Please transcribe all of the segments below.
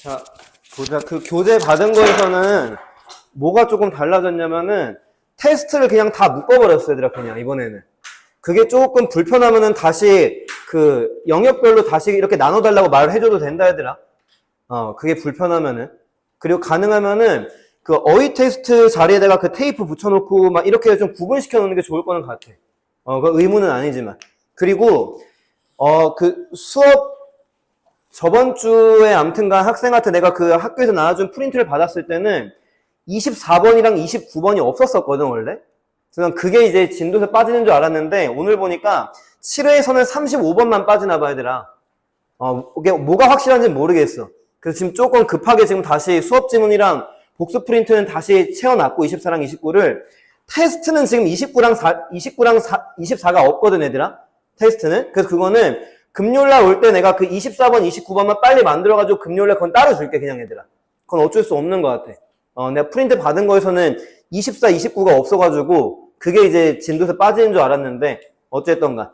자, 보자. 그 교재 받은 거에서는 뭐가 조금 달라졌냐면은 테스트를 그냥 다 묶어버렸어, 얘들아, 그냥, 이번에는. 그게 조금 불편하면은 다시 그 영역별로 다시 이렇게 나눠달라고 말을 해줘도 된다, 얘들아. 그게 불편하면은. 그리고 가능하면은 그 어휘 테스트 자리에다가 그 테이프 붙여놓고 막 이렇게 좀 구분시켜 놓는 게 좋을 거는 같아. 그 의무는 아니지만. 그리고, 그 수업 저번 주에 아무튼간 학생한테 내가 그 학교에서 나와준 프린트를 받았을 때는 24번이랑 29번이 없었었거든, 원래. 그래서 그게 이제 진도에서 빠지는 줄 알았는데 오늘 보니까 7회에서는 35번만 빠지나 봐, 얘들아. 이게 뭐가 확실한지는 모르겠어. 그래서 지금 조금 급하게 지금 다시 수업 지문이랑 복수 프린트는 다시 채워놨고 24랑 29를 테스트는 지금 24가 없거든, 얘들아. 테스트는. 그래서 그거는 금요일날 올 때 내가 그 24번, 29번만 빨리 만들어가지고 금요일날 그건 따로 줄게, 그냥 얘들아. 그건 어쩔 수 없는 것 같아. 내가 프린트 받은 거에서는 24, 29가 없어가지고 그게 이제 진도에서 빠지는 줄 알았는데 어쨌던가.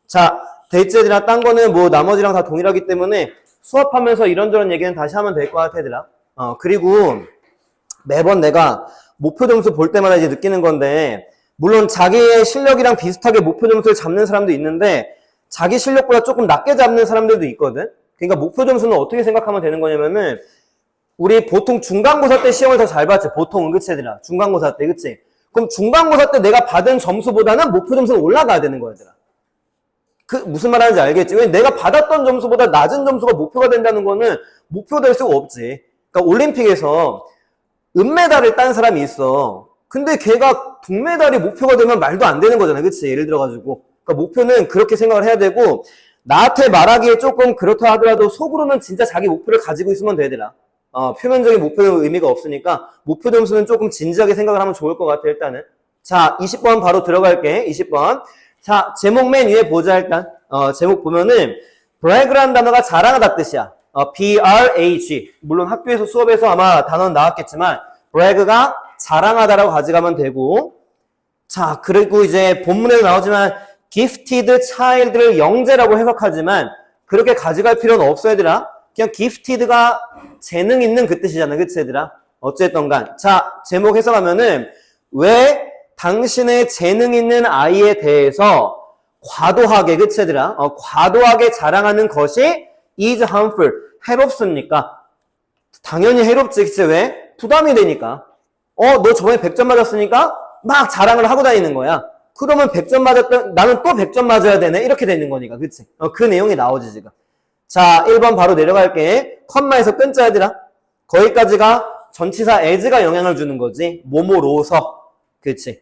자, 데이트들이랑 딴 거는 뭐 나머지랑 다 동일하기 때문에 수업하면서 이런저런 얘기는 다시 하면 될 것 같아, 얘들아. 그리고 매번 내가 목표 점수 볼 때마다 이제 느끼는 건데 물론 자기의 실력이랑 비슷하게 목표 점수를 잡는 사람도 있는데 자기 실력보다 조금 낮게 잡는 사람들도 있거든. 그러니까 목표 점수는 어떻게 생각하면 되는 거냐면은 우리 보통 중간고사 때 시험을 더 잘 봤지. 보통은, 그치, 얘들아? 중간고사 때, 그치? 그럼 중간고사 때 내가 받은 점수보다는 목표 점수가 올라가야 되는 거야, 얘들아. 무슨 말 하는지 알겠지? 왜 내가 받았던 점수보다 낮은 점수가 목표가 된다는 거는 목표가 될 수가 없지. 그러니까 올림픽에서 은메달을 딴 사람이 있어. 근데 걔가 동메달이 목표가 되면 말도 안 되는 거잖아, 그치? 예를 들어가지고. 그러니까 목표는 그렇게 생각을 해야 되고, 나한테 말하기에 조금 그렇다 하더라도 속으로는 진짜 자기 목표를 가지고 있으면 되더라. 표면적인 목표는 의미가 없으니까 목표 점수는 조금 진지하게 생각을 하면 좋을 것 같아, 일단은. 자, 20번 바로 들어갈게. 20번. 자, 제목 맨 위에 보자, 일단. 제목 보면은 brag라는 단어가 자랑하다 뜻이야. B-R-A-G. 물론 학교에서 수업에서 아마 단어는 나왔겠지만 brag가 자랑하다라고 가져가면 되고, 자, 그리고 이제 본문에도 나오지만 gifted child를 영재라고 해석하지만 그렇게 가져갈 필요는 없어, 얘들아. 그냥 gifted가 재능 있는 그 뜻이잖아, 그치, 얘들아? 어쨌던간. 자, 제목 해석하면은 왜 당신의 재능 있는 아이에 대해서 과도하게, 그치, 얘들아? 과도하게 자랑하는 것이 is harmful. 해롭습니까? 당연히 해롭지, 그치? 왜? 부담이 되니까. 너 저번에 100점 맞았으니까 막 자랑을 하고 다니는 거야. 그러면 100점 맞았던, 나는 또 100점 맞아야 되네? 이렇게 되는 거니까, 그치? 그 내용이 나오지, 지금. 자, 1번 바로 내려갈게. 컴마에서 끊자, 얘들아. 거기까지가 전치사 as가 영향을 주는 거지. 뭐뭐로서. 그치?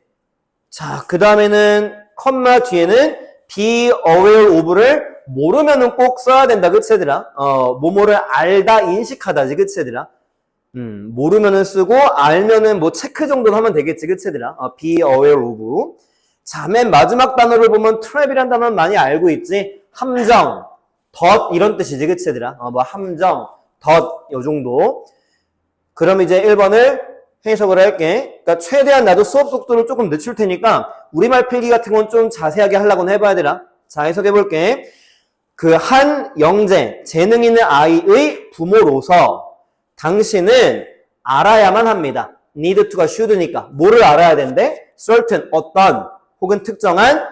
자, 그 다음에는 컴마 뒤에는 be aware of를 모르면은 꼭 써야 된다, 그치, 얘들아? 뭐뭐를 알다, 인식하다지, 그치, 얘들아? 모르면은 쓰고, 알면은 뭐 체크 정도는 하면 되겠지, 그치, 얘들아? be aware of. 자, 맨 마지막 단어를 보면 trap이란 단어는 많이 알고 있지? 함정, 덫, 이런 뜻이지, 그치, 얘들아? 뭐 함정, 덫, 요 정도. 그럼 이제 1번을 해석을 할게. 그러니까 최대한 나도 수업 속도를 조금 늦출 테니까 우리말 필기 같은 건 좀 자세하게 하려고는 해봐야 되라. 자, 해석해볼게. 그 한 영재, 재능 있는 아이의 부모로서 당신은 알아야만 합니다. need to가 should니까. 뭐를 알아야 된대? certain, 어떤, 혹은 특정한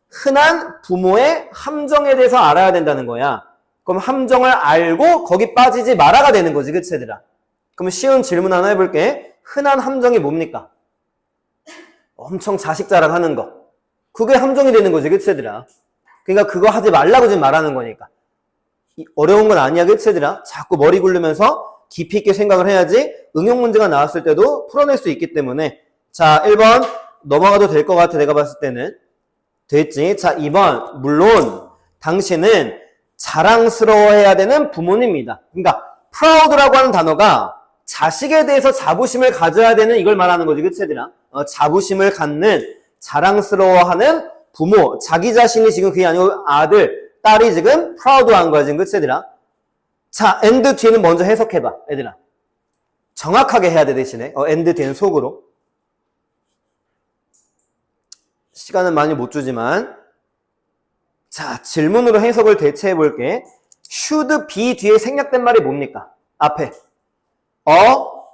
흔한 부모의 함정에 대해서 알아야 된다는 거야. 그럼 함정을 알고 거기 빠지지 말아가 되는 거지, 그치, 얘들아? 그럼 쉬운 질문 하나 해볼게. 흔한 함정이 뭡니까? 엄청 자식 자랑하는 거. 그게 함정이 되는 거지, 그치, 얘들아? 그러니까 그거 하지 말라고 지금 말하는 거니까. 어려운 건 아니야, 그치, 얘들아? 자꾸 머리 굴리면서 깊이 있게 생각을 해야지 응용 문제가 나왔을 때도 풀어낼 수 있기 때문에. 자, 1번 넘어가도 될 것 같아, 내가 봤을 때는. 됐지? 자, 2번. 물론 당신은 자랑스러워해야 되는 부모님입니다. 그러니까 proud라고 하는 단어가 자식에 대해서 자부심을 가져야 되는 이걸 말하는 거지, 그치, 얘들아? 자부심을 갖는, 자랑스러워하는 부모, 자기 자신이 지금 그게 아니고 아들, 딸이 지금 proud한 거야, 지금, 그치, 얘들아? 자, and 뒤에는 먼저 해석해봐, 얘들아. 정확하게 해야 돼, 대신에. and 뒤에는 속으로. 시간은 많이 못 주지만. 자, 질문으로 해석을 대체해 볼게. should be 뒤에 생략된 말이 뭡니까? 앞에 a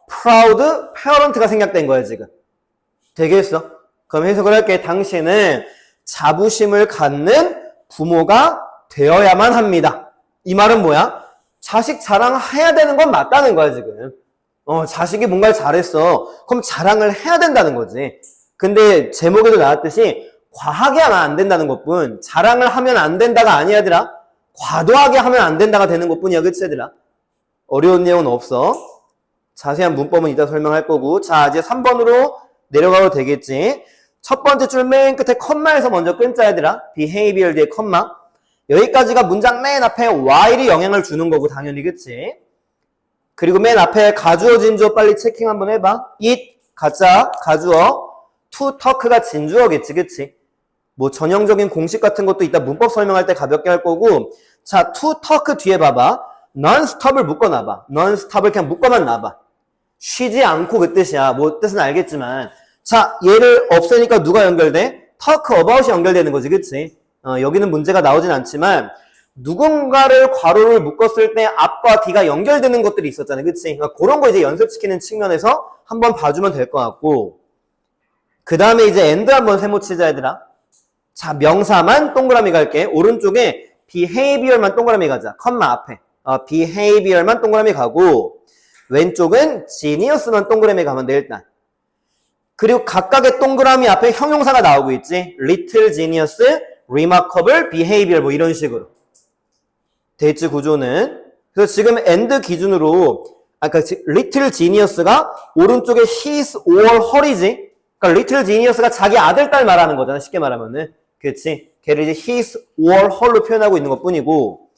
proud parent가 생략된 거야 지금. 되겠어? 그럼 해석을 할게. 당신은 자부심을 갖는 부모가 되어야만 합니다. 이 말은 뭐야? 자식 자랑해야 되는 건 맞다는 거야 지금. 자식이 뭔가를 잘했어. 그럼 자랑을 해야 된다는 거지. 근데 제목에도 나왔듯이 과하게 하면 안 된다는 것뿐, 자랑을 하면 안 된다가 아니야 얘들아. 과도하게 하면 안 된다가 되는 것뿐이야. 그치 얘들아? 어려운 내용은 없어. 자세한 문법은 이따 설명할 거고. 자, 이제 3번으로 내려가도 되겠지. 첫 번째 줄 맨 끝에 컴마에서 먼저 끊자 얘들아. behavior 뒤에 컴마. 여기까지가 문장 맨 앞에 while이 영향을 주는 거고 당연히. 그치? 그리고 맨 앞에 가주어 진주어 빨리 체킹 한번 해봐. it 가짜 가주어, to talk가 진주어겠지. 그치? 뭐 전형적인 공식 같은 것도 이따 문법 설명할 때 가볍게 할 거고. 자, to talk 뒤에 봐봐. non-stop을 묶어놔봐. non-stop을 그냥 묶어만 놔봐. 쉬지 않고 그 뜻이야. 뭐 뜻은 알겠지만. 자, 얘를 없애니까 누가 연결돼? talk about이 연결되는 거지. 그치? 여기는 문제가 나오진 않지만 누군가를 괄호를 묶었을 때 앞과 뒤가 연결되는 것들이 있었잖아요. 그치? 그러니까 그런 거 이제 연습시키는 측면에서 한번 봐주면 될 것 같고. 그 다음에 이제 and 한번 세모치자 얘들아. 자, 명사만 동그라미 갈게. 오른쪽에 behavior만 동그라미 가자. 컴마 앞에. behavior만 동그라미 가고, 왼쪽은 genius만 동그라미 가면 돼, 일단. 그리고 각각의 동그라미 앞에 형용사가 나오고 있지. little genius, remarkable, behavior 뭐 이런 식으로. 대지 구조는. 그래서 지금 and 기준으로, 그러니까 little genius가 오른쪽에 his or her이지. 그러니까 little genius가 자기 아들, 딸 말하는 거잖아. 쉽게 말하면은. 그렇지? 걔를 이제 his or her로 표현하고 있는 것 뿐이고,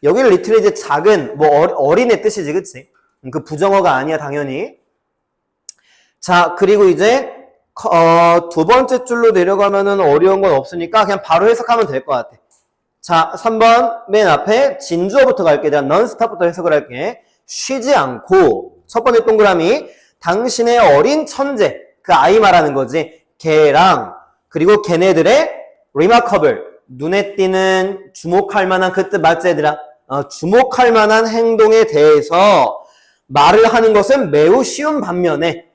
여기 little이 이제 작은, 뭐 어린애 뜻이지, 그치? 그 부정어가 아니야, 당연히. 자, 그리고 이제 두 번째 줄로 내려가면은 어려운 건 없으니까 그냥 바로 해석하면 될 것 같아. 자, 3번 맨 앞에 진주어부터 갈게. 내가 non-stop부터 해석을 할게. 쉬지 않고, 첫 번째 동그라미, 당신의 어린 천재, 그 아이 말하는 거지. 걔랑, 그리고 걔네들의 remarkable, 눈에 띄는 주목할 만한 그 뜻 맞지 얘들아? 주목할 만한 행동에 대해서 말을 하는 것은 매우 쉬운 반면에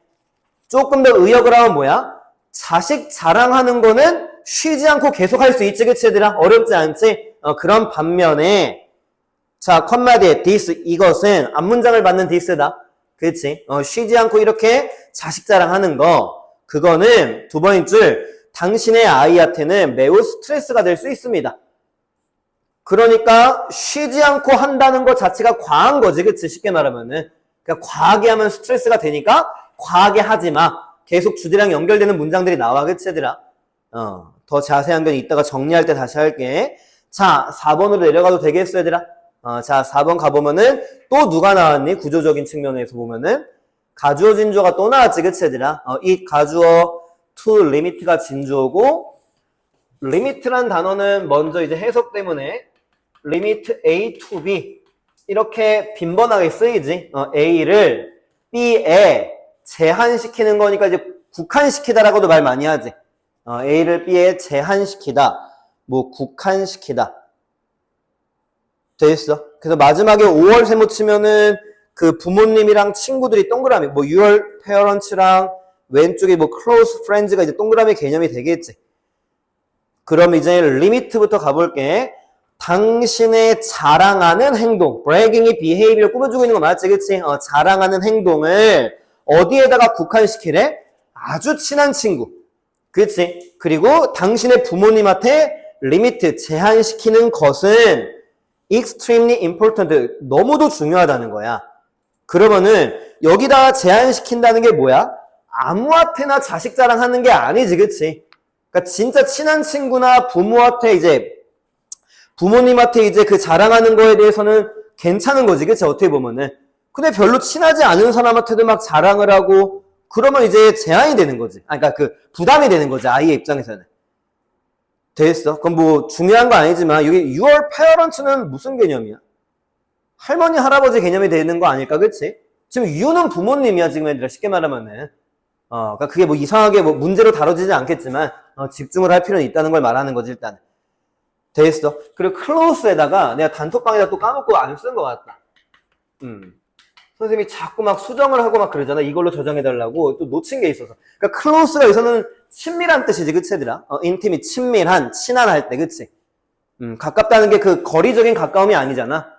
조금 더 의역을 하면 뭐야? 자식 자랑하는 거는 쉬지 않고 계속 할 수 있지, 그치 얘들아? 어렵지 않지? 그런 반면에, 자, 컴마 뒤에 this, 이것은 앞문장을 받는 this다. 그치? 쉬지 않고 이렇게 자식 자랑하는 거, 그거는 두 번째 줄, 당신의 아이한테는 매우 스트레스가 될 수 있습니다. 그러니까 쉬지 않고 한다는 것 자체가 과한 거지, 그치? 쉽게 말하면은. 그러니까 과하게 하면 스트레스가 되니까 과하게 하지 마. 계속 주제랑 연결되는 문장들이 나와, 그치 얘들아? 더 자세한 건 이따가 정리할 때 다시 할게. 자, 4번으로 내려가도 되겠어 얘들아? 자, 4번 가보면은 또 누가 나왔니? 구조적인 측면에서 보면은 가주어 진주어가 또 나왔지, 그치 얘들아? 이 가주어 to limit가 진주어고, limit란 단어는 먼저 이제 해석 때문에 limit A to B 이렇게 빈번하게 쓰이지. A를 B에 제한시키는 거니까 이제 국한시키다라고도 말 많이 하지. A를 B에 제한시키다, 뭐 국한시키다. 됐어. 그래서 마지막에 5월 세모 치면은 그 부모님이랑 친구들이 동그라미, 뭐 your parents랑 왼쪽에 뭐 close friends가 이제 동그라미 개념이 되겠지. 그럼 이제 limit부터 가볼게. 당신의 자랑하는 행동, bragging이 behavior 꾸며주고 있는 거 맞지, 그치? 자랑하는 행동을 어디에다가 국한시키래? 아주 친한 친구, 그치? 그리고 당신의 부모님한테 limit, 제한시키는 것은 extremely important, 너무도 중요하다는 거야. 그러면은 여기다가 제한시킨다는 게 뭐야? 아무한테나 자식 자랑하는 게 아니지, 그치? 그러니까 진짜 친한 친구나 부모한테 이제 부모님한테 이제 그 자랑하는 거에 대해서는 괜찮은 거지, 그치? 어떻게 보면은. 근데 별로 친하지 않은 사람한테도 막 자랑을 하고, 그러면 이제 제한이 되는 거지. 그러니까 그 부담이 되는 거지, 아이의 입장에서는. 됐어? 그럼 뭐 중요한 거 아니지만, 여기 your parents는 무슨 개념이야? 할머니, 할아버지 개념이 되는 거 아닐까, 그치? 지금 you는 부모님이야, 지금 애들아, 쉽게 말하면은. 그러니까 그게 뭐 이상하게 뭐 문제로 다뤄지지 않겠지만, 집중을 할 필요는 있다는 걸 말하는 거지, 일단. 됐어. 그리고 close에다가 내가 단톡방에다 또 까먹고 안 쓴 것 같다. 선생님이 자꾸 막 수정을 하고 막 그러잖아. 이걸로 저장해달라고. 또 놓친 게 있어서. 그러니까 close가 여기서는 친밀한 뜻이지, 그치, 얘들아? intimate, 친밀한, 친한할 때, 그치? 가깝다는 게 그 거리적인 가까움이 아니잖아.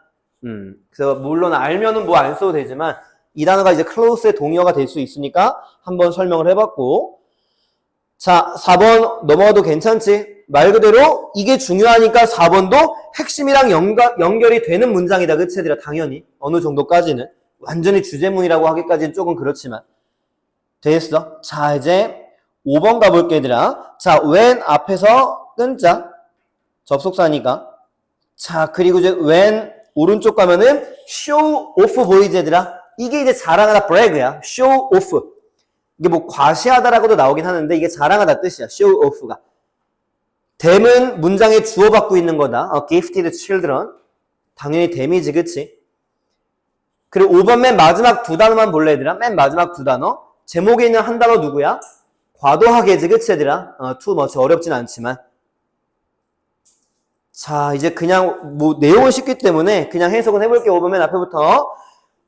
그래서 물론 알면은 뭐 안 써도 되지만 이 단어가 이제 close의 동의어가 될 수 있으니까 한번 설명을 해봤고. 자, 4번 넘어가도 괜찮지? 말 그대로 이게 중요하니까 4번도 핵심이랑 연결이 되는 문장이다, 그치, 얘들아? 당연히. 어느 정도까지는. 완전히 주제문이라고 하기까지는 조금 그렇지만. 됐어? 자, 이제 5번 가볼게, 얘들아. 자, when 앞에서 끊자. 접속사니까. 자, 그리고 이제 when 오른쪽 가면은 show off 보이지, 얘들아? 이게 이제 자랑하다, brag야. show off. 이게 뭐 과시하다라고도 나오긴 하는데 이게 자랑하다 뜻이야. show off가. 댐은 문장에 주어받고 있는 거다. gifted children. 당연히 댐이지, 그치? 그리고 5번 맨 마지막 두 단어만 볼래, 얘들아? 맨 마지막 두 단어. 제목에 있는 한 단어 누구야? 과도하게지, 그치, 얘들아? too much. 어렵진 않지만. 자, 이제 그냥 뭐 내용은 쉽기 때문에 그냥 해석은 해볼게요. 5번 맨 앞에부터.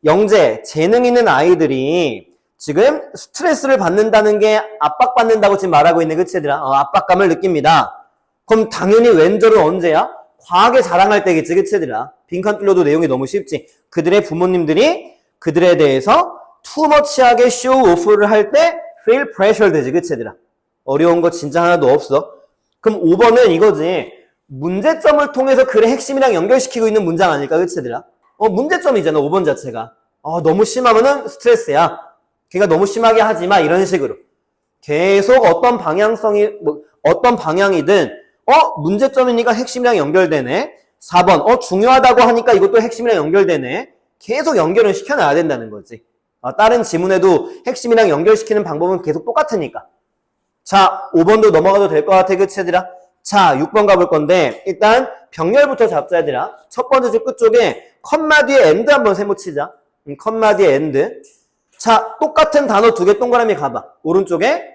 영재, 재능 있는 아이들이 지금 스트레스를 받는다는 게 압박받는다고 지금 말하고 있네, 그치, 얘들아? 압박감을 느낍니다. 그럼 당연히 왼절은 언제야? 과하게 자랑할 때겠지, 그치, 얘들아? 빈칸 뚫려도 내용이 너무 쉽지. 그들의 부모님들이 그들에 대해서 투머치하게 show off를 할 때 feel pressure 되지, 그치, 얘들아? 어려운 거 진짜 하나도 없어. 그럼 5번은 이거지. 문제점을 통해서 글의 핵심이랑 연결시키고 있는 문장 아닐까, 그치, 얘들아? 문제점이잖아, 5번 자체가. 너무 심하면은 스트레스야. 걔가 너무 심하게 하지 마, 이런 식으로. 계속 어떤 방향이든, 문제점이니까 핵심이랑 연결되네. 4번, 중요하다고 하니까 이것도 핵심이랑 연결되네. 계속 연결을 시켜놔야 된다는 거지. 다른 지문에도 핵심이랑 연결시키는 방법은 계속 똑같으니까. 자, 5번도 넘어가도 될 것 같아, 그치, 얘들아? 자, 6번 가볼 건데, 일단, 병렬부터 잡자, 얘들아. 첫 번째 줄 끝쪽에, 컴마 뒤에 end 한번 세모치자. 컴마 뒤에 end. 자, 똑같은 단어 두 개 동그라미 가봐. 오른쪽에,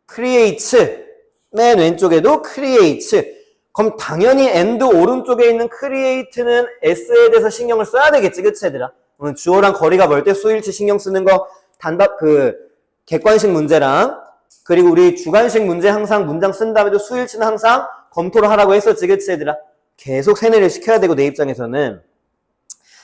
create. 맨 왼쪽에도 create. 그럼 당연히 end 오른쪽에 있는 create는 s에 대해서 신경을 써야 되겠지, 그치, 얘들아? 주어랑 거리가 멀 때 수일치 신경 쓰는 거, 객관식 문제랑, 그리고 우리 주관식 문제 항상 문장 쓴 다음에도 수일치는 항상 검토를 하라고 했었지, 그치, 얘들아? 계속 세뇌를 시켜야 되고, 내 입장에서는.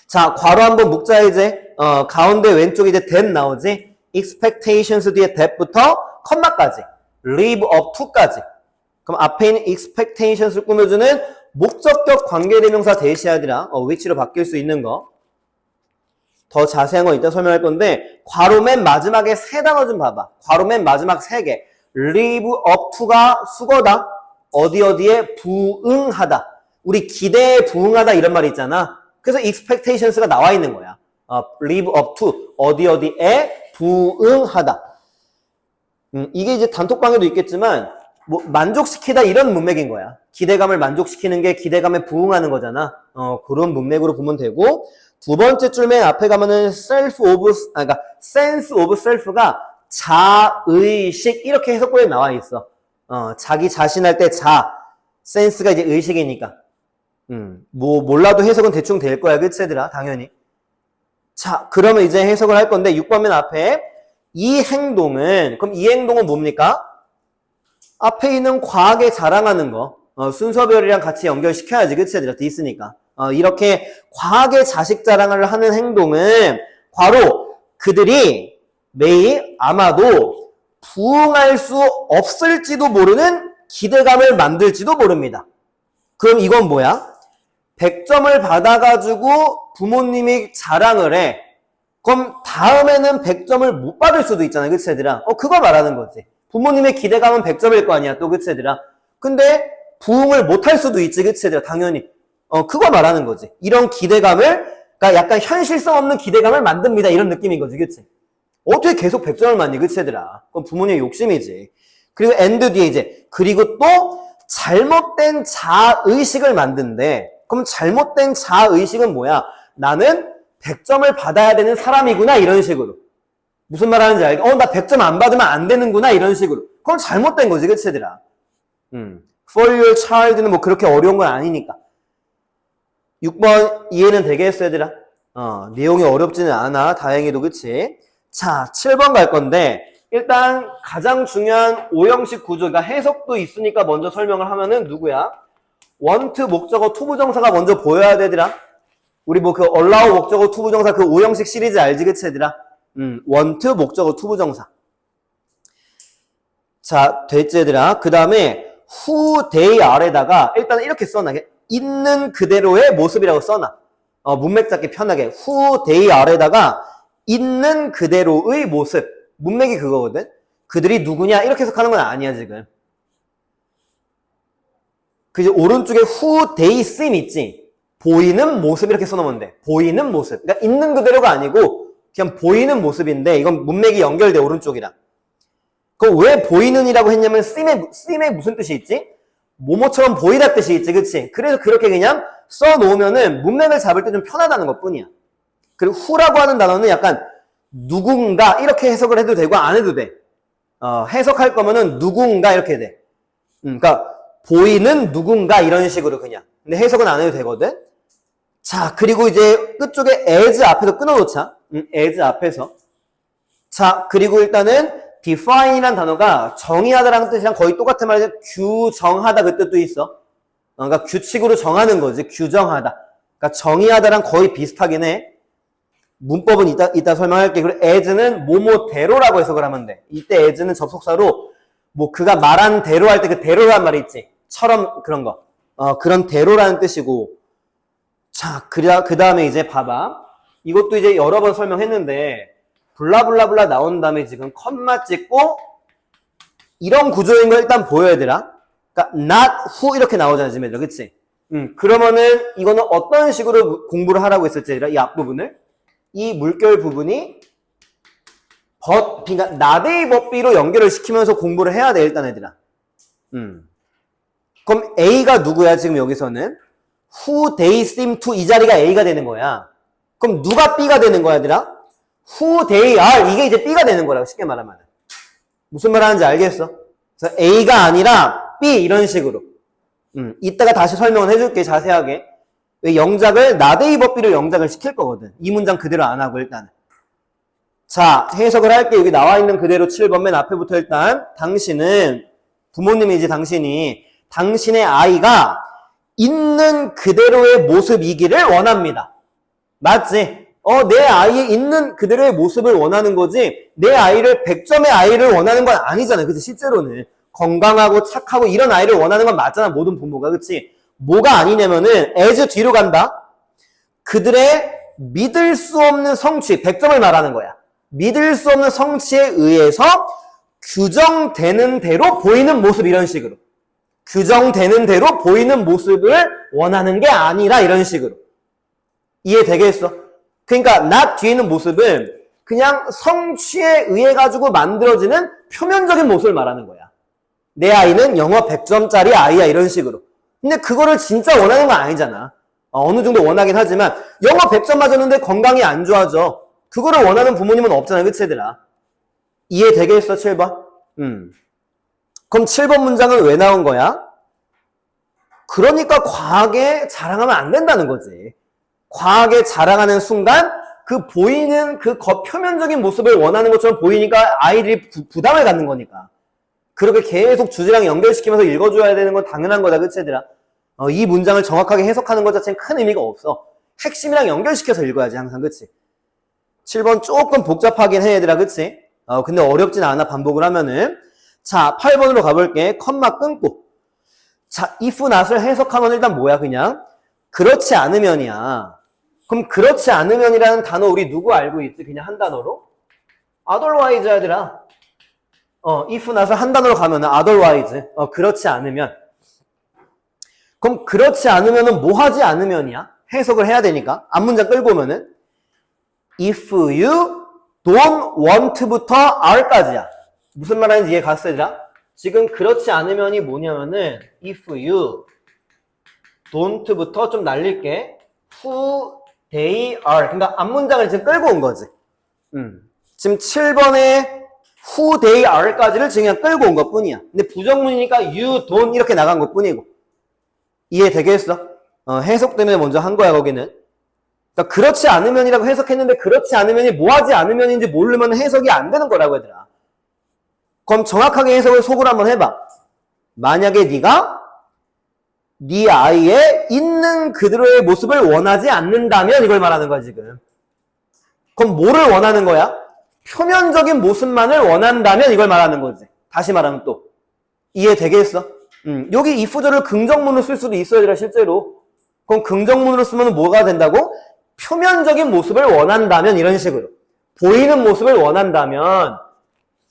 자, 괄호 한번 묶자, 이제. 가운데 왼쪽에 이제 that 나오지? expectations 뒤에 that부터 컴마까지. live up to까지. 그럼 앞에 있는 expectations를 꾸며주는 목적격 관계대명사 대시하더라. which로 바뀔 수 있는 거. 더 자세한 건 이따 설명할 건데, 괄호 맨 마지막에 세 단어 좀 봐봐. 괄호 맨 마지막 세 개. live up to가 수거다. 어디에 부응하다. 우리 기대에 부응하다 이런 말이 있잖아. 그래서 expectations가 나와 있는 거야. live up to. 어디에 부응하다. 이게 이제 단톡방에도 있겠지만, 뭐, 만족시키다 이런 문맥인 거야. 기대감을 만족시키는 게 기대감에 부응하는 거잖아. 그런 문맥으로 보면 되고, 두 번째 줄 맨 앞에 가면은 그러니까 sense of self가 자의식 이렇게 해석본에 나와 있어. 자기 자신할 때 sense가 이제 의식이니까. 뭐 몰라도 해석은 대충 될 거야, 그치, 얘들아? 당연히. 자, 그러면 이제 해석을 할 건데 6번 맨 앞에 그럼 이 행동은 뭡니까? 앞에 있는 과하게 자랑하는 거. 순서별이랑 같이 연결시켜야지, 그치, 얘들아? 있으니까. 이렇게 과하게 자식 자랑을 하는 행동은 바로 그들이 매일 아마도 부응할 수 없을지도 모르는 기대감을 만들지도 모릅니다. 그럼 이건 뭐야? 100점을 받아가지고 부모님이 자랑을 해. 그럼 다음에는 100점을 못 받을 수도 있잖아, 그치, 얘들아? 그거 말하는 거지. 부모님의 기대감은 100점일 거 아니야, 또, 그치, 얘들아? 근데 부응을 못 할 수도 있지, 그치, 얘들아? 당연히. 그거 말하는 거지. 이런 기대감을, 그러니까 약간 현실성 없는 기대감을 만듭니다. 이런 느낌인 거지, 그치? 어떻게 계속 100점을 맞니, 그치, 얘들아? 그건 부모님의 욕심이지. 그리고 end 뒤에 이제, 그리고 또 잘못된 자의식을 만든대. 그럼 잘못된 자의식은 뭐야? 나는 100점을 받아야 되는 사람이구나, 이런 식으로. 무슨 말 하는지 알겠어? 나 100점 안 받으면 안 되는구나, 이런 식으로. 그건 잘못된 거지, 그치, 얘들아? For your child는 뭐 그렇게 어려운 건 아니니까. 6번 이해는 되겠어, 얘들아? 내용이 어렵지는 않아. 다행히도, 그치? 자, 7번 갈 건데, 일단 가장 중요한 오형식 구조, 그러니까 해석도 있으니까 먼저 설명을 하면은 누구야? want 목적어 투부정사가 먼저 보여야 되더라. 우리 뭐 그 allow 목적어 투부정사 그 오형식 시리즈 알지, 그치, 얘들아? want 목적어 투부정사. 자, 됐지, 얘들아? 그 다음에 who, they are에다가 일단 이렇게 써놔. 있는 그대로의 모습이라고 써놔. 문맥 잡기 편하게. who, they are에다가 있는 그대로의 모습. 문맥이 그거거든? 그들이 누구냐? 이렇게 해석하는 건 아니야, 지금. 그 오른쪽에 who, they seem 있지? 보이는 모습 이렇게 써놓으면 돼. 보이는 모습. 그러니까 있는 그대로가 아니고 그냥 보이는 모습인데 이건 문맥이 연결돼, 오른쪽이랑. 그럼 왜 보이는이라고 했냐면 seem에 무슨 뜻이 있지? 뭐뭐처럼 보이다 뜻이 있지, 그치? 그래서 그렇게 그냥 써놓으면은 문맥을 잡을 때 좀 편하다는 것 뿐이야. 그리고 who라고 하는 단어는 약간 누군가 이렇게 해석을 해도 되고 안 해도 돼. 해석할 거면은 누군가 이렇게 돼. 그러니까 보이는 누군가 이런 식으로 그냥. 근데 해석은 안 해도 되거든. 자, 그리고 이제 끝쪽에 as 앞에서 끊어놓자. as 앞에서. 자, 그리고 일단은 define이란 단어가 정의하다라는 뜻이랑 거의 똑같은 말이죠. 규정하다 그 뜻도 있어. 그러니까 규칙으로 정하는 거지. 규정하다. 그러니까 정의하다랑 거의 비슷하긴 해. 문법은 이따 설명할게. 그리고 as는 뭐뭐대로라고 해석을 하면 돼. 이때 as는 접속사로 뭐 그가 말한 대로 할 때 그 대로란 말이 있지. 처럼 그런 거. 그런 대로라는 뜻이고. 자, 그 다음에 이제 봐봐. 이것도 이제 여러 번 설명했는데 블라블라블라 나온 다음에 지금 컴마 찍고 이런 구조인 걸 일단 보여야 되라. 그러니까 not who 이렇게 나오잖아, 지금 얘들아. 그치? 그러면은 이거는 어떤 식으로 공부를 하라고 했었지, 얘들아? 이 앞부분을. 이 물결 부분이 그러니까 나데이 법비로 연결을 시키면서 공부를 해야 돼, 일단 얘들아. 그럼 A가 누구야, 지금 여기서는? Who they seem to 이 자리가 A가 되는 거야. 그럼 누가 B가 되는 거야, 얘들아? Who they are 이게 이제 B가 되는 거라고, 쉽게 말하면. 무슨 말 하는지 알겠어? 그래서 A가 아니라 B 이런 식으로. 이따가 다시 설명을 해줄게, 자세하게. 왜 영작을 나데이 법비로 영작을 시킬 거거든. 이 문장 그대로 안 하고 일단. 자, 해석을 할게. 여기 나와 있는 그대로 7번 맨 앞에부터 일단 당신은 부모님이지, 당신의 아이가 있는 그대로의 모습이기를 원합니다. 맞지? 내 아이의 있는 그대로의 모습을 원하는 거지 내 아이를 100점의 아이를 원하는 건 아니잖아. 그치? 실제로는 건강하고 착하고 이런 아이를 원하는 건 맞잖아, 모든 부모가. 그치? 뭐가 아니냐면은 as 뒤로 간다. 그들의 믿을 수 없는 성취, 100점을 말하는 거야. 믿을 수 없는 성취에 의해서 규정되는 대로 보이는 모습, 이런 식으로. 규정되는 대로 보이는 모습을 원하는 게 아니라 이런 식으로. 이해되겠어? 그러니까 not 뒤에 있는 모습은 그냥 성취에 의해 가지고 만들어지는 표면적인 모습을 말하는 거야. 내 아이는 영어 100점짜리 아이야, 이런 식으로. 근데 그거를 진짜 원하는 건 아니잖아. 어느 정도 원하긴 하지만 영어 100점 맞았는데 건강이 안 좋아져. 그거를 원하는 부모님은 없잖아, 그치, 얘들아? 이해되겠어, 7번? 그럼 7번 문장은 왜 나온 거야? 그러니까 과하게 자랑하면 안 된다는 거지. 과하게 자랑하는 순간 그 보이는 그 겉표면적인 모습을 원하는 것처럼 보이니까 아이들이 부담을 갖는 거니까. 그렇게 계속 주제랑 연결시키면서 읽어줘야 되는 건 당연한 거다, 그치, 얘들아? 이 문장을 정확하게 해석하는 것 자체는 큰 의미가 없어. 핵심이랑 연결시켜서 읽어야지, 항상, 그치? 7번 조금 복잡하긴 해, 얘들아, 그치? 근데 어렵진 않아, 반복을 하면은. 자, 8번으로 가볼게. 컴마 끊고. 자, if not을 해석하면 일단 뭐야, 그냥? 그렇지 않으면이야. 그럼 그렇지 않으면이라는 단어 우리 누구 알고 있지? 그냥 한 단어로? otherwise, 얘들아. if not을 한 단어로 가면은 otherwise. 그렇지 않으면. 그럼 그렇지 않으면은 뭐 하지 않으면이야? 해석을 해야 되니까. 앞문장 끌고 오면은 if you don't want부터 are까지야. 무슨 말 하는지 이해 갔어, 얘들아? 지금 그렇지 않으면이 뭐냐면은 if you don't부터 좀 날릴게. who they are. 그러니까 앞문장을 지금 끌고 온 거지. 지금 7번에 who they are까지를 지금 그냥 끌고 온 것 뿐이야. 근데 부정문이니까 you don't 이렇게 나간 것 뿐이고. 이해되겠어? 해석 때문에 먼저 한 거야, 거기는. 그러니까 그렇지 않으면이라고 해석했는데 그렇지 않으면이 뭐하지 않으면인지 모르면 해석이 안 되는 거라고 얘들아. 그럼 정확하게 해석을 속으로 한번 해봐. 만약에 네가 네 아이의 있는 그대로의 모습을 원하지 않는다면 이걸 말하는 거야 지금. 그럼 뭐를 원하는 거야? 표면적인 모습만을 원한다면 이걸 말하는 거지. 다시 말하면 또 이해되겠어? 여기 if절을 긍정문으로 쓸 수도 있어야 되라 실제로. 그럼 긍정문으로 쓰면 뭐가 된다고? 표면적인 모습을 원한다면 이런 식으로. 보이는 모습을 원한다면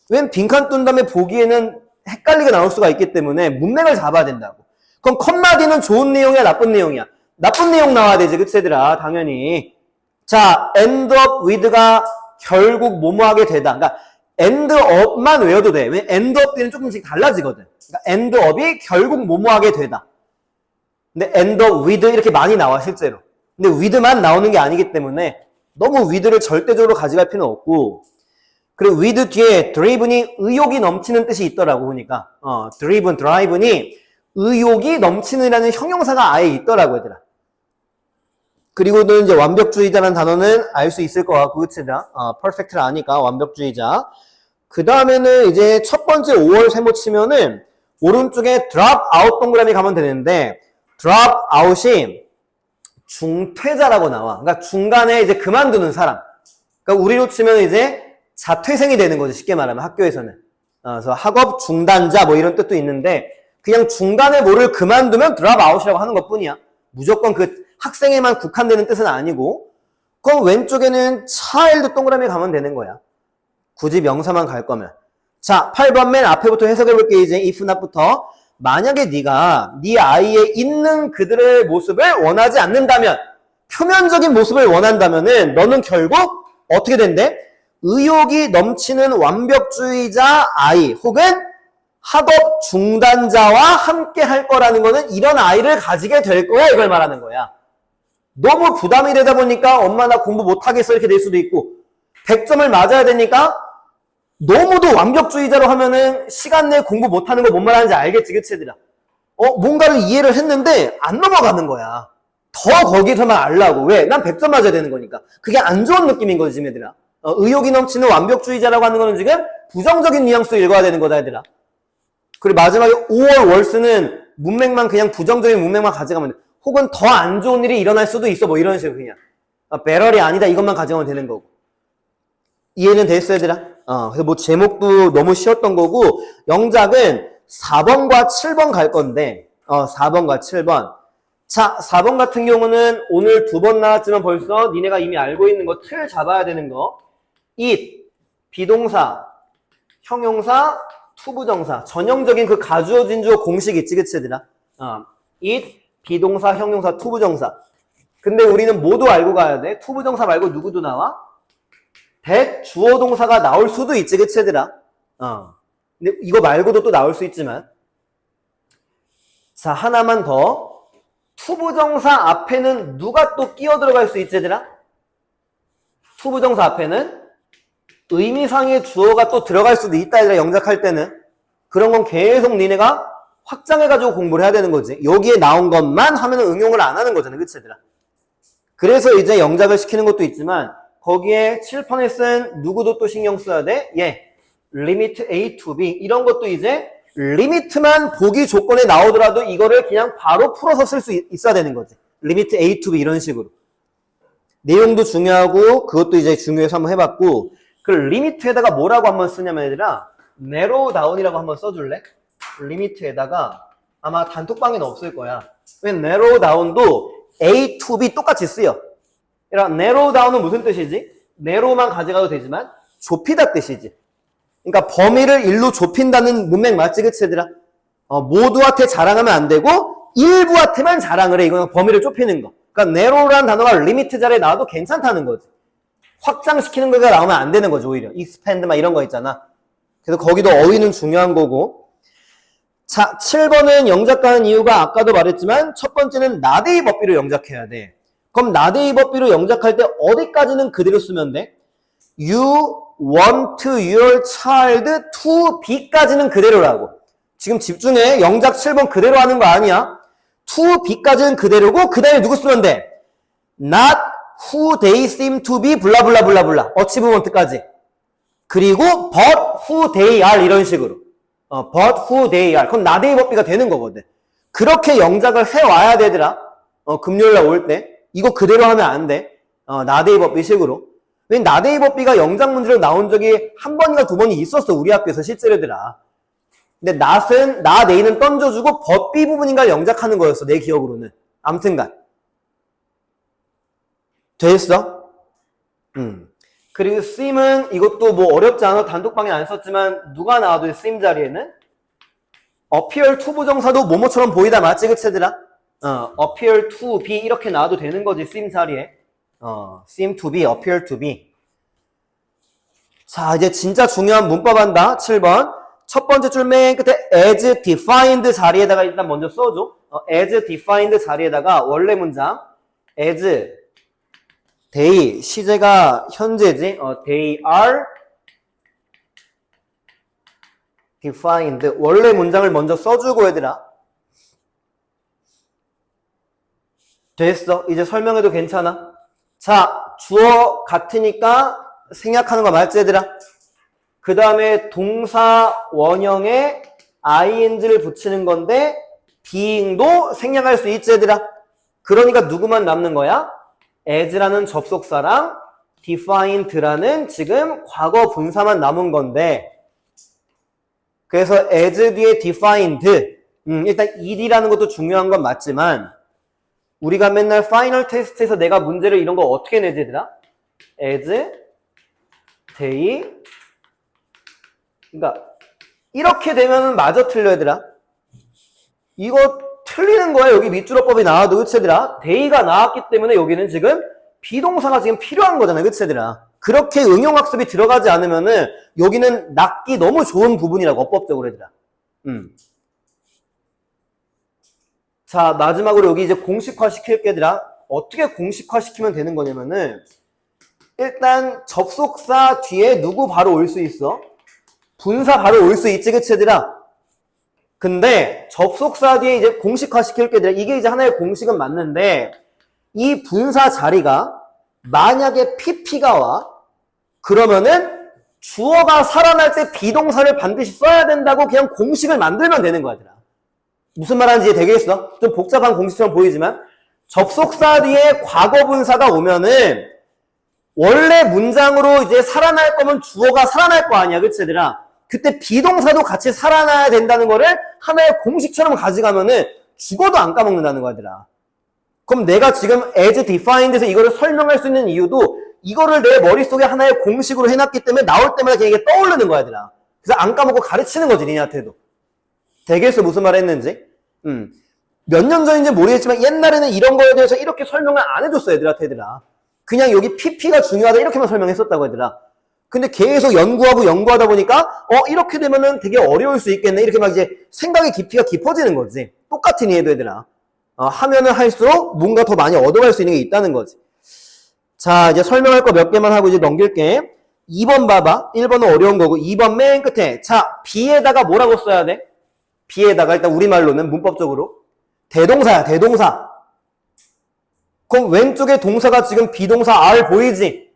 웬 빈칸 둔 다음에 보기에는 헷갈리게 나올 수가 있기 때문에 문맥을 잡아야 된다고. 그럼 컷마디는 좋은 내용이야 나쁜 내용이야? 나쁜 내용 나와야 되지 그치 얘들아 당연히. 자 end up with가 결국 뭐뭐하게 되다. 그러니까 end up만 외워도 돼. 왜 end up 뒤는 조금씩 달라지거든. 그러니까 end up이 결국 뭐뭐하게 되다. 근데 end up with 이렇게 많이 나와 실제로. 근데 with만 나오는 게 아니기 때문에 너무 with를 절대적으로 가져갈 필요는 없고. 그리고 with 뒤에 driven이 의욕이 넘치는 뜻이 있더라고 보니까. driven이 의욕이 넘치는이라는 형용사가 아예 있더라고 얘들아. 그리고는 이제 완벽주의자라는 단어는 알 수 있을 것 같고 그치라. perfect를 아니까 완벽주의자. 그 다음에는 이제 첫 번째 5월 세모 치면은 오른쪽에 drop out 동그라미 가면 되는데 drop out이 중퇴자라고 나와. 그러니까 중간에 이제 그만두는 사람. 그러니까 우리로 치면 이제 자퇴생이 되는 거죠. 쉽게 말하면 학교에서는. 그래서 학업 중단자 뭐 이런 뜻도 있는데 그냥 중간에 뭐를 그만두면 drop out이라고 하는 것 뿐이야. 무조건 그 학생에만 국한되는 뜻은 아니고. 그럼 왼쪽에는 child 동그라미 가면 되는 거야. 굳이 명사만 갈 거면. 자, 8번 맨 앞에부터 해석해 볼게 이제 if not부터. 만약에 네가 네 아이의 있는 그들의 모습을 원하지 않는다면 표면적인 모습을 원한다면은 너는 결국 어떻게 된대? 의욕이 넘치는 완벽주의자 아이 혹은 학업 중단자와 함께 할 거라는 거는 이런 아이를 가지게 될 거야 이걸 말하는 거야. 너무 부담이 되다 보니까 엄마 나 공부 못하겠어 이렇게 될 수도 있고 100점을 맞아야 되니까 너무도 완벽주의자로 하면은 시간 내에 공부 못하는 거 뭔 말하는지 알겠지 그치 얘들아. 뭔가를 이해를 했는데 안 넘어가는 거야. 더 거기서만 알라고. 왜? 난 100점 맞아야 되는 거니까. 그게 안 좋은 느낌인 거지 지금 얘들아. 의욕이 넘치는 완벽주의자라고 하는 거는 지금 부정적인 뉘앙스로 읽어야 되는 거다 얘들아. 그리고 마지막에 5월 월수는 문맥만 그냥 부정적인 문맥만 가져가면 돼. 혹은 더 안 좋은 일이 일어날 수도 있어 뭐 이런 식으로 그냥 배럴이 아니다 이것만 가져가면 되는 거고. 이해는 됐어 얘들아? 그래서 뭐 제목도 너무 쉬웠던 거고 영작은 4번과 7번 갈 건데 4번과 7번. 자 4번 같은 경우는 오늘 2번 나왔지만 벌써 니네가 이미 알고 있는 거 틀 잡아야 되는 거 it 비동사 형용사 투부정사 전형적인 그 가주어 진주어 공식 있지 그치 얘들아? it 비동사 형용사 투부정사. 근데 우리는 모두 알고 가야 돼. 투부정사 말고 누구도 나와? that 주어 동사가 나올 수도 있지 그치 얘들아? 근데 이거 말고도 또 나올 수 있지만 자 하나만 더 투부정사 앞에는 누가 또 끼어 들어갈 수 있지 얘들아? 투부정사 앞에는 의미상의 주어가 또 들어갈 수도 있다 얘들아 영작할 때는. 그런 건 계속 니네가 확장해가지고 공부를 해야 되는 거지. 여기에 나온 것만 하면 응용을 안 하는 거잖아 그치 얘들아? 그래서 이제 영작을 시키는 것도 있지만 거기에 칠판에 쓴 누구도 또 신경 써야 돼? limit A to B 이런 것도 이제 리미트만 보기 조건에 나오더라도 이거를 그냥 바로 풀어서 쓸 수 있어야 되는 거지. limit A to B 이런 식으로. 내용도 중요하고 그것도 이제 중요해서 한번 해봤고 그 리미트에다가 뭐라고 한번 쓰냐면 얘들아 narrow down이라고 한번 써줄래? 리미트에다가 아마 단톡방에는 없을 거야. 왜 narrow down도 A to B 똑같이 쓰여. narrow down은 무슨 뜻이지? narrow만 가져가도 되지만 좁히다 뜻이지. 그러니까 범위를 일로 좁힌다는 문맥 맞지 그치 얘들아? 모두한테 자랑하면 안 되고 일부한테만 자랑을 해. 이거는 범위를 좁히는 거. 그러니까 narrow라는 단어가 리미트 자리에 나와도 괜찮다는 거지. 확장시키는 거가 나오면 안 되는 거죠 오히려. expand 막 이런 거 있잖아. 그래서 거기도 어휘는 중요한 거고. 자 7번은 영작가는 이유가 아까도 말했지만 첫 번째는 나데이 법비로 영작해야 돼. 그럼 나데이 법비로 영작할 때 어디까지는 그대로 쓰면 돼? You want your child to be까지는 그대로라고. 지금 집중해. 영작 7번 그대로 하는 거 아니야. to be까지는 그대로고 그 다음에 누구 쓰면 돼? Not who they seem to be 블라블라블라블라 어치브먼트까지. 그리고 but who they are 이런 식으로. but who they are. 그럼 나데이 법비가 되는 거거든. 그렇게 영작을 해와야 되더라. 금요일날 올 때. 이거 그대로 하면 안 돼. 나데이 법비 식으로. 왜냐면 나데이 법비가 영작 문제로 나온 적이 한 번인가 두 번이 있었어. 우리 학교에서 실제로더라. 근데 not은, not, a는 던져주고 법비 부분인가 영작하는 거였어. 내 기억으로는. 암튼간. 됐어? 그리고 sim은 이것도 뭐 어렵지 않아. 단독방에 안 썼지만 누가 나와도 sim 자리에는 appear to 부정사도 뭐뭐처럼 보이다. 맞지? 그치 얘들아? appear to be 이렇게 나와도 되는 거지. sim 자리에. seem to be, appear to be. 자, 이제 진짜 중요한 문법 한다. 7번. 첫 번째 줄 맨 끝에 as defined 자리에다가 일단 먼저 써줘. as defined 자리에다가 원래 문장 as they 시제가 현재지. they are defined 원래 문장을 먼저 써주고 얘들아. 됐어. 이제 설명해도 괜찮아. 자, 주어 같으니까 생략하는 거 맞지 얘들아? 그 다음에 동사 원형에 ing를 붙이는 건데 being도 생략할 수 있지 얘들아? 그러니까 누구만 남는 거야? as라는 접속사랑 defined라는 지금 과거 분사만 남은 건데 그래서 as 뒤에 defined 일단 ed라는 것도 중요한 건 맞지만 우리가 맨날 파이널 테스트에서 내가 문제를 이런 거 어떻게 내지 얘들아? as they 그러니까 이렇게 되면은 마저 틀려 얘들아. 이거 틀리는 거야. 여기 밑줄어법이 나와도 그치 얘들아. they가 나왔기 때문에 여기는 지금 비동사가 지금 필요한 거잖아. 그치 얘들아. 그렇게 응용학습이 들어가지 않으면은 여기는 낚기 너무 좋은 부분이라고 어법적으로 얘들아. 자, 마지막으로 여기 이제 공식화 시킬게 얘들아. 어떻게 공식화 시키면 되는 거냐면은 일단 접속사 뒤에 누구 바로 올 수 있어? 분사 바로 올 수 있지, 그치 얘들아? 근데 접속사 뒤에 이제 공식화 시킬게 얘들아. 이게 이제 하나의 공식은 맞는데 이 분사 자리가 만약에 PP가 와 그러면은 주어가 살아날 때 비동사를 반드시 써야 된다고 그냥 공식을 만들면 되는 거야 얘들아. 무슨 말 하는지 되겠어? 좀 복잡한 공식처럼 보이지만 접속사 뒤에 과거 분사가 오면은 원래 문장으로 이제 살아날 거면 주어가 살아날 거 아니야, 그치 얘들아? 그때 비동사도 같이 살아나야 된다는 거를 하나의 공식처럼 가져가면은 죽어도 안 까먹는다는 거야, 얘들아. 그럼 내가 지금 as defined에서 이거를 설명할 수 있는 이유도 이거를 내 머릿속에 하나의 공식으로 해놨기 때문에 나올 때마다 그냥 이게 떠오르는 거야, 얘들아. 그래서 안 까먹고 가르치는 거지, 니네한테도. 되겠어, 무슨 말 했는지? 몇 년 전인지 모르겠지만 옛날에는 이런 거에 대해서 이렇게 설명을 안 해줬어, 얘들한테, 얘들아. 그냥 여기 PP가 중요하다 이렇게만 설명했었다고, 얘들아. 근데 계속 연구하다 보니까 이렇게 되면은 되게 어려울 수 있겠네. 이렇게 막 이제 생각의 깊이가 깊어지는 거지. 똑같은 이해도 얘들아. 하면은 할수록 뭔가 더 많이 얻어갈 수 있는 게 있다는 거지. 자, 이제 설명할 거 몇 개만 하고 이제 넘길게. 2번 봐봐. 1번은 어려운 거고 2번 맨 끝에 자, B에다가 뭐라고 써야 돼? B에다가 일단 우리말로는 문법적으로 대동사야, 대동사. 그럼 왼쪽에 동사가 지금 비동사 R 보이지?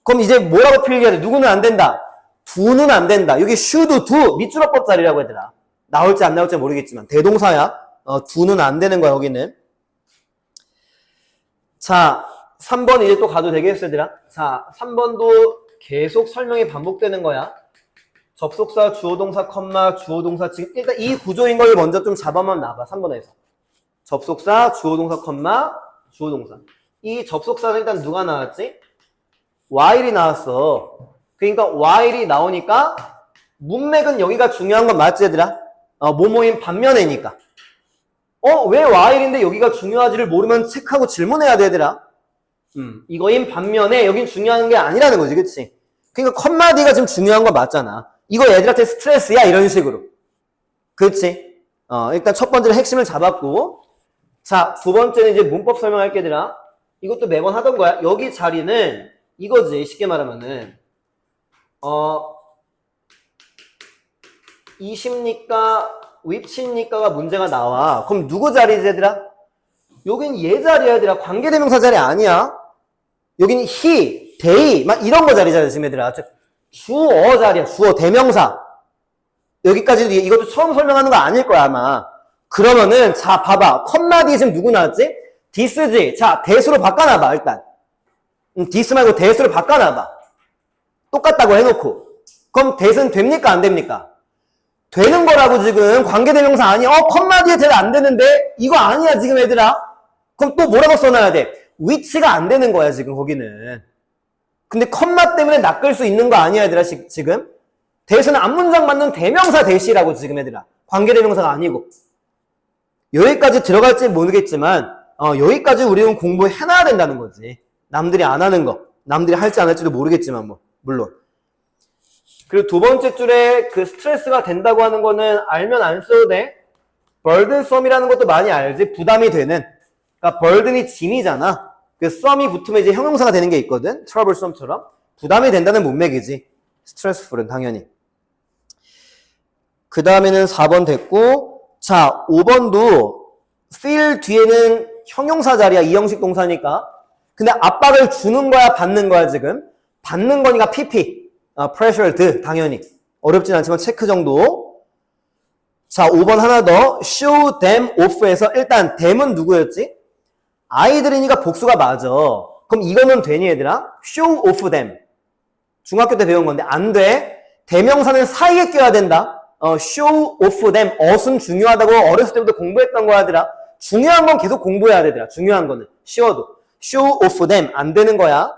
그럼 이제 뭐라고 필기해야 돼? 누구는 안 된다. do는 안 된다. 여기 should, do 밑줄어법 자리라고 얘들아. 나올지 안 나올지 모르겠지만 대동사야. do는 안 되는 거야 여기는. 자, 3번 이제 또 가도 되겠어 얘들아. 자, 3번도 계속 설명이 반복되는 거야. 접속사, 주어동사, 컴마, 주어동사. 지금 일단 이 구조인 걸 먼저 좀 잡아만 놔봐. 3번에서. 접속사, 주어동사, 컴마, 주어동사. 이 접속사는 일단 누가 나왔지? while이 나왔어. 그러니까 while이 나오니까 문맥은 여기가 중요한 건 맞지 얘들아? 뭐뭐인 반면에니까. 왜 while인데 여기가 중요하지를 모르면 체크하고 질문해야 돼 얘들아. 이거인 반면에 여긴 중요한 게 아니라는 거지, 그치? 그러니까 컴마디가 지금 중요한 건 맞잖아. 이거 애들한테 스트레스야 이런 식으로. 그치? 일단 첫 번째는 핵심을 잡았고 자, 두 번째는 이제 문법 설명할게 얘들아. 이것도 매번 하던 거야. 여기 자리는 이거지, 쉽게 말하면은 20니까 which니까가 문제가 나와. 그럼 누구 자리지 얘들아? 여긴 얘 자리야 얘들아. 관계대명사 자리 아니야. 여기는 he, they 막 이런 거 자리잖아요 지금 얘들아. 주어 자리야. 주어 대명사. 여기까지도 이것도 처음 설명하는 거 아닐 거야 아마. 그러면은 자 봐봐. 컴마 뒤에 지금 누구 나왔지? this지. 자 that으로 바꿔놔봐 일단. this 말고 that으로 바꿔놔봐. 똑같다고 해놓고. 그럼 that은 됩니까 안 됩니까? 되는 거라고 지금. 관계대명사 아니야. 컴마 뒤에 that 안 되는데 이거 아니야 지금 얘들아. 그럼 또 뭐라고 써놔야 돼? which가 안 되는 거야 지금 거기는. 근데 컴마 때문에 낚을 수 있는 거 아니야 얘들아 지금. that은 앞문장 맞는 대명사 that이라고 지금 얘들아. 관계대명사가 아니고. 여기까지 들어갈지 모르겠지만 여기까지 우리는 공부해놔야 된다는 거지. 남들이 안 하는 거. 남들이 할지 안 할지도 모르겠지만 뭐 물론. 그리고 두 번째 줄에 그 스트레스가 된다고 하는 거는 알면 안 써도 돼. burdensome이라는 것도 많이 알지. 부담이 되는. 그러니까 burden이 짐이잖아. 그 some이 붙으면 이제 형용사가 되는 게 있거든. troublesome처럼. 부담이 된다는 문맥이지. stressful은 당연히. 그 다음에는 4번 됐고 자 5번도 feel 뒤에는 형용사 자리야. 이형식 동사니까. 근데 압박을 주는 거야 받는 거야 지금? 받는 거니까 pp. pressured 당연히. 어렵진 않지만 체크 정도. 자 5번 하나 더. show them off에서 일단 them은 누구였지? 아이들이니까 복수가 맞아. 그럼 이거는 되니 얘들아? show off them. 중학교 때 배운 건데 안 돼. 대명사는 사이에 껴야 된다. show off them. 어순 중요하다고 어렸을 때부터 공부했던 거야 얘들아. 중요한 건 계속 공부해야 되더라. 중요한 거는. 쉬워도. show off them. 안 되는 거야.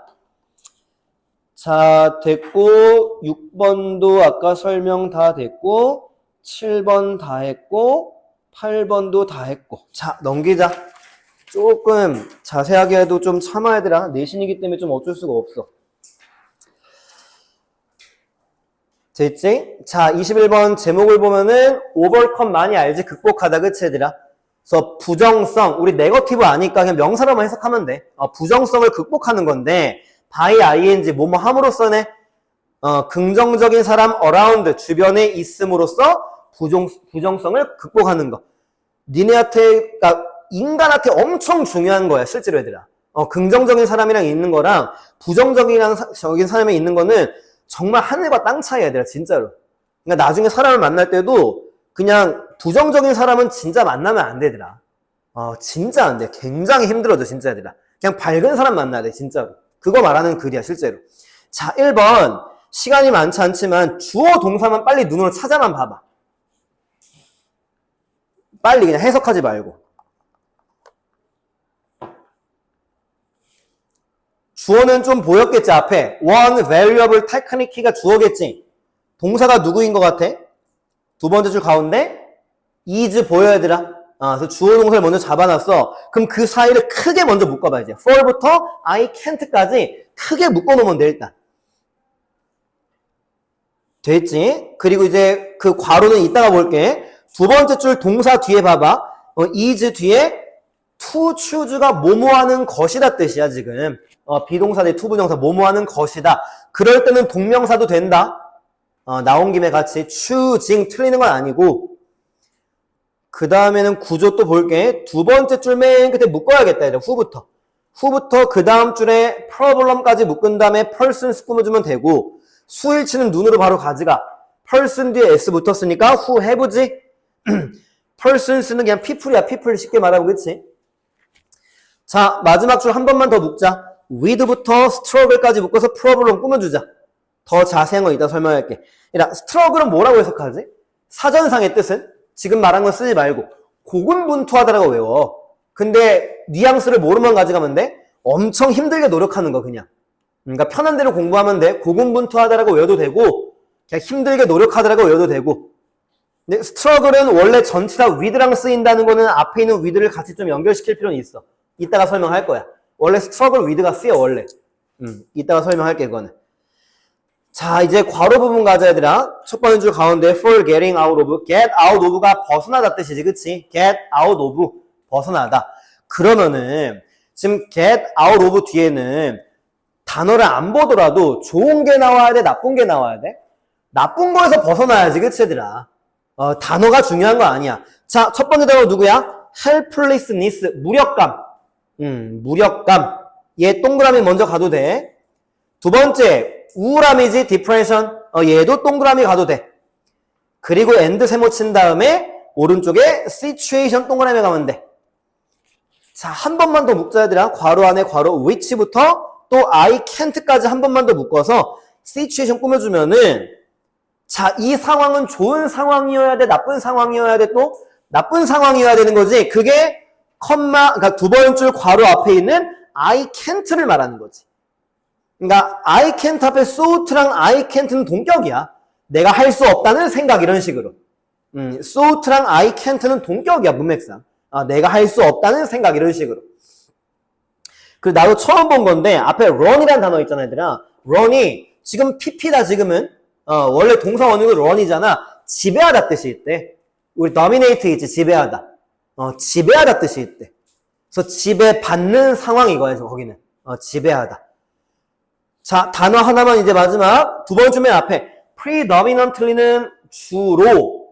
자 됐고 6번도 아까 설명 다 됐고 7번 다 했고 8번도 다 했고 자 넘기자. 조금 자세하게 해도 좀 참아야 되라. 내신이기 때문에 좀 어쩔 수가 없어. 됐지? 자 21번 제목을 보면은 overcome 많이 알지? 극복하다 그치 얘들아? 그래서 부정성 우리 네거티브 아니까 그냥 명사로만 해석하면 돼. 부정성을 극복하는 건데 by ing 뭐뭐 함으로써네 긍정적인 사람 around 주변에 있음으로써 부정성을 극복하는 거. 니네한테 그러니까 인간한테 엄청 중요한 거야 실제로 얘들아. 긍정적인 사람이랑 있는 거랑 부정적인 사람이 있는 거는 정말 하늘과 땅 차이야 얘들아 진짜로. 그러니까 나중에 사람을 만날 때도 그냥 부정적인 사람은 진짜 만나면 안 되더라. 진짜 안 돼. 굉장히 힘들어져 진짜 얘들아. 그냥 밝은 사람 만나야 돼 진짜로. 그거 말하는 글이야 실제로. 자 1번 시간이 많지 않지만 주어 동사만 빨리 눈으로 찾아만 봐봐. 빨리 그냥 해석하지 말고. 주어는 좀 보였겠지 앞에. one valuable technique가 주어겠지. 동사가 누구인 것 같아? 두 번째 줄 가운데 is 보여야 얘들아. 그래서 주어 동사를 먼저 잡아놨어. 그럼 그 사이를 크게 먼저 묶어봐 이제. for부터 I can't까지 크게 묶어놓으면 돼 일단. 됐지? 그리고 이제 그 괄호는 이따가 볼게. 두 번째 줄 동사 뒤에 봐봐. is 뒤에 to choose가 뭐뭐하는 것이다 뜻이야 지금. 비동사 대 투부정사 뭐뭐하는 것이다. 그럴 때는 동명사도 된다. 나온 김에 같이 choosing 틀리는 건 아니고. 그 다음에는 구조 또 볼게. 두 번째 줄 맨 끝에 묶어야겠다. 이제 후부터 그 다음 줄에 problem까지 묶은 다음에 persons 꾸며주면 되고 수일치는 눈으로 바로 가져가. person 뒤에 s 붙었으니까 who have지. persons는 그냥 people이야. people 쉽게 말하고 그치? 자 마지막 줄 한 번만 더 묶자. with부터 struggle까지 묶어서 problem 꾸며주자. 더 자세한 거 이따 설명할게. struggle은 뭐라고 해석하지? 사전상의 뜻은? 지금 말한 건 쓰지 말고 고군분투하다라고 외워. 근데 뉘앙스를 모르면 가져가면 돼? 엄청 힘들게 노력하는 거 그냥. 그러니까 편한 대로 공부하면 돼. 고군분투하다라고 외워도 되고 그냥 힘들게 노력하다라고 외워도 되고. 근데 struggle은 원래 전체 다 with랑 쓰인다는 거는 앞에 있는 with를 같이 좀 연결시킬 필요는 있어. 이따가 설명할 거야. 원래 struggle with가 쓰여 원래. 이따가 설명할게 그거는. 자 이제 괄호 부분 가자 얘들아. 첫 번째 줄 가운데 for getting out of. get out of가 벗어나다 뜻이지 그치? get out of 벗어나다. 그러면은 지금 get out of 뒤에는 단어를 안 보더라도 좋은 게 나와야 돼? 나쁜 게 나와야 돼? 나쁜 거에서 벗어나야지 그치 얘들아. 단어가 중요한 거 아니야. 자 첫 번째 단어 누구야? helplessness 무력감. 무력감. 얘 동그라미 먼저 가도 돼. 두 번째, 우울함이지, 디프레션. 얘도 동그라미 가도 돼. 그리고 and 세모 친 다음에 오른쪽에 situation 동그라미 가면 돼. 자, 한 번만 더 묶자, 얘들아. 괄호 안에 괄호 which부터 또 I can't까지 한 번만 더 묶어서 situation 꾸며주면은, 자, 이 상황은 좋은 상황이어야 돼, 나쁜 상황이어야 돼, 또 나쁜 상황이어야 되는 거지. 그게 그러니까 두 번째 줄 괄호 앞에 있는 I can't를 말하는 거지. 그러니까 I can't 앞에 sout랑 I can't는 동격이야. 내가 할 수 없다는 생각, 이런 식으로. sout랑 I can't는 동격이야, 문맥상. 내가 할 수 없다는 생각, 이런 식으로. 그리고 나도 처음 본 건데 앞에 run이라는 단어 있잖아, 얘들아. run이 지금 pp다, 지금은. 원래 동사 원형은 run이잖아. 지배하다 뜻이 있대. 우리 dominate 있지, 지배하다. 지배하다 뜻이 있대. 그래서 지배받는 상황 이거에서 거기는. 지배하다. 자, 단어 하나만 이제 마지막. 두 번째 맨 앞에 predominantly는 주로,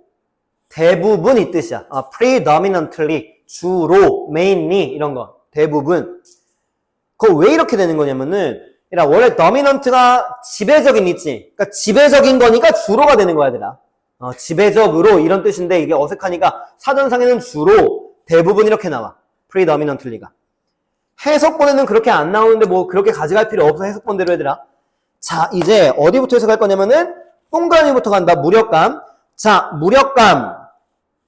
대부분 이 뜻이야. predominantly, 주로, mainly 이런 거. 대부분. 그거 왜 이렇게 되는 거냐면은, 원래 dominant가 지배적인 있지. 그러니까 지배적인 거니까 주로가 되는 거야, 얘들아. 지배적으로 이런 뜻인데 이게 어색하니까 사전상에는 주로, 대부분 이렇게 나와. predominantly가. 해석본에는 그렇게 안 나오는데 뭐 그렇게 가져갈 필요 없어, 해석본대로, 얘들아. 자, 이제 어디부터 해석할 거냐면은 동그라미부터 간다. 무력감. 자, 무력감,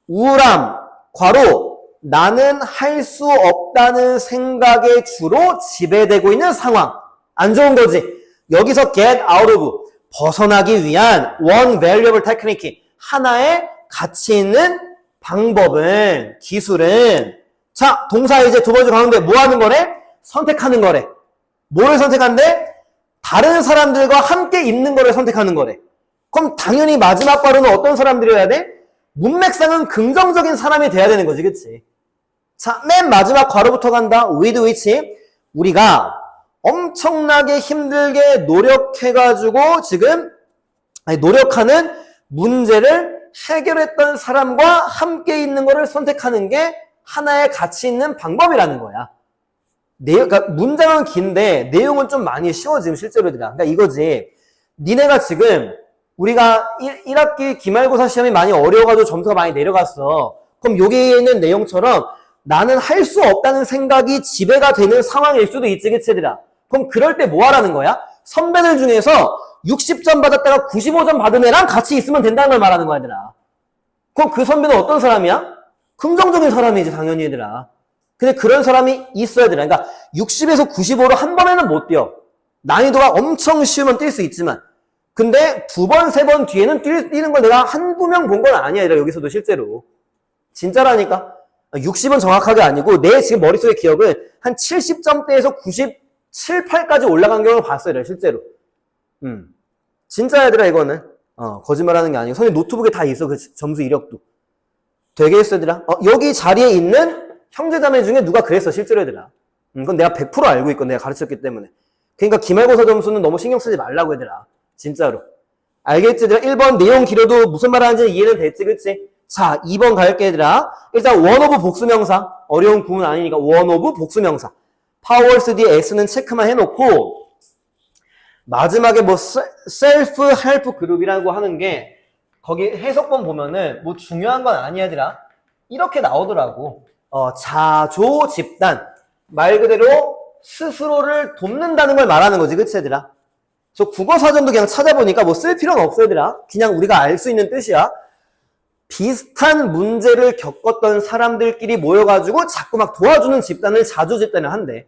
우울함, 괄호, 나는 할 수 없다는 생각에 주로 지배되고 있는 상황. 안 좋은 거지. 여기서 get out of, 벗어나기 위한 one valuable technique, 하나의 가치 있는 방법은, 기술은, 자, 동사 이제 두 번째 가운데 뭐 하는 거래? 선택하는 거래. 뭐를 선택한대? 다른 사람들과 함께 있는 거를 선택하는 거래. 그럼 당연히 마지막 괄호는 어떤 사람들이어야 돼? 문맥상은 긍정적인 사람이 돼야 되는 거지, 그치? 자, 맨 마지막 괄호부터 간다. with which, 우리가 엄청나게 힘들게 노력해가지고 지금 노력하는 문제를 해결했던 사람과 함께 있는 거를 선택하는 게 하나의 가치 있는 방법이라는 거야. 그러니까 문장은 긴데 내용은 좀 많이 쉬워지면 실제로들아. 그러니까 이거지. 니네가 지금 우리가 1학기 기말고사 시험이 많이 어려워가지고 점수가 많이 내려갔어. 그럼 여기에 있는 내용처럼 나는 할 수 없다는 생각이 지배가 되는 상황일 수도 있지, 그치, 얘들아? 그럼 그럴 때 뭐 하라는 거야? 선배들 중에서 60점 받았다가 95점 받은 애랑 같이 있으면 된다는 걸 말하는 거야, 얘들아. 그럼 그 선배는 어떤 사람이야? 긍정적인 사람이지, 당연히, 얘들아. 근데 그런 사람이 있어야 돼. 그러니까 60에서 95로 한 번에는 못 뛰어. 난이도가 엄청 쉬우면 뛸 수 있지만. 근데 두 번, 세 번 뒤에는 뛰는 걸 내가 한두 명 본 건 아니야, 얘들아, 여기서도 실제로. 진짜라니까. 60은 정확하게 아니고 내 지금 머릿속의 기억은 한 70점대에서 97, 8까지 올라간 경우를 봤어요, 얘들아, 실제로. 진짜 얘들아, 이거는. 거짓말하는 게 아니고 선생님 노트북에 다 있어, 그 점수 이력도. 되게 했어, 얘들아. 여기 자리에 있는 형제자매 중에 누가 그랬어, 실제로, 얘들아. 그건 내가 100% 알고 있고 내가 가르쳤기 때문에. 그러니까 기말고사 점수는 너무 신경 쓰지 말라고, 얘들아. 진짜로. 알겠지, 얘들아? 1번 내용 길어도 무슨 말 하는지 이해는 됐지, 그치? 자, 2번 갈게, 얘들아. 일단 one of 복수명사. 어려운 구문 아니니까 one of 복수명사. powers 뒤에 s는 체크만 해놓고 마지막에 뭐 self help 그룹이라고 하는 게 거기 해석본 보면은 뭐 중요한 건 아니야, 얘들아. 이렇게 나오더라고. 자조 집단. 말 그대로 스스로를 돕는다는 걸 말하는 거지, 그치, 얘들아? 저 국어사전도 그냥 찾아보니까 뭐 쓸 필요는 없어, 얘들아. 그냥 우리가 알 수 있는 뜻이야. 비슷한 문제를 겪었던 사람들끼리 모여가지고 자꾸 막 도와주는 집단을 자조 집단을 한대.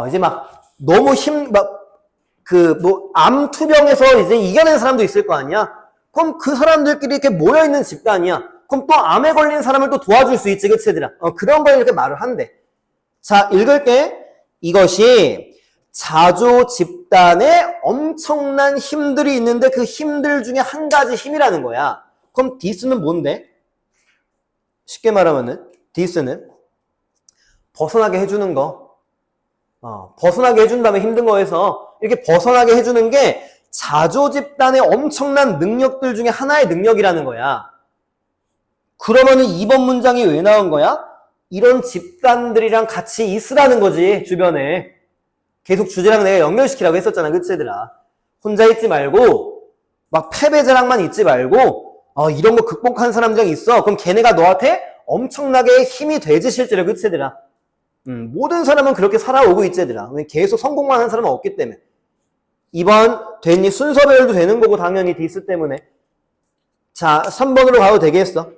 이제 막 너무 암 투병에서 이제 이겨낸 사람도 있을 거 아니야? 그럼 그 사람들끼리 이렇게 모여있는 집단이야. 그럼 또 암에 걸린 사람을 또 도와줄 수 있지, 그치, 얘들아? 그런 걸 이렇게 말을 한대. 자, 읽을게. 이것이 자조 집단에 엄청난 힘들이 있는데 그 힘들 중에 한 가지 힘이라는 거야. 그럼 this는 뭔데? 쉽게 말하면은 this는 벗어나게 해주는 거. 벗어나게 해준 다음에 힘든 거에서 이렇게 벗어나게 해주는 게 자조 집단의 엄청난 능력들 중에 하나의 능력이라는 거야. 그러면은 2번 문장이 왜 나온 거야? 이런 집단들이랑 같이 있으라는 거지, 주변에. 계속 주제랑 내가 연결시키라고 했었잖아. 그치 얘들아? 혼자 있지 말고 막 패배자랑만 있지 말고 이런 거 극복한 사람들이 있어. 그럼 걔네가 너한테 엄청나게 힘이 되지 실제로. 그치 얘들아? 모든 사람은 그렇게 살아오고 있지 얘들아. 계속 성공만 하는 사람은 없기 때문에. 2번 됐니? 순서별도 되는 거고 당연히 디스 때문에. 자 3번으로 가도 되겠어.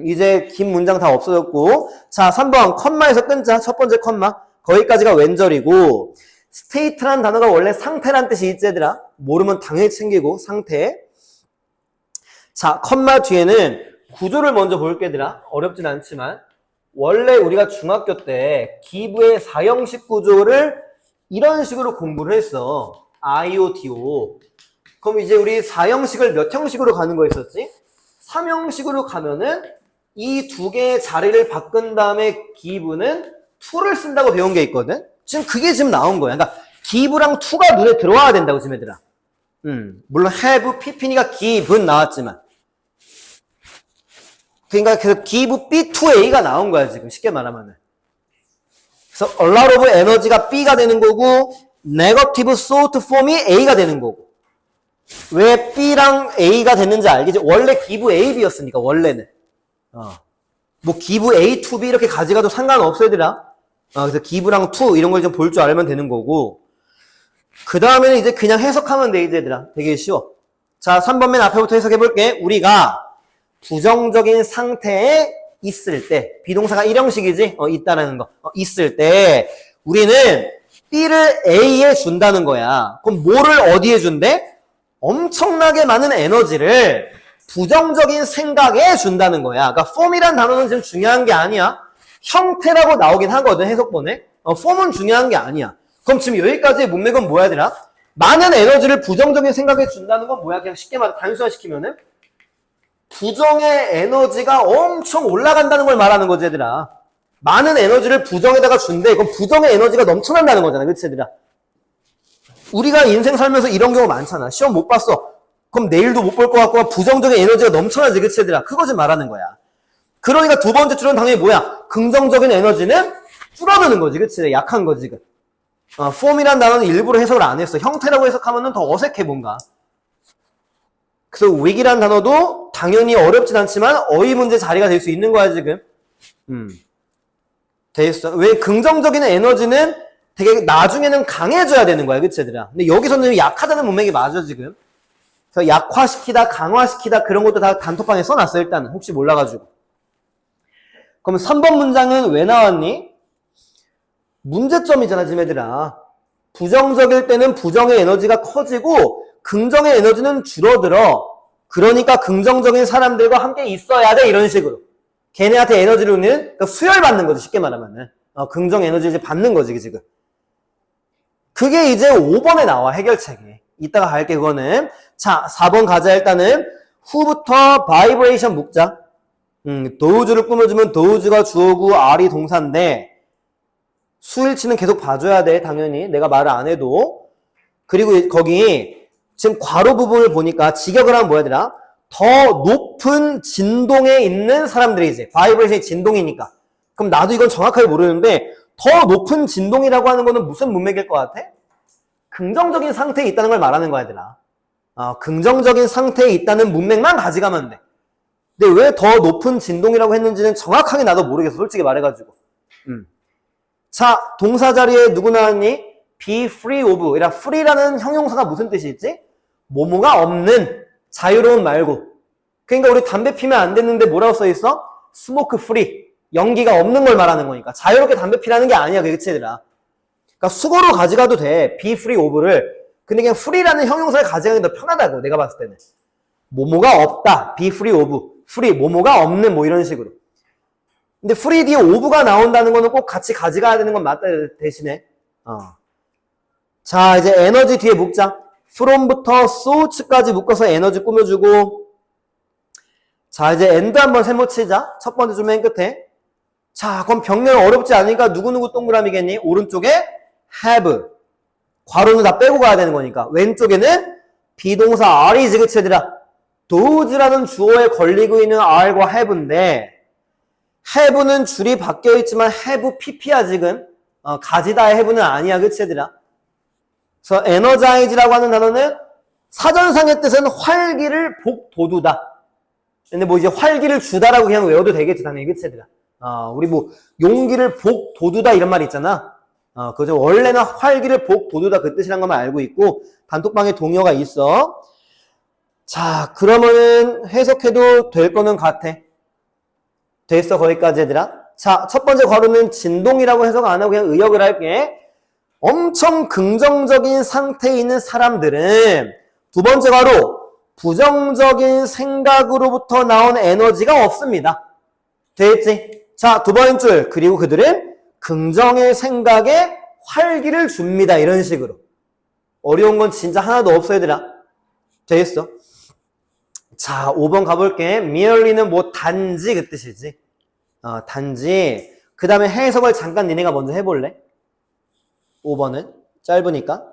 이제 긴 문장 다 없어졌고. 자 3번 컴마에서 끊자. 첫 번째 컴마 거기까지가 왼절이고, 스테이트란 단어가 원래 상태란 뜻이 있지 얘들아. 모르면 당연히 챙기고 상태. 자 컴마 뒤에는 구조를 먼저 볼게 얘들아. 어렵진 않지만 원래 우리가 중학교 때 기부의 4형식 구조를 이런 식으로 공부를 했어. IODO. 그럼 이제 우리 4형식을 몇 형식으로 가는 거였었지? 3형식으로 가면은 이 두 개의 자리를 바꾼 다음에 기부는 to를 쓴다고 배운 게 있거든? 지금 그게 지금 나온 거야. 그러니까 give랑 to가 눈에 들어와야 된다고 지금 얘들아. 물론 have, pp니까 give는 나왔지만. 그러니까 계속 give B to A가 나온 거야 지금 쉽게 말하면은. 그래서 a lot of energy가 B가 되는 거고 negative salt form이 A가 되는 거고. 왜 B랑 A가 됐는지 알겠지? 원래 give A, B였으니까 원래는. 뭐 give A to B 이렇게 가져가도 상관없어 얘들아. 그래서 give랑 to 이런 걸 좀 볼 줄 알면 되는 거고. 그 다음에는 이제 그냥 해석하면 돼 이제 얘들아. 되게 쉬워. 자 3번 맨 앞에부터 해석해볼게. 우리가 부정적인 상태에 있을 때, 비동사가 1형식이지? 있다라는 거. 있을 때 우리는 B를 A에 준다는 거야. 그럼 뭐를 어디에 준대? 엄청나게 많은 에너지를 부정적인 생각에 준다는 거야. 그러니까 form이란 단어는 지금 중요한 게 아니야. 형태라고 나오긴 하거든, 해석본에. form은 중요한 게 아니야. 그럼 지금 여기까지의 문맥은 뭐야, 얘들아? 많은 에너지를 부정적인 생각에 준다는 건 뭐야? 그냥 쉽게 말해, 단순화시키면은 부정의 에너지가 엄청 올라간다는 걸 말하는 거지, 얘들아. 많은 에너지를 부정에다가 준대. 그럼 부정의 에너지가 넘쳐난다는 거잖아, 그치, 얘들아? 우리가 인생 살면서 이런 경우 많잖아. 시험 못 봤어. 그럼 내일도 못 볼 것 같고 부정적인 에너지가 넘쳐나지, 그치, 얘들아? 그거 지금 말하는 거야. 그러니까 두 번째 줄은 당연히 뭐야? 긍정적인 에너지는 줄어드는 거지, 그치? 약한 거지, 지금. form이란 단어는 일부러 해석을 안 했어. 형태라고 해석하면 더 어색해, 뭔가. 그래서 wig이란 단어도 당연히 어렵진 않지만 어휘 문제 자리가 될 수 있는 거야, 지금. 됐어. 왜? 긍정적인 에너지는 되게 나중에는 강해져야 되는 거야, 그치, 얘들아? 근데 여기서는 약하다는 문맥이 맞아, 지금. 그래서 약화시키다, 강화시키다, 그런 것도 다 단톡방에 써놨어, 일단은. 혹시 몰라가지고. 그럼 3번 문장은 왜 나왔니? 문제점이잖아, 지금 얘들아. 부정적일 때는 부정의 에너지가 커지고 긍정의 에너지는 줄어들어. 그러니까 긍정적인 사람들과 함께 있어야 돼, 이런 식으로. 걔네한테 에너지를 오는, 그러니까 수혈받는 거지, 쉽게 말하면은. 긍정 에너지를 이제 받는 거지, 지금. 그게 이제 5번에 나와, 해결책에. 이따가 갈게, 그거는. 자, 4번 가자, 일단은. 후부터 바이브레이션 묶자. 도우즈를 꾸며주면 도우즈가 주어고 R이 동사인데, 수일치는 계속 봐줘야 돼, 당연히. 내가 말을 안 해도. 그리고 거기, 지금 괄호 부분을 보니까 직역을 하면 뭐야더라? 더 높은 진동에 있는 사람들이지. 바이브레이션이 진동이니까. 그럼 나도 이건 정확하게 모르는데, 더 높은 진동이라고 하는 거는 무슨 문맥일 것 같아? 긍정적인 상태에 있다는 걸 말하는 거야, 얘들아. 긍정적인 상태에 있다는 문맥만 가져가면 돼. 근데 왜 더 높은 진동이라고 했는지는 정확하게 나도 모르겠어, 솔직히 말해가지고. 자, 동사 자리에 누구 나왔니? be free of. 이라 free라는 형용사가 무슨 뜻이 있지? 뭐뭐가 없는, 자유로운 말고. 그러니까 우리 담배 피면 안 됐는데 뭐라고 써있어? smoke free. 연기가 없는 걸 말하는 거니까. 자유롭게 담배 피라는 게 아니야, 그치, 얘들아. 그러니까 수거로 가져가도 돼, be free of를. 근데 그냥 free라는 형용사를 가져가는 게 더 편하다고, 내가 봤을 때는. 뭐뭐가 없다, be free of. free, 뭐뭐가 없는, 뭐 이런 식으로. 근데 free 뒤에 of가 나온다는 거는 꼭 같이 가져가야 되는 건 맞다, 대신에. 자, 이제 에너지 뒤에 묶자. from부터 source까지 묶어서 에너지 꾸며주고. 자, 이제 end 한번 세모치자. 첫 번째 줄 맨 끝에. 자, 그럼 병렬 어렵지 않으니까 누구누구 동그라미겠니? 오른쪽에 have. 괄호는 다 빼고 가야 되는 거니까. 왼쪽에는 비동사 R이지, 그치, 얘들아? does라는 주어에 걸리고 있는 R과 have인데, have는 줄이 바뀌어 있지만 have pp야, 지금. 가지다의 have는 아니야, 그치, 얘들아? 그래서 energize라고 하는 단어는 사전상의 뜻은 활기를 북돋우다. 근데 뭐 이제 활기를 주다라고 그냥 외워도 되겠지, 당연히. 그치, 얘들아? 우리 뭐 용기를 북돋우다 이런 말 있잖아. 그죠? 원래는 활기를 북돋우다 그 뜻이란 것만 알고 있고, 단톡방에 동요가 있어. 자, 그러면은 해석해도 될 거는 같아. 됐어, 거기까지 얘들아. 자, 첫 번째 괄호는 진동이라고 해석 안 하고 그냥 의역을 할게. 엄청 긍정적인 상태에 있는 사람들은 두 번째 괄호 부정적인 생각으로부터 나온 에너지가 없습니다. 됐지? 자, 두 번째 줄 그리고 그들은 긍정의 생각에 활기를 줍니다. 이런 식으로. 어려운 건 진짜 하나도 없어 얘들아. 됐어? 자, 5번 가볼게. merely는 뭐 단지 그 뜻이지. 단지. 그 다음에 해석을 잠깐 니네가 먼저 해볼래? 5번은 짧으니까.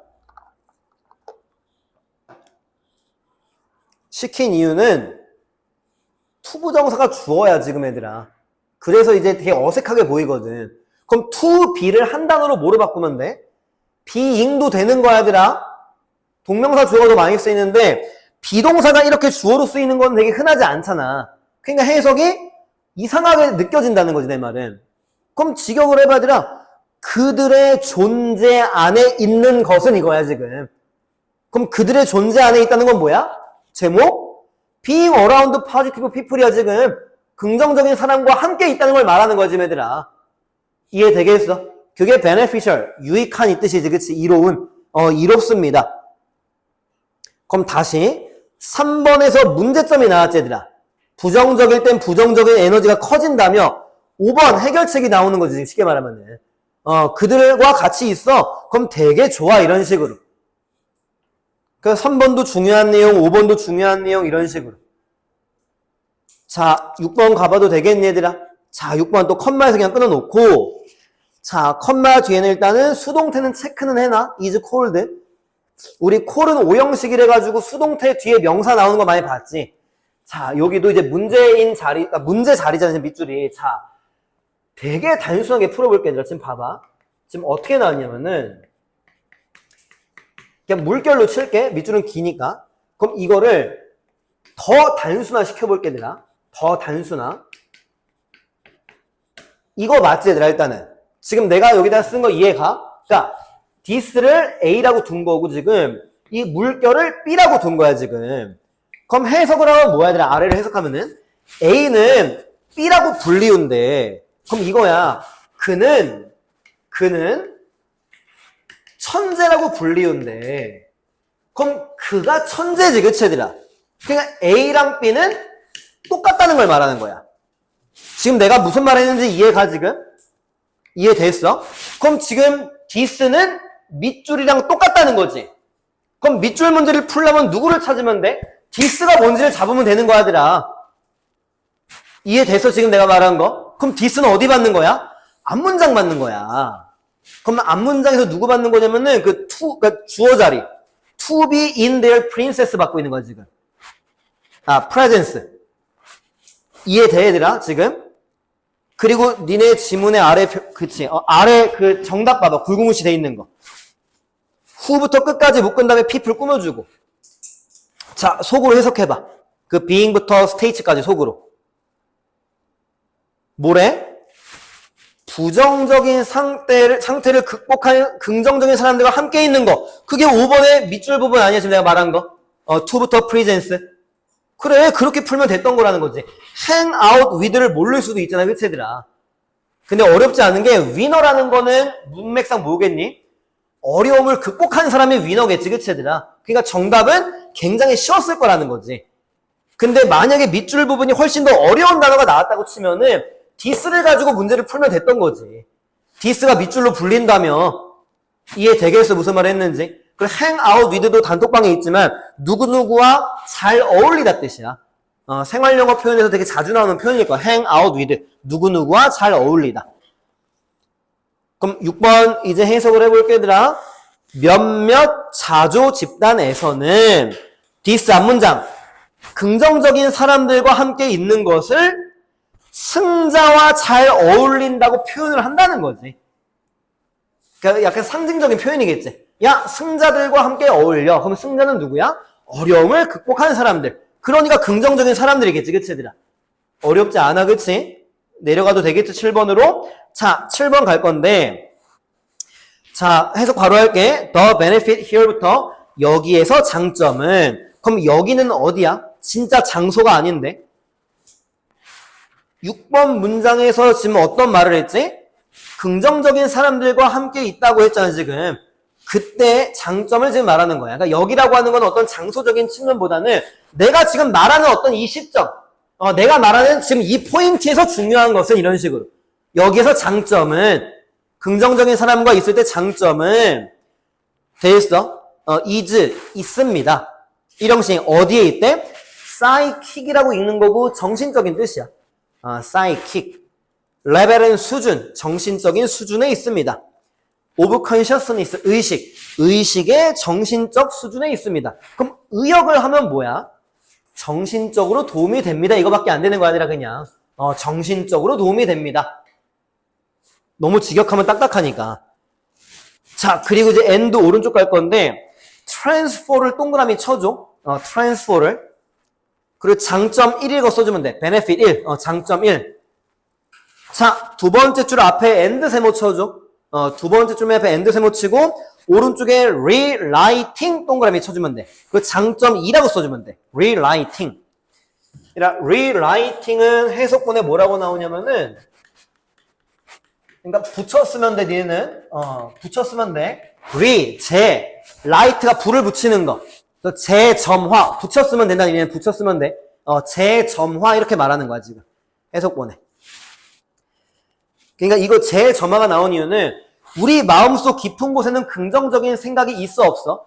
시킨 이유는 투부정사가 주어야 지금 애들아. 그래서 이제 되게 어색하게 보이거든. 그럼 to be를 한 단어로 뭐로 바꾸면 돼? being도 되는 거야 얘들아. 동명사 주어가 더 많이 쓰이는데 비동사가 이렇게 주어로 쓰이는 건 되게 흔하지 않잖아. 그러니까 해석이 이상하게 느껴진다는 거지 내 말은. 그럼 직역을 해봐 얘들아. 그들의 존재 안에 있는 것은 이거야 지금. 그럼 그들의 존재 안에 있다는 건 뭐야? 제목? Being around positive people이야 지금. 긍정적인 사람과 함께 있다는 걸 말하는 거지 얘들아. 이해되겠어? 그게 beneficial, 유익한 이 뜻이지 그치? 이로운, 이롭습니다. 그럼 다시 3번에서 문제점이 나왔지 얘들아. 부정적일 땐 부정적인 에너지가 커진다며 5번 해결책이 나오는 거지 쉽게 말하면은. 그들과 같이 있어. 그럼 되게 좋아 이런 식으로. 그래서 3번도 중요한 내용, 5번도 중요한 내용 이런 식으로. 자, 6번 가봐도 되겠니 얘들아? 자, 6번 또 컴마에서 그냥 끊어놓고 자, 컴마 뒤에는 일단은 수동태는 체크는 해놔. is cold. 우리 콜은 오형식이래가지고 수동태 뒤에 명사 나오는 거 많이 봤지? 자, 여기도 이제 문제 자리잖아, 밑줄이. 자, 되게 단순하게 풀어볼게, 얘들아. 지금 봐봐. 지금 어떻게 나왔냐면은, 그냥 물결로 칠게. 밑줄은 기니까. 그럼 이거를 더 단순화 시켜볼게, 얘들아. 더 단순화. 이거 맞지, 얘들아, 일단은. 지금 내가 여기다 쓴 거 이해가? 그러니까, this를 A라고 둔 거고, 지금, 이 물결을 B라고 둔 거야, 지금. 그럼 해석을 하면 뭐야, 얘들아? 아래를 해석하면은, A는 B라고 불리운데, 그럼 이거야. 그는 천재라고 불리운데, 그럼 그가 천재지, 그치, 얘들아? 그러니까 A랑 B는 똑같다는 걸 말하는 거야. 지금 내가 무슨 말 했는지 이해가, 지금? 이해됐어? 그럼 지금 this는 밑줄이랑 똑같다는 거지. 그럼 밑줄 문제를 풀려면 누구를 찾으면 돼? this가 뭔지를 잡으면 되는 거야, 얘들아. 이해됐어, 지금 내가 말한 거? 그럼 this는 어디 받는 거야? 앞문장 받는 거야. 그럼 앞문장에서 누구 받는 거냐면은 그러니까 주어 자리. To be in their princess 받고 있는 거야, 지금. presence. 이해돼, 얘들아, 지금? 그리고 니네 지문의 아래, 그치. 아래 그 정답 봐봐. 굵은글씨 돼 있는 거. 후부터 끝까지 묶은 다음에 people 꾸며주고. 자, 속으로 해석해봐. 그 being부터 state까지 속으로. 뭐래? 부정적인 상태를 극복하는 긍정적인 사람들과 함께 있는 거. 그게 5번의 밑줄 부분 아니야, 지금 내가 말한 거. to부터 presence. 그래, 그렇게 풀면 됐던 거라는 거지. hang out with를 모를 수도 있잖아, 그치, 얘들아. 근데 어렵지 않은 게, 위너라는 거는 문맥상 뭐겠니? 어려움을 극복한 사람이 위너겠지, 그치, 얘들아. 그러니까 정답은 굉장히 쉬웠을 거라는 거지. 근데 만약에 밑줄 부분이 훨씬 더 어려운 단어가 나왔다고 치면은, this를 가지고 문제를 풀면 됐던 거지. this가 밑줄로 불린다며. 이해되겠어, 무슨 말 했는지? 그리고 hang out with도 단톡방에 있지만 누구누구와 잘 어울리다 뜻이야. 생활영어 표현에서 되게 자주 나오는 표현일 거야. hang out with. 누구누구와 잘 어울리다. 그럼 6번 이제 해석을 해볼게, 얘들아. 몇몇 자조 집단에서는 this 앞문장 긍정적인 사람들과 함께 있는 것을 승자와 잘 어울린다고 표현을 한다는 거지. 그러니까 약간 상징적인 표현이겠지. 야, 승자들과 함께 어울려. 그럼 승자는 누구야? 어려움을 극복한 사람들. 그러니까 긍정적인 사람들이겠지, 그치, 얘들아? 어렵지 않아, 그치? 내려가도 되겠지, 7번으로. 자, 7번 갈 건데. 자, 해석 바로 할게. The benefit here부터 여기에서 장점은, 그럼 여기는 어디야? 진짜 장소가 아닌데. 6번 문장에서 지금 어떤 말을 했지? 긍정적인 사람들과 함께 있다고 했잖아, 지금. 그때 장점을 지금 말하는 거야. 그러니까 여기라고 하는 건 어떤 장소적인 측면보다는 내가 지금 말하는 어떤 이 시점, 내가 말하는 지금 이 포인트에서 중요한 것은 이런 식으로. 여기에서 장점은, 긍정적인 사람과 있을 때 장점은, 돼 있어? is, 있습니다. 이 형식, 어디에 있대? psychic이라고 읽는 거고, 정신적인 뜻이야. psychic. 레벨은 수준, 정신적인 수준에 있습니다. of consciousness, 의식. 의식의 정신적 수준에 있습니다. 그럼 의역을 하면 뭐야? 정신적으로 도움이 됩니다. 이거밖에 안 되는 거 아니라 그냥 정신적으로 도움이 됩니다. 너무 직역하면 딱딱하니까. 자, 그리고 이제 and 오른쪽 갈 건데 transfer를 동그라미 쳐줘. transfer를. 그리고 장점 1을 써주면 돼. benefit 1. 장점 1. 자, 두 번째 줄 앞에 and 세모 쳐줘. 두 번째 줄 앞에 and 세모 치고 오른쪽에 rewriting 동그라미 쳐주면 돼. 그 장점 2라고 써주면 돼. rewriting. rewriting은 해석본에 뭐라고 나오냐면은 그러니까 붙였으면 돼, 니는. 붙였으면 돼. light가 불을 붙이는 거. 재점화. 붙였으면 된다, 니는 붙였으면 돼. 재점화 이렇게 말하는 거야, 지금. 해석본에. 그러니까 이거 재점화가 나온 이유는 우리 마음속 깊은 곳에는 긍정적인 생각이 있어, 없어?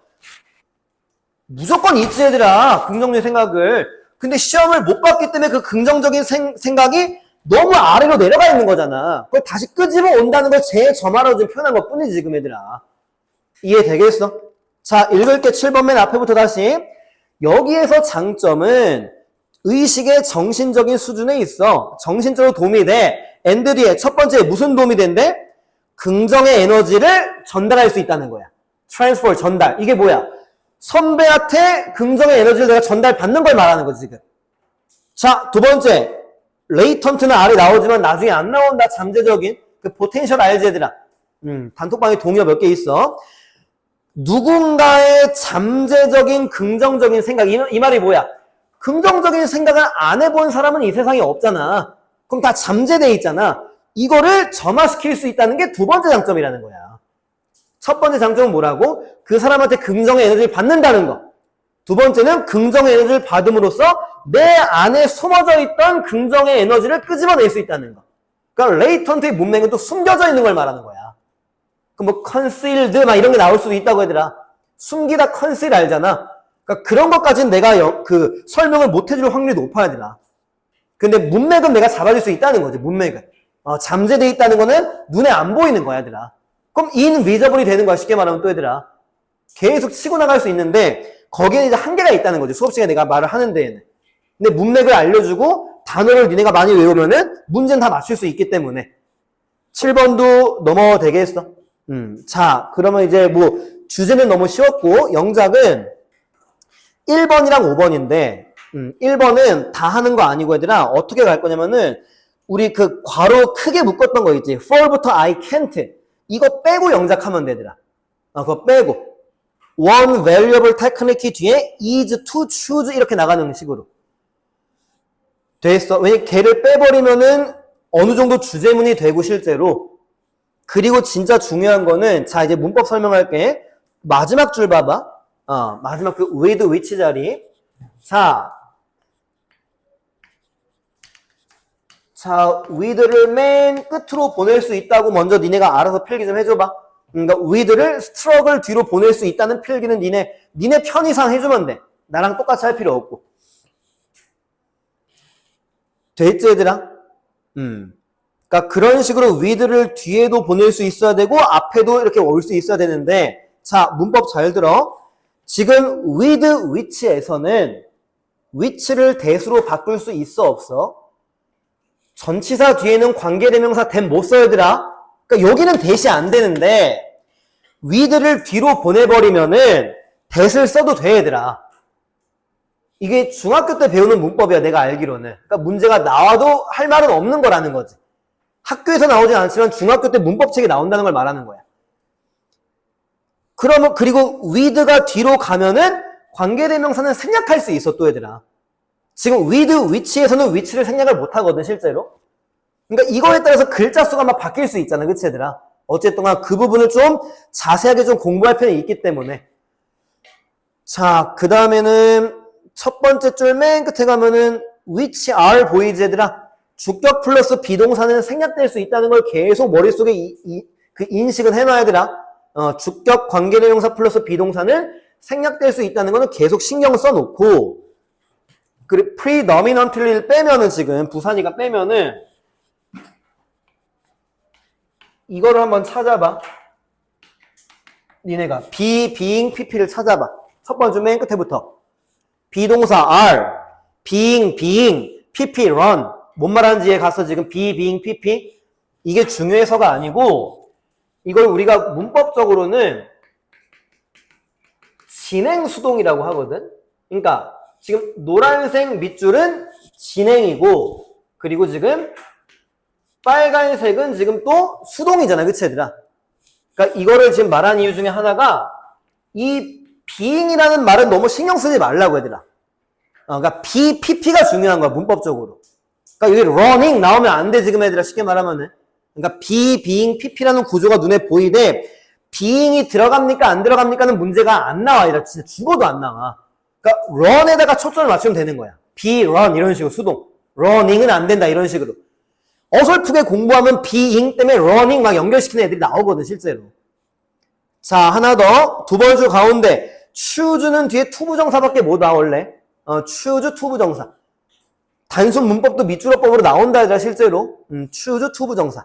무조건 있지, 얘들아. 긍정적인 생각을. 근데 시험을 못 봤기 때문에 그 긍정적인 생각이 너무 아래로 내려가 있는 거잖아. 그걸 다시 끄집어 온다는 걸 재점화로 좀 표현한 것 뿐이지, 지금 얘들아. 이해되겠어? 자, 읽을게. 7번 맨 앞에부터 다시. 여기에서 장점은 의식의 정신적인 수준에 있어. 정신적으로 도움이 돼. and 뒤에 첫 번째 무슨 도움이 된대? 긍정의 에너지를 전달할 수 있다는 거야. transfer, 전달. 이게 뭐야? 선배한테 긍정의 에너지를 내가 전달받는 걸 말하는 거지, 지금. 자, 두 번째. 레이턴트는 아래 나오지만 나중에 안 나온다. 잠재적인. 그 포텐셜 알지, 얘들아? 단톡방에 동의어 몇 개 있어. 누군가의 잠재적인 긍정적인 생각. 이 말이 뭐야? 긍정적인 생각을 안 해본 사람은 이 세상에 없잖아. 그럼 다 잠재돼 있잖아. 이거를 점화시킬 수 있다는 게 두 번째 장점이라는 거야. 첫 번째 장점은 뭐라고? 그 사람한테 긍정의 에너지를 받는다는 거. 두 번째는 긍정의 에너지를 받음으로써 내 안에 숨어져 있던 긍정의 에너지를 끄집어낼 수 있다는 거. 그러니까 레이턴트의 문맥은 또 숨겨져 있는 걸 말하는 거야. 그럼 뭐 concealed 막 이런 게 나올 수도 있다고 얘들아. 숨기다 conceal 알잖아. 그러니까 그런 것까지는 내가 그 설명을 못 해줄 확률이 높아야 되나. 근데 문맥은 내가 잡아줄 수 있다는 거지, 문맥은. 잠재되어 있다는 거는 눈에 안 보이는 거야, 얘들아. 그럼 invisible이 되는 거야, 쉽게 말하면 또 얘들아. 계속 치고 나갈 수 있는데 거기에 이제 한계가 있다는 거지, 수업 시간에 내가 말을 하는 데에는. 근데 문맥을 알려주고 단어를 니네가 많이 외우면은 문제는 다 맞출 수 있기 때문에. 7번도 넘어도 되겠어? 자, 그러면 이제 뭐 주제는 너무 쉬웠고 영작은 1번이랑 5번인데 1번은 다 하는 거 아니고 얘들아 어떻게 갈 거냐면은 우리 그 괄호 크게 묶었던 거 있지. for부터 I can't. 이거 빼고 영작하면 되더라. 그거 빼고. one valuable technique 뒤에 is to choose 이렇게 나가는 식으로. 됐어. 왜냐면 걔를 빼버리면은 어느 정도 주제문이 되고 실제로. 그리고 진짜 중요한 거는 자 이제 문법 설명할게. 마지막 줄 봐봐. 마지막 그 with which 자리. 자, with를 맨 끝으로 보낼 수 있다고 먼저 니네가 알아서 필기 좀 해줘봐. 그러니까 with를 struck을 뒤로 보낼 수 있다는 필기는 니네 편의상 해주면 돼. 나랑 똑같이 할 필요 없고. 됐지 얘들아? 그러니까 그런 식으로 with를 뒤에도 보낼 수 있어야 되고 앞에도 이렇게 올 수 있어야 되는데 자 문법 잘 들어. 지금 with which에서는 which를 대수로 바꿀 수 있어 없어? 전치사 뒤에는 관계대명사 then 못 써야 되라. 그러니까 여기는 대시 안 되는데 with를 뒤로 보내버리면은 that을 써도 돼, 얘들아. 이게 중학교 때 배우는 문법이야, 내가 알기로는. 그러니까 문제가 나와도 할 말은 없는 거라는 거지. 학교에서 나오진 않지만 중학교 때 문법책에 나온다는 걸 말하는 거야. 그러면, 그리고 with가 뒤로 가면은 관계대명사는 생략할 수 있어, 또 얘들아. 지금 with, which에서는 which를 생략을 못 하거든, 실제로. 그러니까 이거에 따라서 글자 수가 막 바뀔 수 있잖아, 그치, 얘들아? 어쨌든 그 부분을 좀 자세하게 좀 공부할 필요는 있기 때문에. 자, 그 다음에는 첫 번째 줄 맨 끝에 가면은 which are 보이지, 얘들아? 주격 플러스 비동사는 생략될 수 있다는 걸 계속 머릿속에 그 인식은 해놔야 되라. 주격 관계대명사 플러스 비동사는 생략될 수 있다는 거는 계속 신경 써놓고, 그리고 predominantly를 빼면은 지금 부산이가 빼면은 이거를 한번 찾아봐. 니네가 be, being, pp를 찾아봐. 첫 번째 맨 끝에부터 비동사 are, being, pp, run. 뭔 말하는지에 가서 지금 be, being, pp 이게 중요해서가 아니고 이걸 우리가 문법적으로는 진행수동이라고 하거든. 그러니까 지금 노란색 밑줄은 진행이고 그리고 지금 빨간색은 지금 또 수동이잖아, 그치 얘들아? 그러니까 이거를 지금 말한 이유 중에 하나가 이 being이라는 말은 너무 신경 쓰지 말라고 얘들아. 그러니까 be, pp가 중요한 거야, 문법적으로. 그러니까 여기 running 나오면 안 돼, 지금 애들아, 쉽게 말하면은. 그러니까 be, being, pp라는 구조가 눈에 보이되 being이 들어갑니까 안 들어갑니까는 문제가 안 나와, 얘들아. 진짜 죽어도 안 나와. 그러니까 run에다가 초점을 맞추면 되는 거야. be, run 이런 식으로 수동. running은 안 된다, 이런 식으로. 어설프게 공부하면 being 때문에 running 막 연결시키는 애들이 나오거든, 실제로. 자, 하나 더. 두 번째 줄 가운데 choose는 뒤에 투부정사밖에 못 나올래. choose 투부정사. 단순 문법도 밑줄어법으로 나온다, 얘들아, 실제로. choose 투부정사.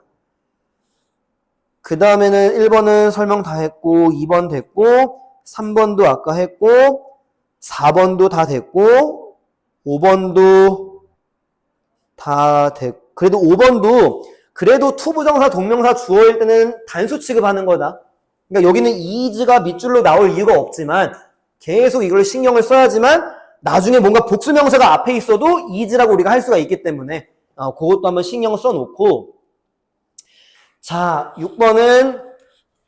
그 다음에는 1번은 설명 다 했고, 2번 됐고, 3번도 아까 했고, 4번도 다 됐고, 5번도 다 됐고, 그래도 5번도 그래도 투부정사, 동명사, 주어일 때는 단수 취급하는 거다. 그러니까 여기는 is가 밑줄로 나올 이유가 없지만 계속 이걸 신경을 써야지만 나중에 뭔가 복수명사가 앞에 있어도 is라고 우리가 할 수가 있기 때문에 그것도 한번 신경 써놓고, 자, 6번은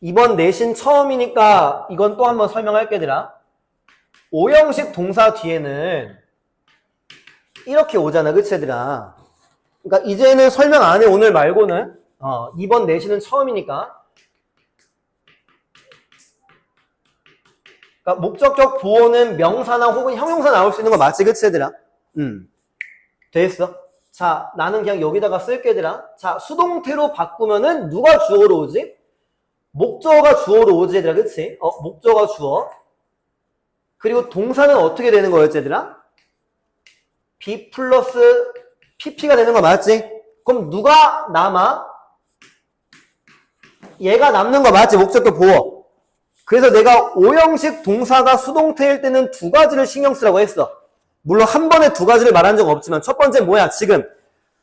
이번 내신 처음이니까 이건 또 한번 설명할게, 얘들아. 5형식 동사 뒤에는 이렇게 오잖아, 그치, 얘들아? 그러니까 이제는 설명 안 해, 오늘 말고는. 이번 내신은 처음이니까. 그러니까 목적격 보어는 명사나 혹은 형용사 나올 수 있는 거 맞지, 그치, 얘들아? 됐어? 자, 나는 그냥 여기다가 쓸게, 얘들아. 자, 수동태로 바꾸면은 누가 주어로 오지? 목적어가 주어로 오지, 얘들아, 그치? 목적어가 주어. 그리고 동사는 어떻게 되는 거였지, 얘들아? be 플러스 pp가 되는 거 맞지? 그럼 누가 남아? 얘가 남는 거 맞지? 목적격 보어. 그래서 내가 5형식 동사가 수동태일 때는 두 가지를 신경 쓰라고 했어. 물론 한 번에 두 가지를 말한 적 없지만 첫 번째 뭐야? 지금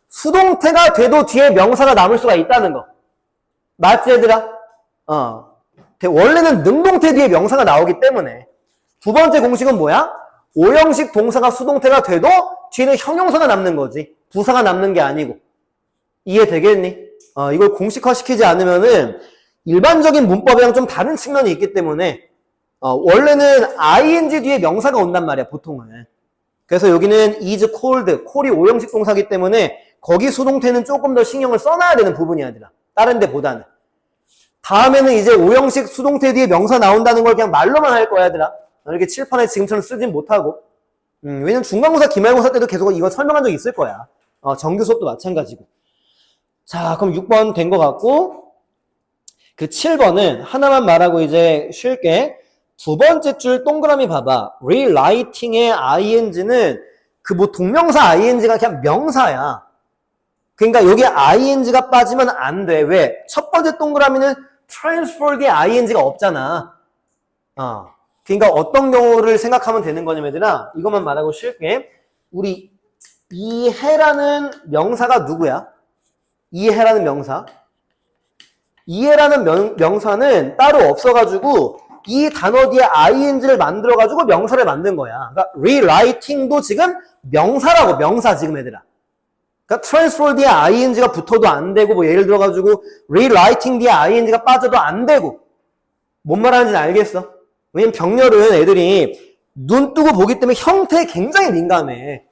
수동태가 돼도 뒤에 명사가 남을 수가 있다는 거. 맞지, 얘들아? 원래는 능동태 뒤에 명사가 나오기 때문에. 두 번째 공식은 뭐야? 5형식 동사가 수동태가 돼도 뒤에는 형용사가 남는 거지. 부사가 남는 게 아니고. 이해되겠니? 이걸 공식화시키지 않으면은 일반적인 문법이랑 좀 다른 측면이 있기 때문에 원래는 ing 뒤에 명사가 온단 말이야, 보통은. 그래서 여기는 is cold, call이 5형식 동사기 때문에 거기 수동태는 조금 더 신경을 써놔야 되는 부분이야, 얘들아. 다른 데보다는. 다음에는 이제 5형식 수동태 뒤에 명사 나온다는 걸 그냥 말로만 할 거야, 얘들아. 이렇게 칠판에 지금처럼 쓰진 못하고. 왜냐면 중간고사, 기말고사 때도 계속 이거 설명한 적 있을 거야. 정규 수업도 마찬가지고. 자, 그럼 6번 된 것 같고, 그 7번은 하나만 말하고 이제 쉴게. 두 번째 줄 동그라미 봐봐. rewriting의 ing는 그 뭐 동명사 ing가 그냥 명사야. 그러니까 여기 ing가 빠지면 안 돼. 왜? 첫 번째 동그라미는 transferred의 ing가 없잖아. 그러니까 어떤 경우를 생각하면 되는 거냐면, 얘들아, 이것만 말하고 쉴게. 우리 이해라는 명사가 누구야? 이해라는 명사. 이해라는 명사는 따로 없어가지고 이 단어 뒤에 ing를 만들어가지고 명사를 만든 거야. 그러니까 rewriting도 지금 명사라고, 명사 지금 얘들아. 그러니까 transfer 뒤에 ing가 붙어도 안 되고, 뭐 예를 들어가지고 rewriting 뒤에 ing가 빠져도 안 되고. 뭔 말하는지는 알겠어? 왜냐면 병렬은 애들이 눈 뜨고 보기 때문에 형태에 굉장히 민감해.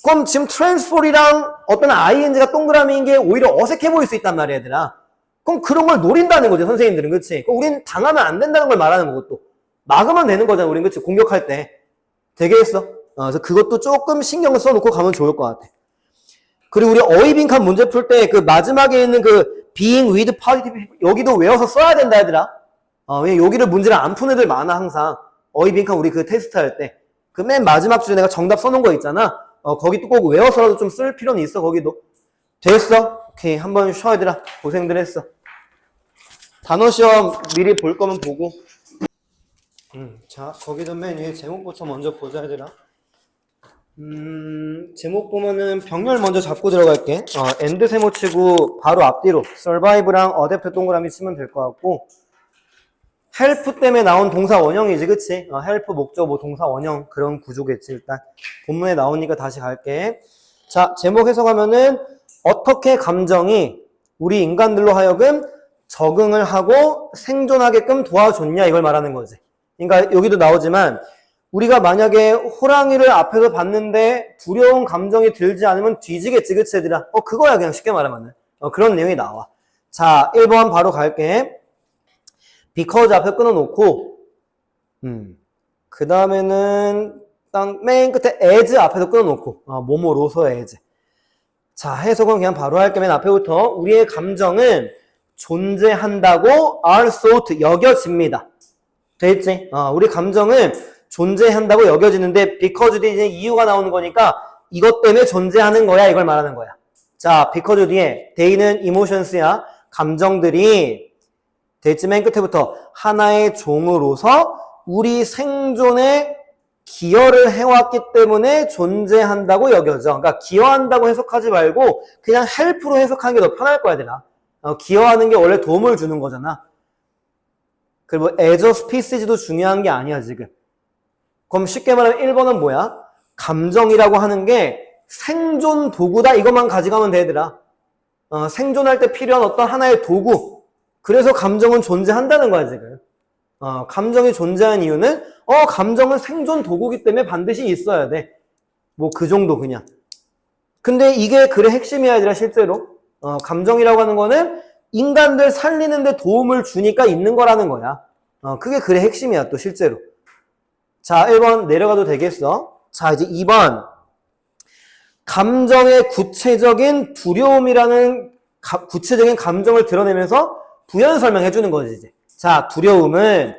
그럼 지금 transfer이랑 어떤 ing가 동그라미인 게 오히려 어색해 보일 수 있단 말이야, 얘들아. 그럼 그런 걸 노린다는 거죠, 선생님들은. 그치? 우린 당하면 안 된다는 걸 말하는 거고, 또. 막으면 되는 거잖아, 우린. 그치? 공격할 때. 되겠어? 그래서 그것도 조금 신경 써놓고 가면 좋을 것 같아. 그리고 우리 어휘 빈칸 문제 풀 때 그 마지막에 있는 그 being with positive, 여기도 외워서 써야 된다, 얘들아. 왜냐면 여기를 문제를 안 푼 애들 많아, 항상. 어휘 빈칸 우리 그 테스트 할 때. 그 맨 마지막 줄에 내가 정답 써놓은 거 있잖아. 거기 또 꼭 외워서라도 좀 쓸 필요는 있어, 거기도. 됐어? 오케이. 한번 쉬어, 얘들아. 고생들 했어. 단어 시험 미리 볼 거면 보고. 자, 거기도 맨 위에 제목부터 먼저 보자, 얘들아. 제목 보면은 병렬 먼저 잡고 들어갈게. 엔드 세모 치고 바로 앞뒤로 survive랑 어댑트 동그라미 치면 될 것 같고, help 때문에 나온 동사 원형이지, 그치? help 목적 뭐 동사 원형 그런 구조겠지. 일단 본문에 나오니까 다시 갈게. 자, 제목 해석하면은 어떻게 감정이 우리 인간들로 하여금 적응을 하고 생존하게끔 도와줬냐, 이걸 말하는 거지. 그러니까 여기도 나오지만 우리가 만약에 호랑이를 앞에서 봤는데 두려운 감정이 들지 않으면 뒤지겠지, 그치, 얘들아? 그거야, 그냥 쉽게 말하면은. 그런 내용이 나와. 자, 1번 바로 갈게. because 앞에 끊어놓고, 그 다음에는 맨 끝에 as 앞에서 끊어놓고, 뭐뭐로서 as. 자, 해석은 그냥 바로 할게. 맨 앞에부터 우리의 감정은 존재한다고 are thought, 여겨집니다. 됐지? 우리 감정은 존재한다고 여겨지는데 because 뒤에 이제 이유가 나오는 거니까 이것 때문에 존재하는 거야, 이걸 말하는 거야. 자, because 뒤에 they는 emotions야. 감정들이 됐지? 맨 끝에부터 하나의 종으로서 우리 생존에 기여를 해왔기 때문에 존재한다고 여겨져. 그러니까 기여한다고 해석하지 말고 그냥 help로 해석하는 게 더 편할 거야, 얘들아. 기여하는 게 원래 도움을 주는 거잖아. 그리고 as a species도 중요한 게 아니야, 지금. 그럼 쉽게 말하면 1번은 뭐야? 감정이라고 하는 게 생존 도구다, 이것만 가져가면 돼, 얘들아. 생존할 때 필요한 어떤 하나의 도구. 그래서 감정은 존재한다는 거야, 지금. 감정이 존재하는 이유는 감정은 생존 도구기 때문에 반드시 있어야 돼. 뭐 그 정도 그냥. 근데 이게 글의 핵심이 아니라 실제로 감정이라고 하는 거는 인간들 살리는 데 도움을 주니까 있는 거라는 거야. 그게 글의 핵심이야, 또 실제로. 자, 1번 내려가도 되겠어? 자, 이제 2번. 감정의 구체적인 두려움이라는 구체적인 감정을 드러내면서 부연 설명해 주는 거지, 이제. 자, 두려움은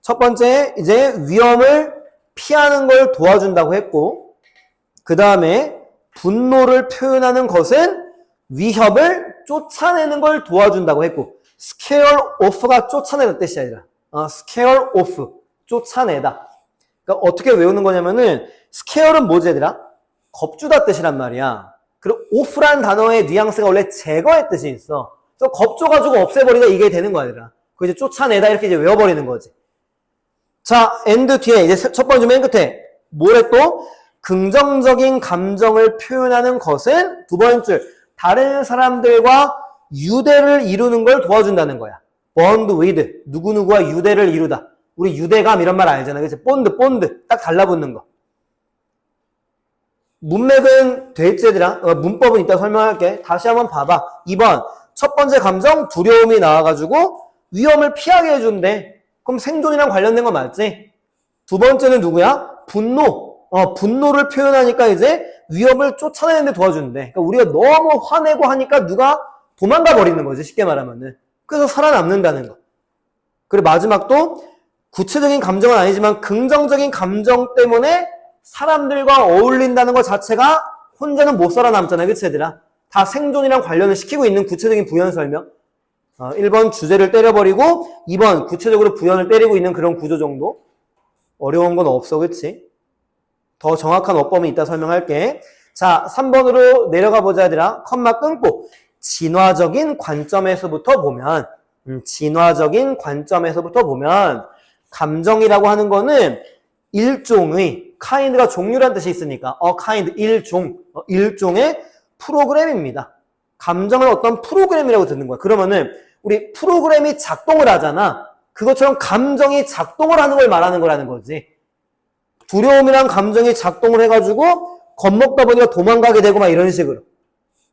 첫 번째 이제 위험을 피하는 걸 도와준다고 했고, 그 다음에 분노를 표현하는 것은 위협을 쫓아내는 걸 도와준다고 했고, scare off가 쫓아내는 뜻이 아니라 scare off, 쫓아내다. 그러니까 어떻게 외우는 거냐면은 scare은 뭐지, 얘들아? 겁주다 뜻이란 말이야. 그리고 off라는 단어의 뉘앙스가 원래 제거의 뜻이 있어. 그래서 겁줘가지고 없애버리다, 이게 되는 거야, 얘들아. 그 이제 쫓아내다 이렇게 이제 외워버리는 거지. 자, and 뒤에 이제 첫 번째 맨 끝에 뭐래 또? 긍정적인 감정을 표현하는 것은 두 번째 줄, 다른 사람들과 유대를 이루는 걸 도와준다는 거야. bond with, 누구누구와 유대를 이루다. 우리 유대감 이런 말 알잖아, 그치? 본드 딱 달라붙는 거. 문맥은 됐지, 얘들아? 문법은 이따 설명할게. 다시 한번 봐봐. 2번 첫 번째 감정 두려움이 나와가지고 위험을 피하게 해준대. 그럼 생존이랑 관련된 거 맞지? 두 번째는 누구야? 분노. 분노를 표현하니까 이제 위협을 쫓아내는 데 도와주는데. 그러니까 우리가 너무 화내고 하니까 누가 도망가 버리는 거지, 쉽게 말하면은. 그래서 살아남는다는 거. 그리고 마지막도 구체적인 감정은 아니지만 긍정적인 감정 때문에 사람들과 어울린다는 것 자체가 혼자는 못 살아남잖아요, 그치, 얘들아? 다 생존이랑 관련을 시키고 있는 구체적인 부연 설명. 1번 주제를 때려버리고 2번 구체적으로 부연을 때리고 있는 그런 구조 정도. 어려운 건 없어, 그치? 더 정확한 어법은 이따 설명할게. 자, 3번으로 내려가 보자, 얘들아. 컴마 끊고 진화적인 관점에서부터 보면 진화적인 관점에서부터 보면 감정이라고 하는 거는 일종의 kind가 종류란 뜻이 있으니까 kind 일종의 프로그램입니다. 감정을 어떤 프로그램이라고 듣는 거야. 그러면은 우리 프로그램이 작동을 하잖아. 그것처럼 감정이 작동을 하는 걸 말하는 거라는 거지. 두려움이란 감정이 작동을 해가지고 겁먹다 보니까 도망가게 되고 막 이런 식으로.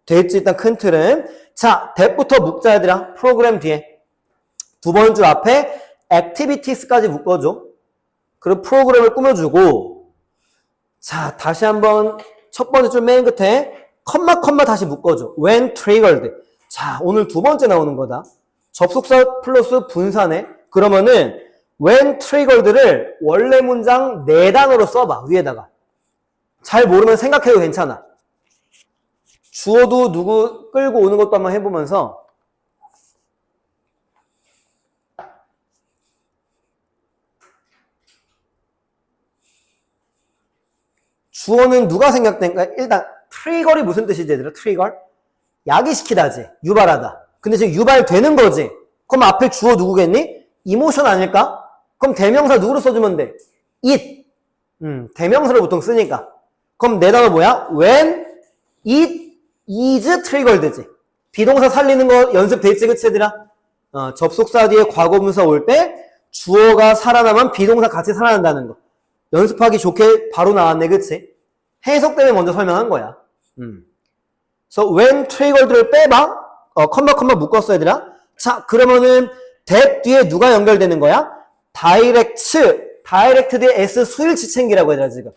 됐지? 일단 큰 틀은. 자, that부터 묶자 얘들아. 프로그램 뒤에. 두 번째 줄 앞에 activities까지 묶어줘. 그리고 프로그램을 꾸며주고. 자, 다시 한번 첫 번째 줄 맨 끝에 컴마 다시 묶어줘. when triggered. 자, 오늘 두 번째 나오는 거다. 접속사 플러스 분사네. 그러면은 when triggered를 원래 문장 4단어로 써봐. 위에다가. 잘 모르면 생각해도 괜찮아. 주어도 누구 끌고 오는 것도 한번 해보면서 주어는 누가 생각된가? 일단 트리거리 무슨 뜻이지 얘들아? 트리거? 야기시키다지. 유발하다. 근데 지금 유발되는 거지. 그럼 앞에 주어 누구겠니? 이모션 아닐까? 그럼 대명사 누구로 써주면 돼? it. 대명사를 보통 쓰니까. 그럼 내 단어 뭐야? when it is triggered지. 비동사 살리는 거 연습됐지, 그치 얘들아? 접속사 뒤에 과거분사 올 때 주어가 살아나면 비동사 같이 살아난다는 거. 연습하기 좋게 바로 나왔네, 그치? 해석 때문에 먼저 설명한 거야. So when triggered를 빼봐. 컴마 묶었어, 얘들아. 자, 그러면은 that 뒤에 누가 연결되는 거야? direct 뒤에 s 수일지체인기라고 얘들아, 지금.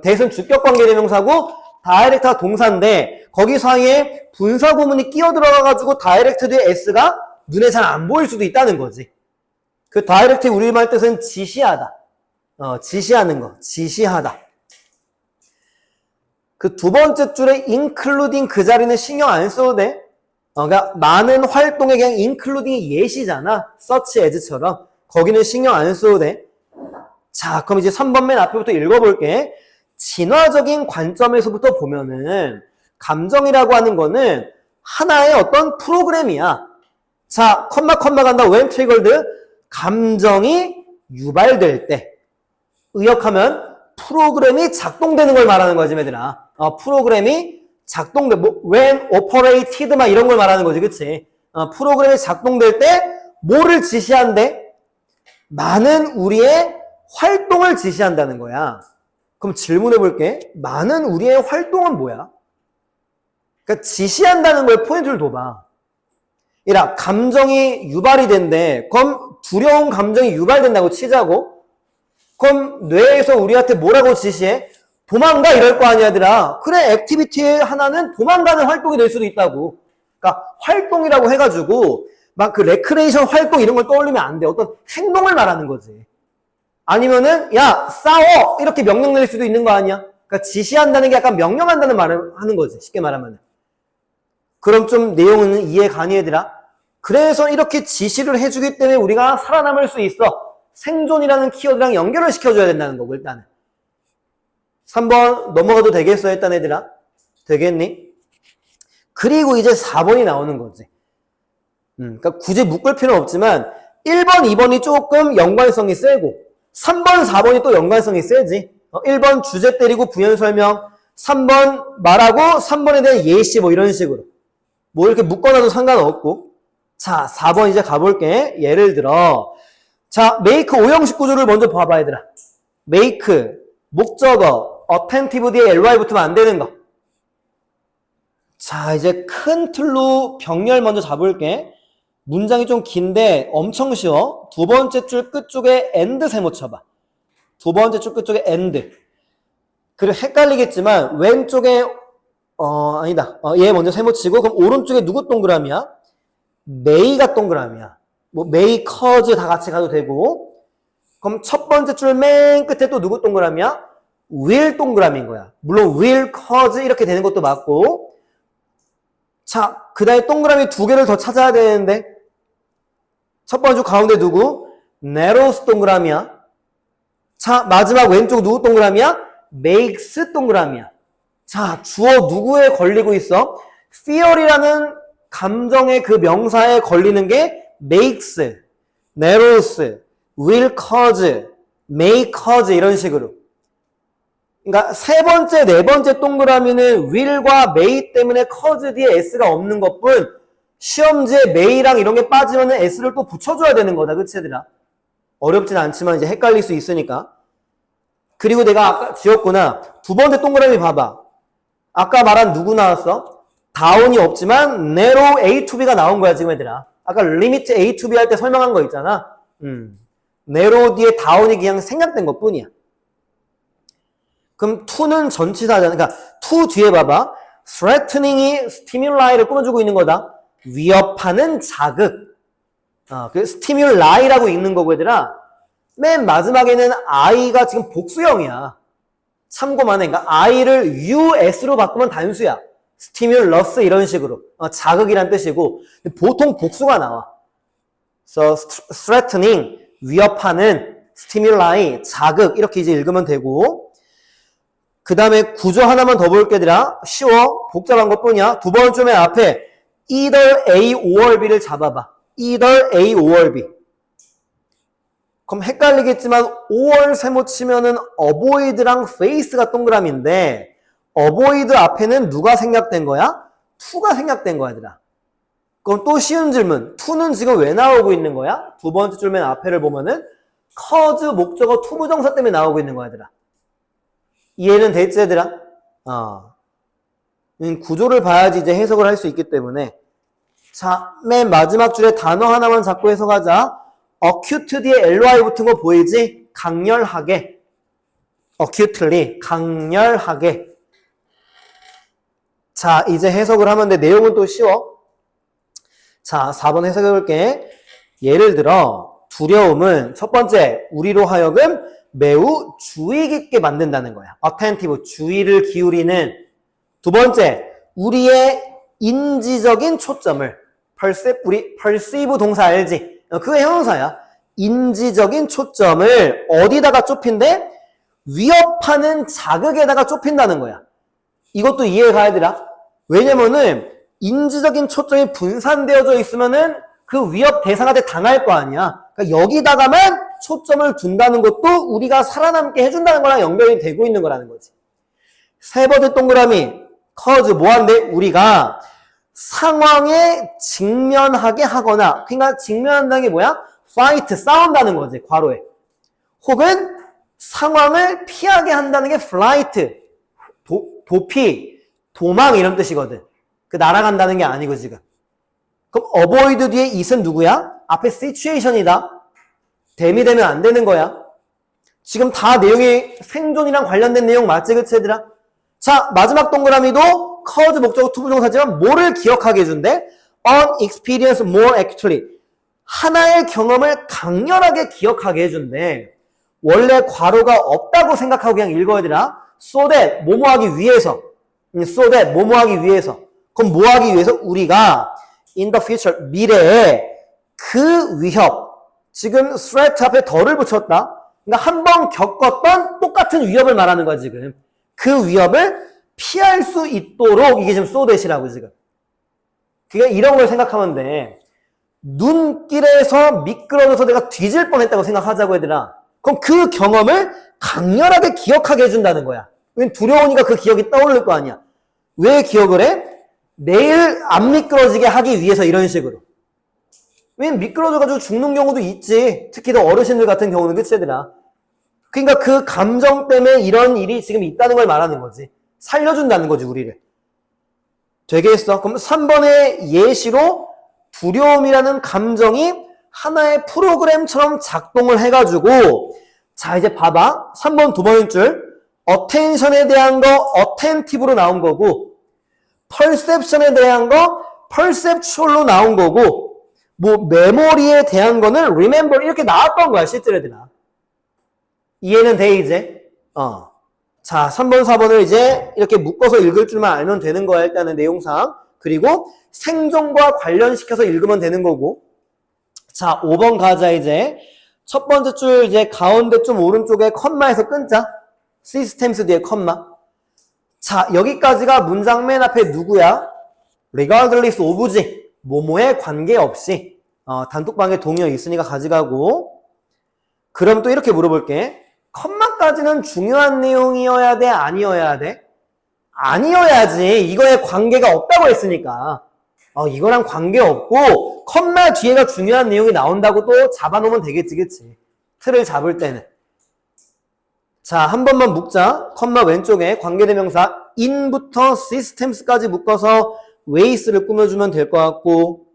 that은 주격관계 대명사고 direct가 동사인데 거기 사이에 분사 구문이 끼어 들어가가지고 direct 뒤에 s가 눈에 잘 안 보일 수도 있다는 거지. 그 direct의 우리말 뜻은 지시하다. 지시하는 거. 지시하다. 그 두 번째 줄에 including 그 자리는 신경 안 써도 돼. 그러니까 많은 활동에 그냥 including이 예시잖아. such as처럼. 거기는 신경 안 써도 돼. 자, 그럼 이제 3번 맨 앞에부터 읽어볼게. 진화적인 관점에서부터 보면은 감정이라고 하는 거는 하나의 어떤 프로그램이야. 자, 컴마 간다. when triggered. 감정이 유발될 때. 의역하면 프로그램이 작동되는 걸 말하는 거지, 얘들아. 프로그램이 작동돼. when operated 막 이런 걸 말하는 거지, 그치? 프로그램이 작동될 때 뭐를 지시한대? 많은 우리의 활동을 지시한다는 거야. 그럼 질문해 볼게. 많은 우리의 활동은 뭐야? 그러니까 지시한다는 거에 포인트를 둬봐. 이라 감정이 유발이 된대. 그럼 두려운 감정이 유발된다고 치자고. 그럼 뇌에서 우리한테 뭐라고 지시해? 도망가 이럴 거 아니야, 얘들아. 그래, 액티비티의 하나는 도망가는 활동이 될 수도 있다고. 그러니까 활동이라고 해가지고 막 그 레크레이션 활동 이런 걸 떠올리면 안 돼. 어떤 행동을 말하는 거지. 아니면은 야 싸워 이렇게 명령 내릴 수도 있는 거 아니야. 그러니까 지시한다는 게 약간 명령한다는 말을 하는 거지. 쉽게 말하면. 그럼 좀 내용은 이해 가니 얘들아? 그래서 이렇게 지시를 해주기 때문에 우리가 살아남을 수 있어. 생존이라는 키워드랑 연결을 시켜줘야 된다는 거고 일단은. 3번 넘어가도 되겠어 일단 얘들아? 되겠니? 그리고 이제 4번이 나오는 거지. 그러니까 굳이 묶을 필요는 없지만 1번, 2번이 조금 연관성이 세고 3번, 4번이 또 연관성이 세지. 1번 주제 때리고 부연 설명, 3번 말하고 3번에 대한 예시 뭐 이런 식으로. 뭐 이렇게 묶어놔도 상관없고. 자, 4번 이제 가볼게. 예를 들어 자, make 오형식 구조를 먼저 봐봐 얘들아. make, 목적어, attentive 뒤에 ly 붙으면 안 되는 거. 자, 이제 큰 틀로 병렬 먼저 잡을게. 문장이 좀 긴데 엄청 쉬워. 두 번째 줄 끝쪽에 and 세모 쳐봐. 두 번째 줄 끝쪽에 and. 그리고 헷갈리겠지만 왼쪽에 아니다. 얘 먼저 세모 치고 그럼 오른쪽에 누구 동그라미야? may가 동그라미야. 뭐 may, cause 다 같이 가도 되고. 그럼 첫 번째 줄 맨 끝에 또 누구 동그라미야? will 동그라미인 거야. 물론 will, cause 이렇게 되는 것도 맞고. 자, 그 다음에 동그라미 두 개를 더 찾아야 되는데 첫 번째 줄 가운데 누구? narrows 동그라미야. 자, 마지막 왼쪽 누구 동그라미야? makes 동그라미야. 자, 주어 누구에 걸리고 있어? fear이라는 감정의 그 명사에 걸리는 게 makes, narrows, will cause, may cause 이런 식으로. 그러니까 세 번째, 네 번째 동그라미는 will과 may 때문에 cause 뒤에 s가 없는 것뿐 시험지에 may랑 이런 게 빠지면 s를 또 붙여줘야 되는 거다. 그치 얘들아? 어렵진 않지만 이제 헷갈릴 수 있으니까. 그리고 내가 아까 지웠구나. 두 번째 동그라미 봐봐. 아까 말한 누구 나왔어? 다운이 없지만 narrow A to B가 나온 거야 지금 얘들아. 아까 limit A to B 할 때 설명한 거 있잖아. narrow 뒤에 다운이 그냥 생략된 것 뿐이야. 그럼 to는 전치사잖아. 그러니까 to 뒤에 봐봐. threatening이 stimulai를 꾸며주고 있는 거다. 위협하는 자극. 그 stimulai라고 읽는 거고 얘들아. 맨 마지막에는 I가 지금 복수형이야. 참고만 해. 그러니까 I를 US로 바꾸면 단수야. stimulus 이런 식으로. 자극이란 뜻이고 보통 복수가 나와. So, threatening, 위협하는, stimuli, 자극 이렇게 이제 읽으면 되고 그 다음에 구조 하나만 더 볼게 얘들아. 쉬워. 복잡한 것뿐이야. 두 번쯤에 앞에 either A or B를 잡아봐. either A or B. 그럼 헷갈리겠지만 or 세모 치면은 avoid랑 face가 동그라미인데 avoid 앞에는 누가 생략된 거야? to가 생략된 거야 얘들아. 그럼 또 쉬운 질문. to는 지금 왜 나오고 있는 거야? 두 번째 줄 맨 앞에를 보면은 cause 목적어 to 부정사 때문에 나오고 있는 거야 얘들아. 이해는 됐지 얘들아? 구조를 봐야지 이제 해석을 할 수 있기 때문에. 자, 맨 마지막 줄에 단어 하나만 잡고 해석하자. acute 뒤에 ly 붙은 거 보이지? 강렬하게. acutely, 강렬하게. 자, 이제 해석을 하면 돼. 내용은 또 쉬워. 자, 4번 해석해 볼게. 예를 들어 두려움은 첫 번째, 우리로 하여금 매우 주의 깊게 만든다는 거야. attentive, 주의를 기울이는. 두 번째, 우리의 인지적인 초점을 우리 perceive 동사 알지? 그게 형용사야. 인지적인 초점을 어디다가 좁힌대? 위협하는 자극에다가 좁힌다는 거야. 이것도 이해가 얘들아. 왜냐면은 인지적인 초점이 분산되어져 있으면은 그 위협 대상한테 당할 거 아니야. 그러니까 여기다가만 초점을 둔다는 것도 우리가 살아남게 해준다는 거랑 연결이 되고 있는 거라는 거지. 세 번째 동그라미 cause 뭐한데? 우리가 상황에 직면하게 하거나, 그러니까 직면한다는 게 뭐야? fight, 싸운다는 거지, 괄호에. 혹은 상황을 피하게 한다는 게 flight, 도피, 도망 이런 뜻이거든. 그 날아간다는 게 아니고 지금. 그럼 avoid 뒤에 it은 누구야? 앞에 situation이다. 대미되면 안 되는 거야. 지금 다 내용이 생존이랑 관련된 내용 맞지, 그치 얘들아? 자, 마지막 동그라미도 cause 목적어 to 부정사지만 뭐를 기억하게 해준대? On experience more actually. 하나의 경험을 강렬하게 기억하게 해준대. 원래 괄호가 없다고 생각하고 그냥 읽어야 되나? So that, 뭐뭐 하기 위해서. So that, 뭐뭐 하기 위해서. 그럼 뭐 하기 위해서? 우리가 in the future, 미래에 그 위협, 지금 threat 앞에 덜을 붙였다. 그러니까 한 번 겪었던 똑같은 위협을 말하는 거야, 지금. 그 위협을 피할 수 있도록 이게 지금 so that이라고 지금. 그게 이런 걸 생각하면 돼. 눈길에서 미끄러져서 내가 뒤질 뻔했다고 생각하자고 얘들아. 그럼 그 경험을 강렬하게 기억하게 해준다는 거야. 왜냐면 두려우니까 그 기억이 떠오를 거 아니야. 왜 기억을 해? 내일 안 미끄러지게 하기 위해서 이런 식으로. 왜냐면 미끄러져가지고 죽는 경우도 있지. 특히 더 어르신들 같은 경우는 그치 얘들아. 그러니까 그 감정 때문에 이런 일이 지금 있다는 걸 말하는 거지. 살려준다는 거지 우리를. 되겠어? 그럼 3번의 예시로 두려움이라는 감정이 하나의 프로그램처럼 작동을 해가지고 자 이제 봐봐. 3번 두 번째 줄 attention에 대한 거 attentive로 나온 거고 perception에 대한 거 perceptual로 나온 거고 뭐 메모리에 대한 거는 remember 이렇게 나왔던 거야 실제로 얘들아. 이해는 돼 이제? 자 3번 4번을 이제 이렇게 묶어서 읽을 줄만 알면 되는 거야 일단은 내용상. 그리고 생존과 관련시켜서 읽으면 되는 거고. 자 5번 가자 이제. 첫 번째 줄 이제 가운데 좀 오른쪽에 컴마에서 끊자. systems 뒤에 컴마. 자 여기까지가 문장 맨 앞에 누구야? regardless of지. 뭐뭐에 관계없이. 단톡방에 동의어 있으니까 가져가고. 그럼 또 이렇게 물어볼게. 컴마까지는 중요한 내용이어야 돼? 아니어야 돼? 아니어야지. 이거에 관계가 없다고 했으니까. 이거랑 관계없고 컴마 뒤에가 중요한 내용이 나온다고 또 잡아놓으면 되겠지, 그치? 틀을 잡을 때는. 자, 한 번만 묶자. 컴마 왼쪽에 관계대명사 in부터 systems까지 묶어서 ways를 꾸며주면 될 것 같고.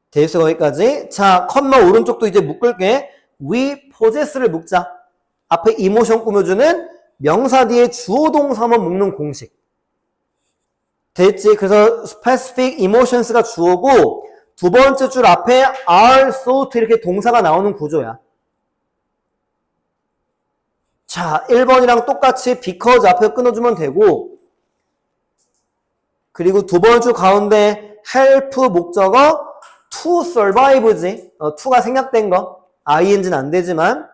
됐어, 거기까지. 자, 컴마 오른쪽도 이제 묶을게. we possess를 묶자. 앞에 emotion 꾸며주는 명사 뒤에 주어 동사만 묶는 공식. 됐지? 그래서 specific emotions가 주어고 두 번째 줄 앞에 are, thought 이렇게 동사가 나오는 구조야. 자, 1번이랑 똑같이 because 앞에 끊어주면 되고 그리고 두 번째 줄 가운데 help 목적어 to survive지. to가 생략된 거. ing는 안 되지만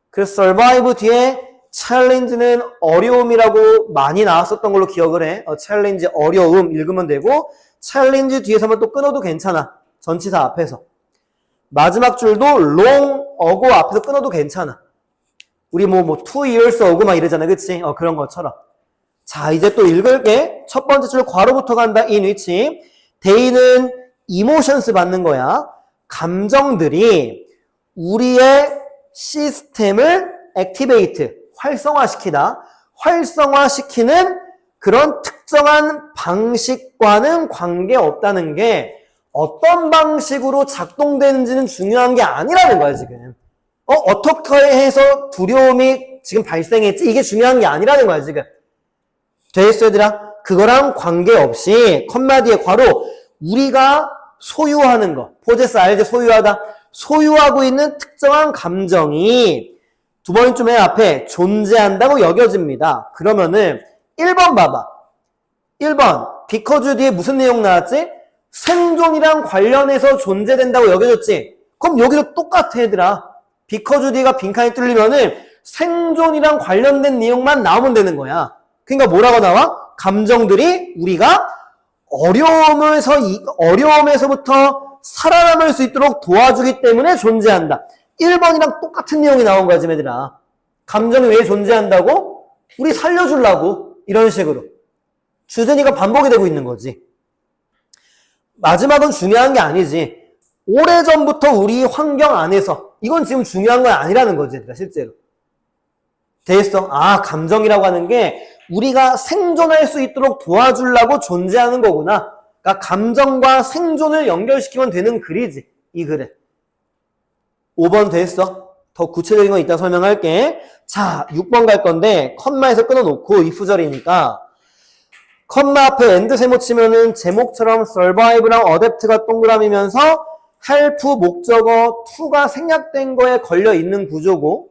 그래서 survive 뒤에 challenge는 어려움이라고 많이 나왔었던 걸로 기억을 해. challenge 어려움 읽으면 되고 challenge 뒤에서만 또 끊어도 괜찮아. 전치사 앞에서. 마지막 줄도 long ago 앞에서 끊어도 괜찮아. 우리 뭐 2 years ago 막 이러잖아. 그치? 그런 것처럼. 자, 이제 또 읽을게. 첫 번째 줄 괄호부터 간다. in which they는 emotions 받는 거야. 감정들이 우리의 시스템을 activate, 활성화시키다. 활성화시키는 그런 특정한 방식과는 관계없다는 게 어떤 방식으로 작동되는지는 중요한 게 아니라는 거야, 지금. 어떻게 해서 두려움이 지금 발생했지? 이게 중요한 게 아니라는 거야, 지금. 됐어, 얘들아? 그거랑 관계없이, 컴마 뒤에 괄호, 우리가 소유하는 거. possess 알지? 소유하다. 소유하고 있는 특정한 감정이 두 번째 맨 앞에 존재한다고 여겨집니다. 그러면은 1번 봐봐. 1번 because 뒤에 무슨 내용 나왔지? 생존이랑 관련해서 존재된다고 여겨졌지? 그럼 여기도 똑같아, 얘들아. because 뒤가 빈칸이 뚫리면은 생존이랑 관련된 내용만 나오면 되는 거야. 그러니까 뭐라고 나와? 감정들이 우리가 어려움에서부터 살아남을 수 있도록 도와주기 때문에 존재한다. 1번이랑 똑같은 내용이 나온 거야, 지금 얘들아. 감정이 왜 존재한다고? 우리 살려주려고. 이런 식으로. 주제니까 반복이 되고 있는 거지. 마지막은 중요한 게 아니지. 오래전부터 우리 환경 안에서 이건 지금 중요한 건 아니라는 거지, 얘들아, 실제로. 됐어? 감정이라고 하는 게 우리가 생존할 수 있도록 도와주려고 존재하는 거구나. 그러니까 감정과 생존을 연결시키면 되는 글이지, 이 글에. 5번 됐어? 더 구체적인 건 이따 설명할게. 자, 6번 갈 건데 컴마에서 끊어놓고 if절이니까 컴마 앞에 end 세모 치면은 제목처럼 survive랑 adapt가 동그라미면서 help 목적어 to가 생략된 거에 걸려있는 구조고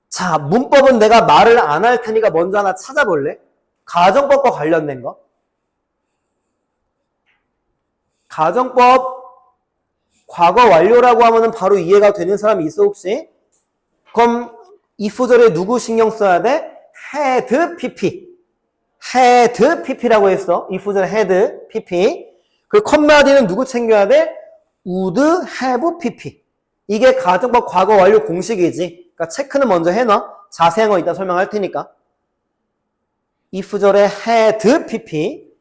자, 문법은 내가 말을 안 할 테니까 먼저 하나 찾아볼래? 가정법과 관련된 거. 가정법 과거 완료라고 하면은 바로 이해가 되는 사람이 있어, 혹시? 그럼 if절에 누구 신경 써야 돼? had, pp. had, pp라고 했어. if절에 had, pp. 그리고 컴마 뒤는 누구 챙겨야 돼? would, have, pp. 이게 가정법 과거 완료 공식이지. 그러니까 체크는 먼저 해놔. 자세한 거 이따 설명할 테니까. if절에 had, pp.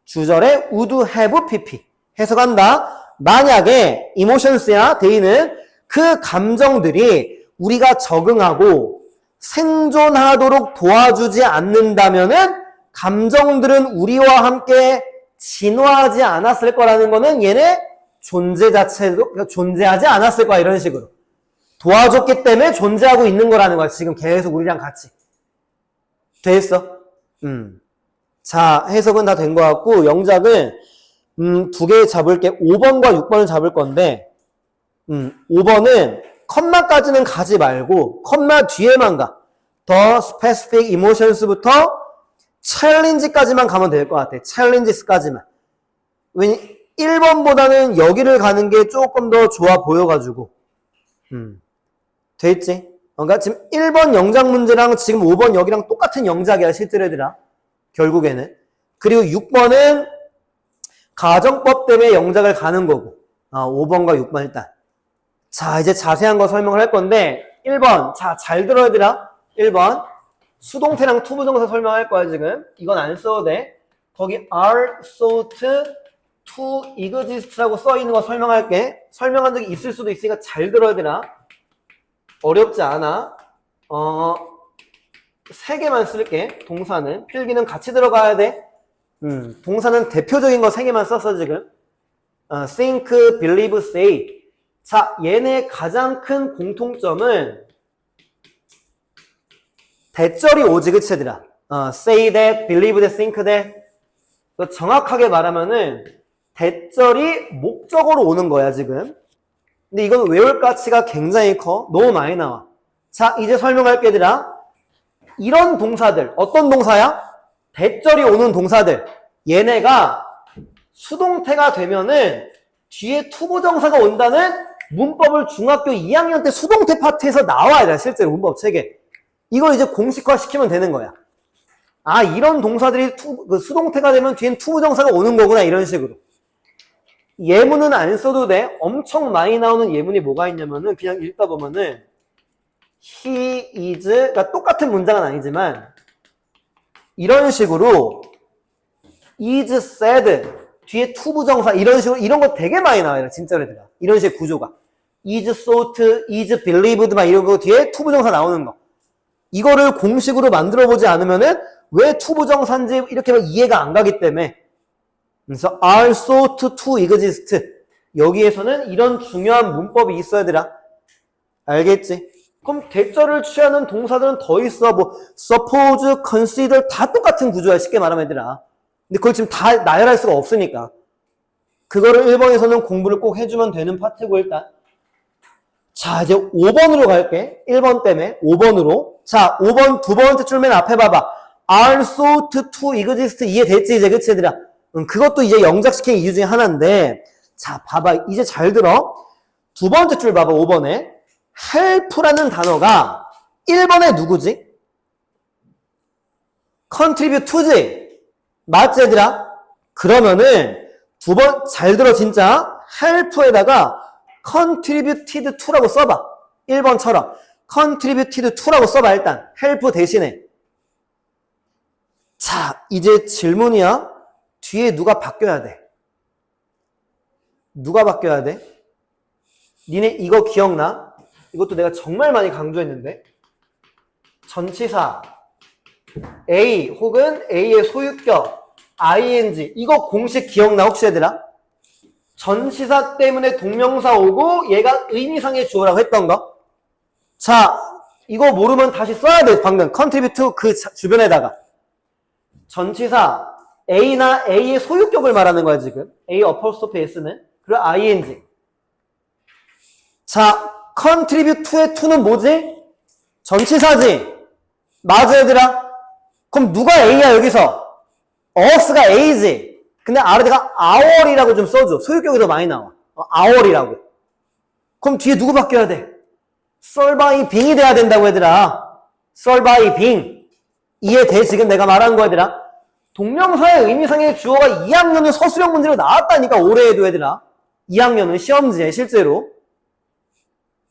주절에 would, have, pp. 해석한다. 만약에 emotions야, they는 그 감정들이 우리가 적응하고 생존하도록 도와주지 않는다면은 감정들은 우리와 함께 진화하지 않았을 거라는 거는 얘네 존재 자체도 존재하지 않았을 거야, 이런 식으로. 도와줬기 때문에 존재하고 있는 거라는 거야, 지금 계속 우리랑 같이. 됐어? 자, 해석은 다 된 것 같고 영작은 두 개 잡을게. 5번과 6번을 잡을 건데 5번은 컴마까지는 가지 말고 컴마 뒤에만 가. 더 specific emotions부터 challenge까지만 가면 될 것 같아. challenges까지만. 왜냐 1번보다는 여기를 가는 게 조금 더 좋아 보여가지고 됐지? 그러니까 지금 1번 영작 문제랑 지금 5번 여기랑 똑같은 영작이야, 실제로 얘들아. 결국에는. 그리고 6번은 가정법 때문에 영작을 가는 거고. 5번과 6번 일단. 자, 이제 자세한 거 설명을 할 건데 1번. 자, 잘 들어야 되라. 1번. 수동태랑 투부정사 설명할 거야, 지금. 이건 안 써도 돼. 거기 are sought to exist라고 써 있는 거 설명할게. 설명한 적이 있을 수도 있으니까 잘 들어야 되라. 어렵지 않아. 3개만 쓸게. 동사는. 필기는 같이 들어가야 돼. 동사는 대표적인 거 3개만 썼어, 지금. think, believe, say. 자, 얘네 가장 큰 공통점은 대절이 오지, 그치, 얘들아? say that, believe that, think that. 정확하게 말하면은 대절이 목적어로 오는 거야, 지금. 근데 이건 외울 가치가 굉장히 커. 너무 많이 나와. 자, 이제 설명할게, 얘들아. 이런 동사들, 어떤 동사야? 대절이 오는 동사들. 얘네가 수동태가 되면은 뒤에 투부정사가 온다는 문법을 중학교 2학년 때 수동태 파트에서 나와야 돼, 실제로 문법 책에. 이걸 이제 공식화 시키면 되는 거야. 이런 동사들이 수동태가 되면 뒤엔 투부정사가 오는 거구나, 이런 식으로. 예문은 안 써도 돼. 엄청 많이 나오는 예문이 뭐가 있냐면은 그냥 읽다 보면은 he is, 그러니까 똑같은 문장은 아니지만 이런 식으로 is said 뒤에 투부정사 이런 식으로 이런 거 되게 많이 나와요, 진짜로. 이런 식의 구조가 is sought, is believed 막 이런 거 뒤에 투부정사 나오는 거. 이거를 공식으로 만들어 보지 않으면은 왜 투부정사인지 이렇게 이해가 안 가기 때문에. 그래서 are sought to exist. 여기에서는 이런 중요한 문법이 있어야 되라. 알겠지? 그럼 대절을 취하는 동사들은 더 있어. 뭐 suppose, consider 다 똑같은 구조야, 쉽게 말하면 얘들아. 근데 그걸 지금 다 나열할 수가 없으니까. 그거를 1번에서는 공부를 꼭 해주면 되는 파트고, 일단. 자, 이제 5번으로 갈게. 1번 때문에 5번으로. 자, 5번 두 번째 줄 맨 앞에 봐봐. are sought to exist 이해됐지, 이제? 그치, 얘들아? 그것도 이제 영작시킨 이유 중에 하나인데, 자, 봐봐. 이제 잘 들어. 두 번째 줄 봐봐, 5번에. help라는 단어가 1번에 누구지? contribute to지? 맞지, 얘들아? 그러면은, 두 번, 잘 들어, 진짜. help에다가 contributed to라고 써봐. 1번처럼. contributed to라고 써봐, 일단. help 대신에. 자, 이제 질문이야. 뒤에 누가 바뀌어야 돼? 누가 바뀌어야 돼? 니네 이거 기억나? 이것도 내가 정말 많이 강조했는데. 전치사 A 혹은 A의 소유격 ing 이거 공식 기억나, 혹시 얘들아? 전치사 때문에 동명사 오고 얘가 의미상의 주어라고 했던 거. 자, 이거 모르면 다시 써야 돼. 방금 contribute 그 주변에다가 전치사 A나 A의 소유격을 말하는 거야, 지금. A apostrophe S는. 그리고 ing. 자, contribute to의 to는 뭐지? 전치사지? 맞아, 얘들아? 그럼 누가 A야, 여기서? us가 A지? 근데 아래다가 our이라고 좀 써줘. 소유격이 더 많이 나와. our이라고. 그럼 뒤에 누구 바뀌어야 돼? serve by being이 돼야 된다고, 얘들아. serve by being. 이해돼? 지금 내가 말한 거, 얘들아? 동명사의 의미상의 주어가 2학년은 서술형 문제로 나왔다니까, 올해에도, 얘들아. 2학년은 시험지에 실제로.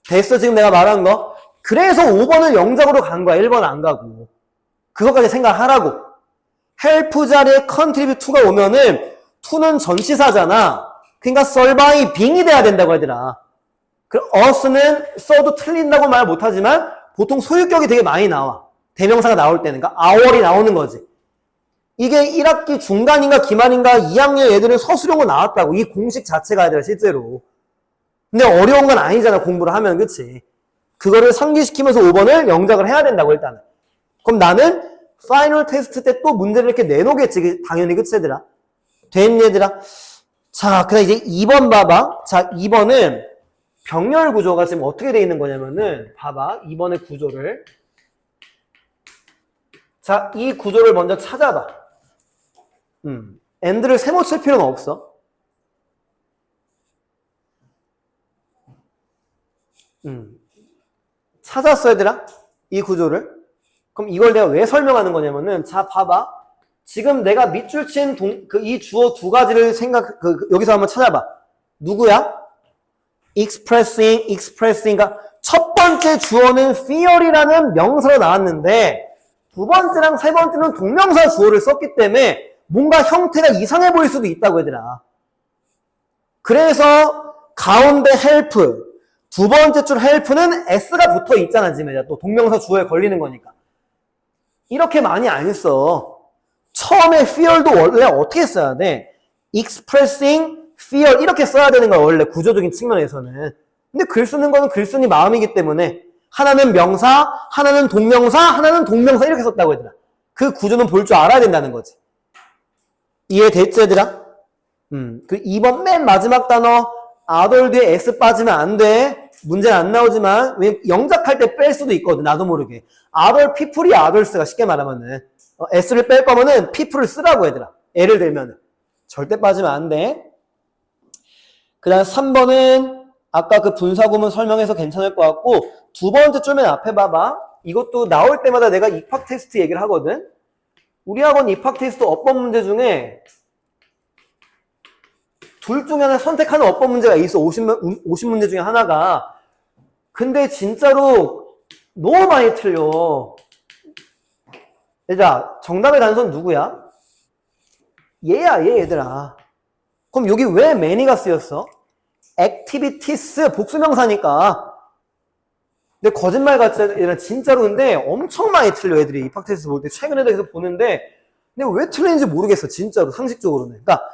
됐어, 지금 내가 말한 거? 그래서 5번을 영작으로 간 거야, 1번 안 가고. 그것까지 생각하라고. help 자리에 contribute to가 오면은 to는 전치사잖아. 그러니까 serve by being이 돼야 된다고, 얘들아. 그럼 us는 써도 틀린다고 말 못하지만 보통 소유격이 되게 많이 나와. 대명사가 나올 때는. 그러니까 our이 나오는 거지. 이게 1학기 중간인가 기말인가 2학년 애들은 서술형으로 나왔다고. 이 공식 자체가 아니라 실제로. 근데 어려운 건 아니잖아, 공부를 하면. 그치? 그거를 상기시키면서 5번을 영작을 해야 된다고, 일단은. 그럼 나는 파이널 테스트 때 또 문제를 이렇게 내놓겠지, 당연히. 그치, 얘들아? 됐니, 얘들아? 자, 그다음 이제 2번 봐봐. 자, 2번은 병렬 구조가 지금 어떻게 돼 있는 거냐면은, 봐봐. 2번의 구조를. 자, 이 구조를 먼저 찾아봐. and를 세모 칠 필요는 없어. 찾았어, 얘들아? 이 구조를. 그럼 이걸 내가 왜 설명하는 거냐면은, 자, 봐봐. 지금 내가 밑줄 친 이 주어 두 가지를 여기서 한번 찾아봐. 누구야? expressing. 그러니까 첫 번째 주어는 fear이라는 명사로 나왔는데 두 번째랑 세 번째는 동명사 주어를 썼기 때문에 뭔가 형태가 이상해 보일 수도 있다고 얘들아. 그래서 가운데 help, 두 번째 줄 help는 s가 붙어 있잖아. 지금 또 동명사 주어에 걸리는 거니까. 이렇게 많이 안 써. 처음에 fear도 원래 어떻게 써야 돼? expressing fear 이렇게 써야 되는 거야. 원래 구조적인 측면에서는. 근데 글 쓰는 거는 글 쓰니 마음이기 때문에 하나는 명사, 하나는 동명사, 하나는 동명사 이렇게 썼다고 얘들아. 그 구조는 볼 줄 알아야 된다는 거지. 이해됐지 얘들아? 그 2번 맨 마지막 단어 아돌 뒤에 s 빠지면 안 돼. 문제는 안 나오지만 왜 영작할 때 뺄 수도 있거든. 나도 모르게. 아돌 피플이 아돌스가 쉽게 말하면은 s를 뺄 거면은 people을 쓰라고 얘들아. 예를 들면은 절대 빠지면 안 돼. 그 다음 3번은 아까 그 분사구문 설명해서 괜찮을 것 같고 두 번째 줄면 앞에 봐봐. 이것도 나올 때마다 내가 입학 테스트 얘기를 하거든. 우리 학원 입학 테스트 어법 문제 중에 둘 중에 하나 선택하는 어법 문제가 있어. 50문제 중에 하나가. 근데 진짜로 너무 많이 틀려. 얘들아, 정답의 단서는 누구야? 얘야, 얘들아. 그럼 여기 왜 many가 쓰였어? activities복수명사니까. 근데 거짓말 같지 않아? 진짜로 근데 엄청 많이 틀려, 애들이. 입학 테스트 볼 때. 최근에도 계속 보는데. 근데 왜 틀리는지 모르겠어, 진짜로. 상식적으로는. 그러니까,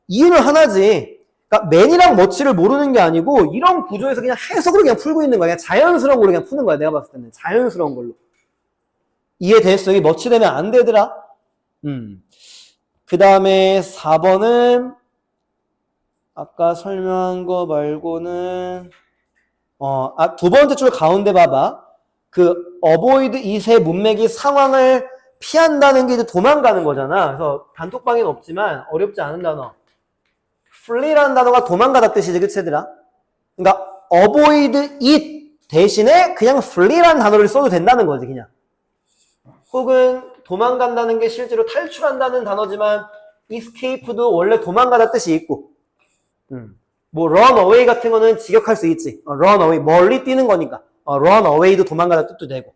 이유는 하나지. 그러니까, man이랑 much를 모르는 게 아니고, 이런 구조에서 그냥 해석으로 그냥 풀고 있는 거야. 그냥 자연스러운 걸로 그냥 푸는 거야, 내가 봤을 때는. 자연스러운 걸로. 이해됐어? 여기 much 되면 안 되더라? 그 다음에 4번은, 아까 설명한 거 말고는, 두 번째 줄 가운데 봐봐. 그, avoid it의 문맥이 상황을 피한다는 게 이제 도망가는 거잖아. 그래서 단톡방에는 없지만 어렵지 않은 단어. flee라는 단어가 도망가다 뜻이지, 그치, 얘들아? 그러니까, avoid it 대신에 그냥 flee라는 단어를 써도 된다는 거지, 그냥. 혹은 도망간다는 게 실제로 탈출한다는 단어지만 escape도 원래 도망가다 뜻이 있고 뭐 run away 같은 거는 직역할 수 있지. run away 멀리 뛰는 거니까 run away도 도망가다 뜻도 되고.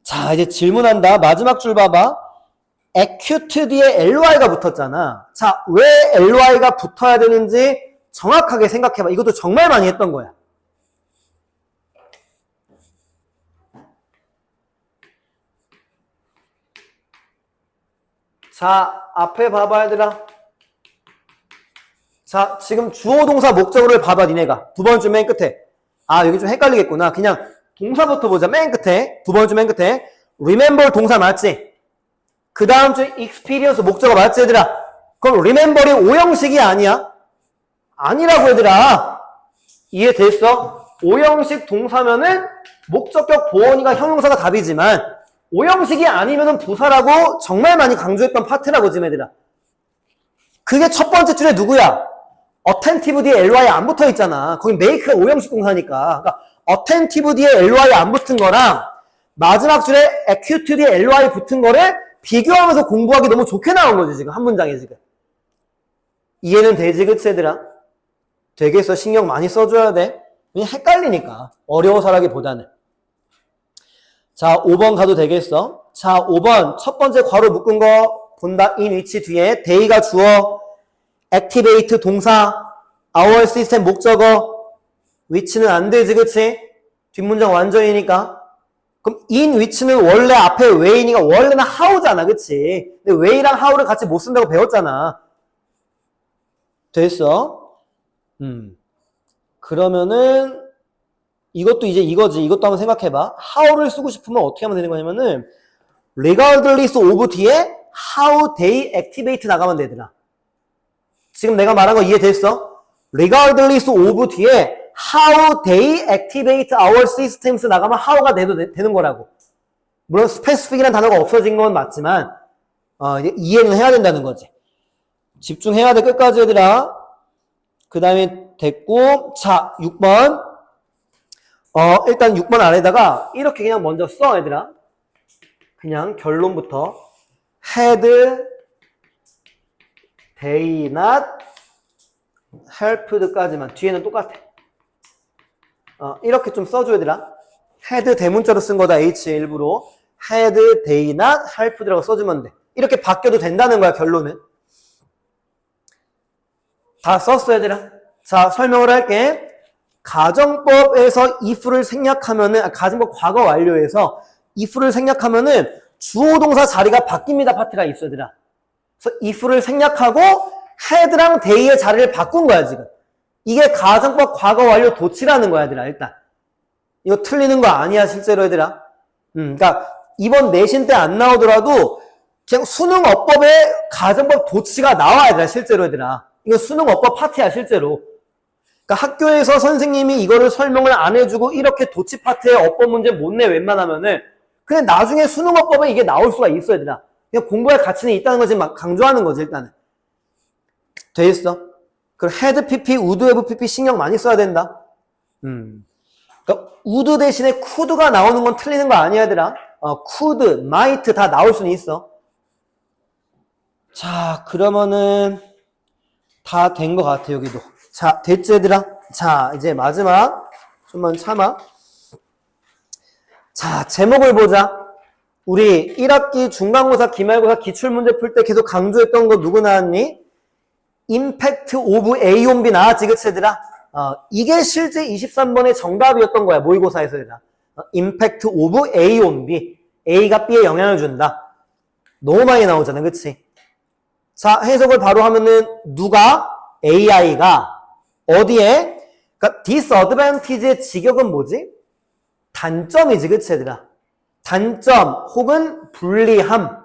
자, 이제 질문한다. 마지막 줄 봐봐. acute 뒤에 ly가 붙었잖아. 자, 왜 ly가 붙어야 되는지 정확하게 생각해봐. 이것도 정말 많이 했던 거야. 자, 앞에 봐봐, 얘들아. 자, 지금 주어, 동사, 목적어를 봐봐, 니네가. 두 번째 맨 끝에. 아, 여기 좀 헷갈리겠구나. 그냥 동사부터 보자. 맨 끝에. 두 번째 맨 끝에. remember 동사 맞지? 그 다음 주 experience 목적어 맞지, 얘들아? 그럼 remember이 오형식이 아니야? 아니라고, 얘들아. 이해됐어? 오형식 동사면은 목적격 보어니가 형용사가 답이지만 오형식이 아니면은 부사라고 정말 많이 강조했던 파트라고, 지금 얘들아. 그게 첫 번째 줄에 누구야? attentive 뒤에 ly 안 붙어 있잖아. 거기 make가 오형식 동사니까. 그러니까 attentive 뒤에 ly 안 붙은 거랑 마지막 줄에 acute 뒤에 ly 붙은 거를 비교하면서 공부하기 너무 좋게 나온 거지, 지금. 한 문장에 지금. 이해는 되지, 그치, 얘들아? 되겠어. 신경 많이 써줘야 돼. 그냥 헷갈리니까. 어려워서라기보다는. 자, 5번 가도 되겠어? 자, 5번. 첫 번째 괄호 묶은 거 본다. in which 뒤에 day가 주어, activate 동사, our system 목적어, which는 안 되지, 그치? 뒷문장 완전이니까. 그럼 in which는 원래 앞에 way니까 원래는 how잖아, 그치? 근데 way랑 how를 같이 못 쓴다고 배웠잖아. 됐어? 그러면은 이것도 이제 이거지. 이것도 한번 생각해봐. how를 쓰고 싶으면 어떻게 하면 되는 거냐면은 regardless of 뒤에 how they activate 나가면 되더라. 지금 내가 말한 거 이해됐어? regardless of 뒤에 how they activate our systems 나가면 how가 되는 거라고. 물론 specific이라는 단어가 없어진 건 맞지만 이해는 해야 된다는 거지. 집중해야 돼, 끝까지, 얘들아. 그 다음에 됐고. 자, 6번. 일단 6번 아래다가 이렇게 그냥 먼저 써, 얘들아. 그냥 결론부터. had they not helped까지만 뒤에는 똑같아. 이렇게 좀 써줘야 되나? had 대문자로 쓴 거다 H 일부러. had they not helped라고 써주면 돼. 이렇게 바뀌어도 된다는 거야 결론은. 다 썼어야 되나? 자 설명을 할게. 가정법에서 if를 생략하면은 가정법 과거 완료에서 if를 생략하면은 주어 동사 자리가 바뀝니다 파트가 있어야 되나? 그래서 if를 생략하고 had랑 they의 자리를 바꾼 거야 지금. 이게 가정법 과거 완료 도치라는 거야 얘들아 일단. 이거 틀리는 거 아니야 실제로 얘들아. 그러니까 이번 내신 때 안 나오더라도 그냥 수능 어법에 가정법 도치가 나와야 얘들아 실제로 얘들아. 이거 수능 어법 파트야 실제로. 그러니까 학교에서 선생님이 이거를 설명을 안 해주고 이렇게 도치 파트에 어법 문제 못 내 웬만하면은 그냥 나중에 수능 어법에 이게 나올 수가 있어 얘들아. 그냥 공부할 가치는 있다는 거지 막 강조하는 거지 일단은. 돼 있어. 그리고 had pp, would have pp 신경 많이 써야 된다. 그러니까 would 대신에 could가 나오는 건 틀리는 거 아니야 얘들아. could, might 다 나올 수는 있어. 자 그러면은 다 된 것 같아 여기도. 자 됐지 얘들아? 자 이제 마지막 좀만 참아. 자 제목을 보자. 우리 1학기 중간고사 기말고사 기출문제 풀 때 계속 강조했던 거 누구 나왔니? Impact of A on B 나왔지 그치 얘들아? 이게 실제 23번의 정답이었던 거야 모의고사에서 얘들아. Impact of A on B. A가 B에 영향을 준다. 너무 많이 나오잖아 그치? 자 해석을 바로 하면은 누가? AI가 어디에? 그러니까 disadvantage의 직역은 뭐지? 단점이지 그치 얘들아? 단점 혹은 불리함.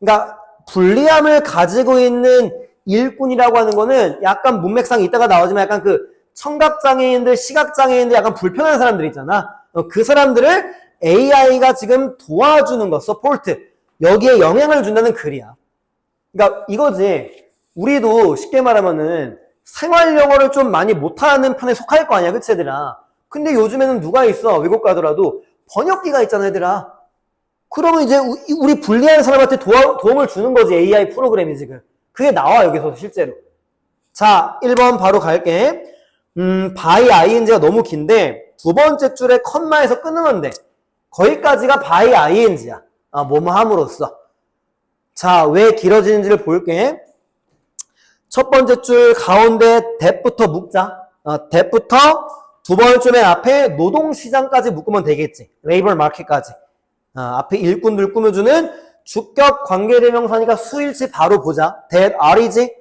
그러니까 불리함을 가지고 있는 일꾼이라고 하는 거는 약간 문맥상 이따가 나오지만 약간 그 청각장애인들, 시각장애인들 약간 불편한 사람들 있잖아. 그 사람들을 AI가 지금 도와주는 거, 서포트. 여기에 영향을 준다는 글이야. 그러니까 이거지. 우리도 쉽게 말하면은 생활 영어를 좀 많이 못하는 편에 속할 거 아니야, 그치 얘들아? 근데 요즘에는 누가 있어? 외국 가더라도 번역기가 있잖아, 얘들아. 그러면 이제 우리 불리한 사람한테 도움을 주는 거지, AI 프로그램이 지금. 그게 나와, 여기서 실제로. 자, 1번 바로 갈게. by ing가 너무 긴데, 두 번째 줄에 컴마에서 끊으면 돼. 거기까지가 by ing야. 뭐뭐 함으로써. 자, 왜 길어지는지를 볼게. 첫 번째 줄 가운데 that부터 묶자. that부터 두 번째 맨 앞에 노동시장까지 묶으면 되겠지. labor market까지. 앞에 일꾼들 꾸며주는 주격 관계대명사니까 수일치 바로 보자. that are이지.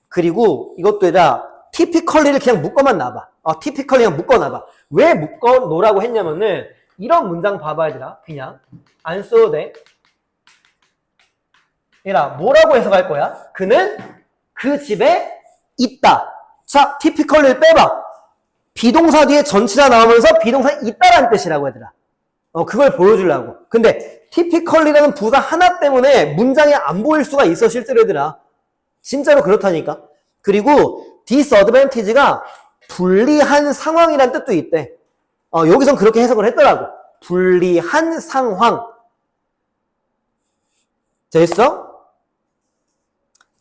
그리고 이것도 얘들아 typically를 그냥 묶어만 놔봐. typically 그냥 묶어놔봐. 왜 묶어놓으라고 했냐면은 이런 문장 봐봐 얘들아. 그냥 안 써도 돼. 얘들아 뭐라고 해석할 거야? 그는 그 집에 있다. 자, typically를 빼봐. 비동사 뒤에 전치사 나오면서 비동사 있다라는 뜻이라고 얘들아. 그걸 보여주려고. 근데 typically라는 부사 하나 때문에 문장이 안 보일 수가 있어 실제로 얘들아. 진짜로 그렇다니까. 그리고 disadvantage가 불리한 상황이란 뜻도 있대. 여기선 그렇게 해석을 했더라고. 불리한 상황. 됐어?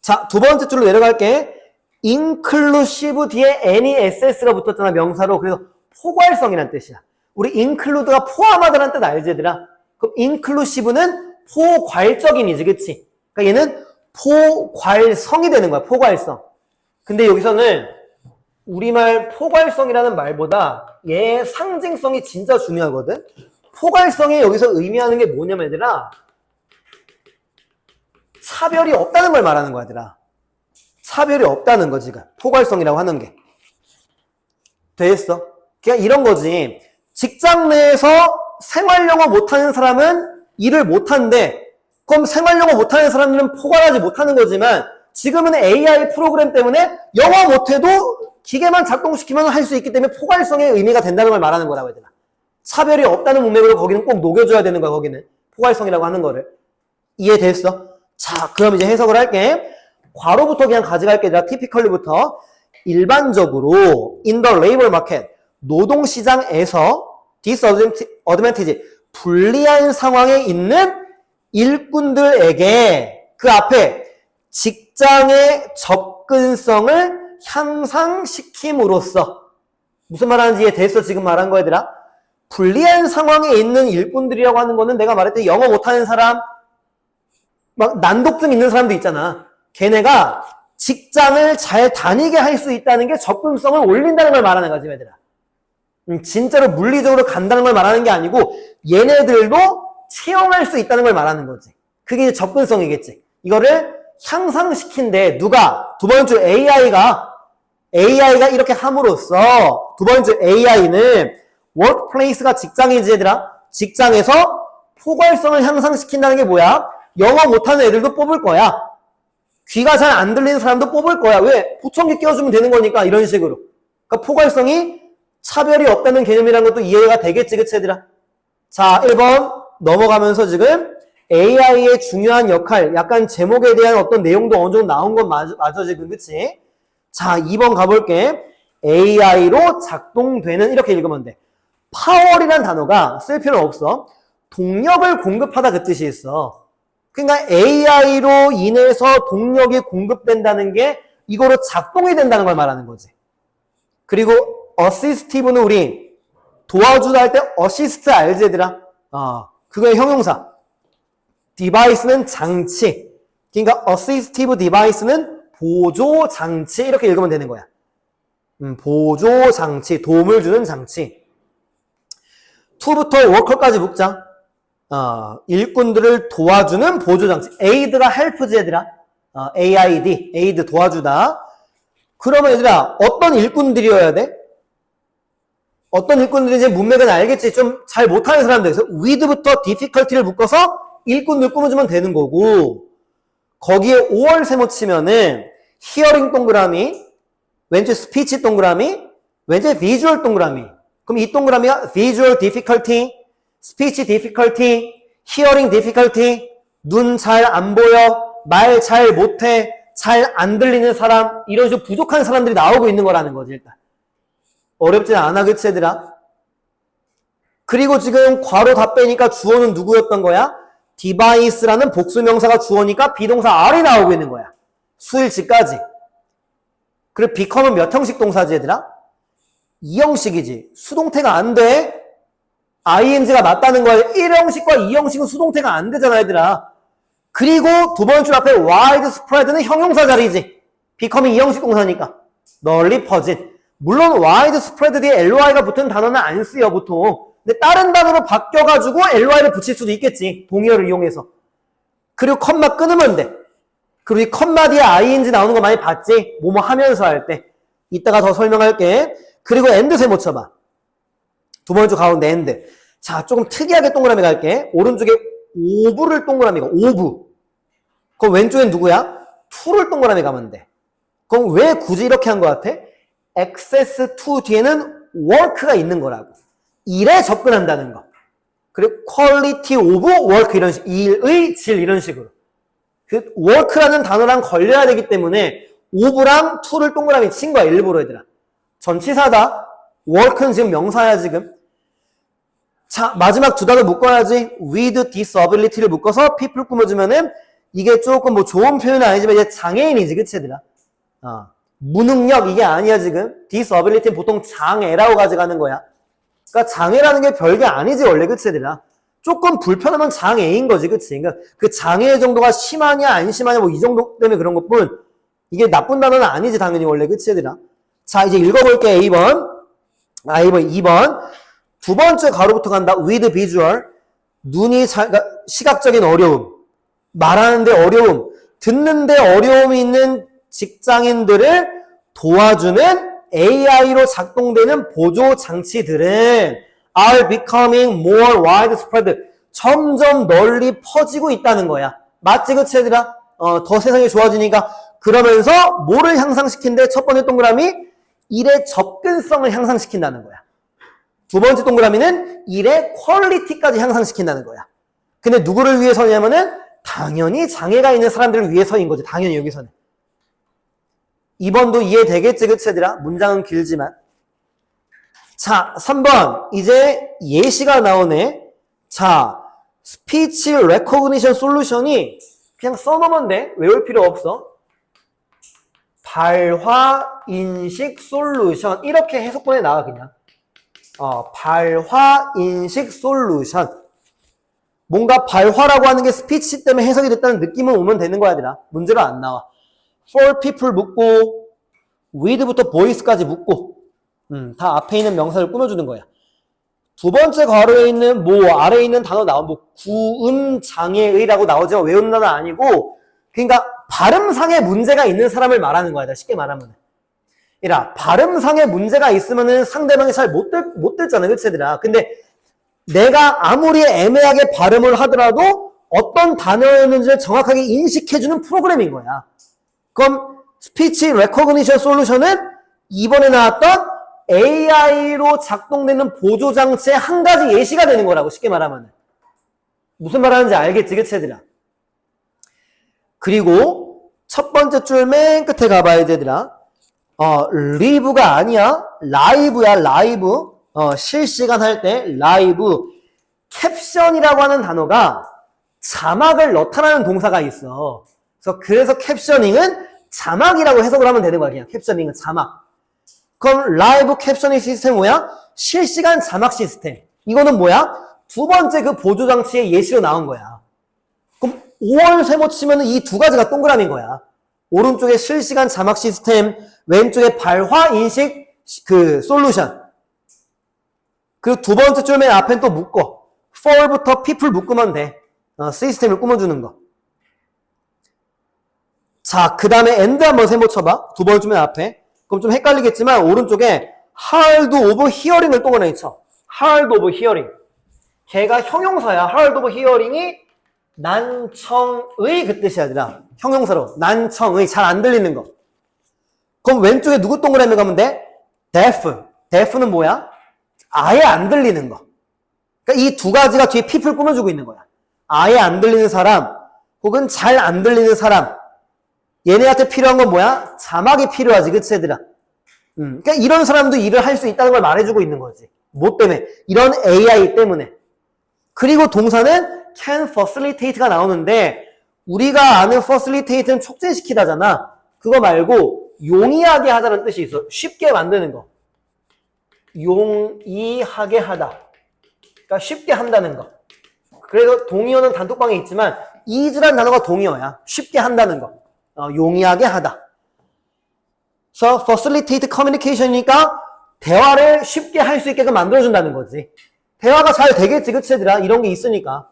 자, 두 번째 줄로 내려갈게. inclusive 뒤에 NESS가 붙었잖아, 명사로. 그래서 포괄성이란 뜻이야. 우리 include가 포함하다는 뜻 알지, 얘들아? 그럼 inclusive는 포괄적인이지, 그치? 그러니까 얘는 포괄성이 되는 거야, 포괄성. 근데 여기서는 우리말 포괄성이라는 말보다 얘의 상징성이 진짜 중요하거든? 포괄성이 여기서 의미하는 게 뭐냐면, 얘들아, 차별이 없다는 걸 말하는 거야, 얘들아. 차별이 없다는 거, 지금. 포괄성이라고 하는 게. 됐어? 그냥 이런 거지. 직장 내에서 생활영어 못하는 사람은 일을 못한대. 그럼 생활영어 못하는 사람들은 포괄하지 못하는 거지만 지금은 AI 프로그램 때문에 영어 못해도 기계만 작동시키면 할 수 있기 때문에 포괄성의 의미가 된다는 걸 말하는 거라고, 얘들아. 차별이 없다는 문맥으로 거기는 꼭 녹여줘야 되는 거야, 거기는. 포괄성이라고 하는 거를. 이해됐어? 자, 그럼 이제 해석을 할게. 괄호부터 그냥 가져갈게. 내가 typically부터 일반적으로 in the labor market 노동시장에서 disadvantage 불리한 상황에 있는 일꾼들에게 그 앞에 직장의 접근성을 향상시킴으로써 무슨 말하는지 이해됐어? 지금 말한 거 얘들아? 불리한 상황에 있는 일꾼들이라고 하는 거는 내가 말했듯이 영어 못하는 사람, 막 난독증 있는 사람도 있잖아. 걔네가 직장을 잘 다니게 할 수 있다는 게 접근성을 올린다는 걸 말하는 거지, 얘들아. 진짜로 물리적으로 간다는 걸 말하는 게 아니고 얘네들도 채용할 수 있다는 걸 말하는 거지. 그게 이제 접근성이겠지. 이거를 향상시킨대. 누가? 두 번째 AI가 이렇게 함으로써 두 번째 AI는 workplace가 직장이지 얘들아. 직장에서 포괄성을 향상시킨다는 게 뭐야? 영어 못하는 애들도 뽑을 거야. 귀가 잘 안 들리는 사람도 뽑을 거야. 왜? 보청기 끼워주면 되는 거니까 이런 식으로. 그러니까 포괄성이 차별이 없다는 개념이라는 것도 이해가 되겠지, 그치 얘들아? 자, 1번 넘어가면서 지금 AI의 중요한 역할, 약간 제목에 대한 어떤 내용도 어느 정도 나온 건 맞아 지금, 그치? 자, 2번 가볼게. AI로 작동되는, 이렇게 읽으면 돼. 파월이란 단어가 쓸 필요는 없어. 동력을 공급하다 그 뜻이 있어. 그러니까 AI로 인해서 동력이 공급된다는 게 이거로 작동이 된다는 걸 말하는 거지. 그리고 어시스티브는 우리 도와주다 할 때 어시스트 알지 얘들아? 그거의 형용사. 디바이스는 장치. 그러니까 어시스티브 디바이스는 보조 장치 이렇게 읽으면 되는 거야. 보조 장치, 도움을 주는 장치. 2부터 워커까지 묶자. 일꾼들을 도와주는 보조 장치. aid가 help지 얘들아. aid 도와주다. 그러면 얘들아 어떤 일꾼들이어야 돼? 어떤 일꾼들인지 문맥은 알겠지. 좀 잘 못하는 사람들. 그래서 with부터 difficulty를 묶어서 일꾼들 꾸며주면 되는 거고, 거기에 5월 세모 치면은 hearing 동그라미, 왼쪽 speech 동그라미, 왼쪽 visual 동그라미. 그럼 이 동그라미가 visual difficulty, speech difficulty, hearing difficulty, 눈 잘 안 보여, 말 잘 못해, 잘 안 들리는 사람, 이런 식으로 부족한 사람들이 나오고 있는 거라는 거지, 일단. 어렵진 않아, 그치, 얘들아? 그리고 지금 괄호 다 빼니까 주어는 누구였던 거야? 디바이스라는 복수명사가 주어니까 비동사 R이 나오고 있는 거야. 수일치까지. 그리고 become은 몇 형식 동사지, 얘들아? 2형식이지. 수동태가 안 돼. ing가 맞다는 거야. 1형식과 2형식은 수동태가 안 되잖아, 얘들아. 그리고 두 번째 줄 앞에 wide spread는 형용사 자리지. become이 2형식 동사니까. 널리 퍼진. 물론 wide spread 뒤에 ly가 붙은 단어는 안 쓰여, 보통. 근데 다른 단어로 바뀌어가지고 ly를 붙일 수도 있겠지. 동의어를 이용해서. 그리고 컴마 끊으면 돼. 그리고 이 컴마 뒤에 ing 나오는 거 많이 봤지? 뭐뭐 하면서 할 때. 이따가 더 설명할게. 그리고 and 세모 쳐봐. 두 번째 가운데 and. 자, 조금 특이하게 동그라미 갈게. 오른쪽에 오브를 동그라미가 오브. 그럼 왼쪽엔 누구야? to를 동그라미 가면 돼. 그럼 왜 굳이 이렇게 한 것 같아? access to 뒤에는 work가 있는 거라고. 일에 접근한다는 거. 그리고 quality of work 이런 식, 일의 질 이런 식으로. 그 work라는 단어랑 걸려야 되기 때문에 of랑 to를 동그라미 친 거야, 일부러 얘들아. 전치사다. work는 지금 명사야, 지금. 자, 마지막 두 단어 묶어야지. with disability를 묶어서 people 꾸며주면은 이게 조금 뭐 좋은 표현은 아니지만 이제 장애인이지, 그치, 얘들아? 무능력, 이게 아니야, 지금. disability는 보통 장애라고 가져가는 거야. 그러니까 장애라는 게 별게 아니지, 원래, 그치, 얘들아? 조금 불편하면 장애인 거지, 그치? 그러니까 그 장애 정도가 심하냐, 안 심하냐, 뭐 이 정도 때문에 그런 것 뿐, 이게 나쁜 단어는 아니지, 당연히, 원래, 그치, 얘들아? 자, 이제 읽어볼게, A번. 2번. 두 번째 가로부터 간다. with visual. 눈이 그러니까 시각적인 어려움. 말하는데 어려움. 듣는데 어려움이 있는 직장인들을 도와주는 AI로 작동되는 보조 장치들은 are becoming more widespread. 점점 널리 퍼지고 있다는 거야. 맞지, 그치, 얘들아? 더 세상이 좋아지니까. 그러면서 뭐를 향상시킨대? 첫 번째 동그라미, 일의 접근성을 향상시킨다는 거야. 두 번째 동그라미는 일의 퀄리티까지 향상시킨다는 거야. 근데 누구를 위해서냐면은 당연히 장애가 있는 사람들을 위해서인 거지. 당연히 여기서는. 2번도 이해되겠지, 그치, 얘들아? 문장은 길지만. 자, 3번. 이제 예시가 나오네. 자, 스피치 레코그니션 솔루션이 그냥 써놓으면 돼. 외울 필요 없어. 발화 인식 솔루션 이렇게 해석본에 나와 그냥. 발화 인식 솔루션. 뭔가 발화라고 하는 게 스피치 때문에 해석이 됐다는 느낌은 오면 되는 거야, 얘들아. 문제로 안 나와. for people 묶고 with부터 voice까지 묶고 다 앞에 있는 명사를 꾸며주는 거야. 두 번째 괄호에 있는 아래에 있는 단어 나온 구음장애의라고 나오지만 외우는 단어 아니고 그러니까 발음상의 문제가 있는 사람을 말하는 거야. 쉽게 말하면. 얘들아, 발음상의 문제가 있으면은 상대방이 잘 못 듣잖아. 그치, 얘들아? 근데 내가 아무리 애매하게 발음을 하더라도 어떤 단어였는지를 정확하게 인식해주는 프로그램인 거야. 그럼 스피치 레코그니션 솔루션은 이번에 나왔던 AI로 작동되는 보조장치의 한 가지 예시가 되는 거라고 쉽게 말하면. 무슨 말 하는지 알겠지, 그치, 얘들아? 그리고 첫 번째 줄 맨 끝에 가봐야 돼, 얘들아. 리브가 아니야. 라이브야, 라이브. 실시간 할 때 라이브. 캡션이라고 하는 단어가 자막을 넣다라는 동사가 있어. 그래서 캡셔닝은 자막이라고 해석을 하면 되는 거야. 그냥 캡셔닝은 자막. 그럼 라이브 캡셔닝 시스템 뭐야? 실시간 자막 시스템. 이거는 뭐야? 두 번째 그 보조장치의 예시로 나온 거야. 그럼 5월 세모 치면 이 두 가지가 동그라미인 거야. 오른쪽에 실시간 자막 시스템, 왼쪽에 발화 인식 그 솔루션. 그리고 두 번째 줄 맨 앞엔 또 묶어. for부터 people 묶으면 돼. 시스템을 꾸며주는 거. 자, 그 다음에 and 한번 세모 쳐봐. 두 번째 줄 맨 앞에. 그럼 좀 헷갈리겠지만 오른쪽에 hard of hearing을 동그라미 쳐. hard of hearing. 걔가 형용사야. hard of hearing이 난청의 그 뜻이 아니라 형용사로 난청의 잘 안 들리는 거. 그럼 왼쪽에 누구 동그라미 가면 돼? deaf. deaf는 뭐야? 아예 안 들리는 거. 그러니까 이 두 가지가 뒤에 people 꾸며주고 있는 거야. 아예 안 들리는 사람 혹은 잘 안 들리는 사람. 얘네한테 필요한 건 뭐야? 자막이 필요하지, 그치, 얘들아? 그러니까 이런 사람도 일을 할 수 있다는 걸 말해주고 있는 거지. 뭐 때문에? 이런 AI 때문에. 그리고 동사는 can facilitate가 나오는데 우리가 아는 facilitate는 촉진시키다잖아. 그거 말고 용이하게 하다는 뜻이 있어. 쉽게 만드는 거. 용이하게 하다. 그러니까 쉽게 한다는 거. 그래서 동의어는 단톡방에 있지만 easy란 단어가 동의어야. 쉽게 한다는 거. 용이하게 하다. 그래서 facilitate communication이니까 대화를 쉽게 할 수 있게끔 만들어준다는 거지. 대화가 잘 되겠지, 그치, 얘들아? 이런 게 있으니까.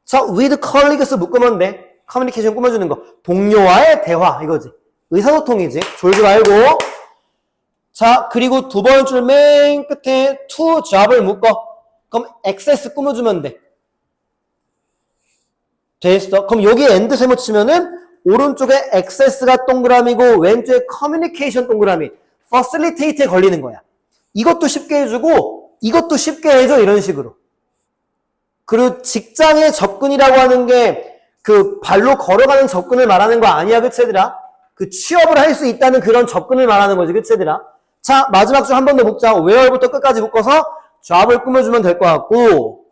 자, with colleagues 묶으면 돼. 커뮤니케이션 꾸며주는 거. 동료와의 대화, 이거지. 의사소통이지. 졸지 말고. 자, 그리고 두 번째 줄 맨 끝에 to job을 묶어. 그럼 access 꾸며주면 돼. 됐어. 그럼 여기에 end 세모 치면은 오른쪽에 access가 동그라미고 왼쪽에 communication 동그라미. facilitate에 걸리는 거야. 이것도 쉽게 해주고 이것도 쉽게 해줘. 이런 식으로. 그리고 직장의 접근이라고 하는 게 그 발로 걸어가는 접근을 말하는 거 아니야, 그치, 얘들아? 그 취업을 할 수 있다는 그런 접근을 말하는 거지, 그치, 얘들아? 자, 마지막 줄 한 번 더 묶자. where부터 끝까지 묶어서 job을 꾸며주면 될 것 같고,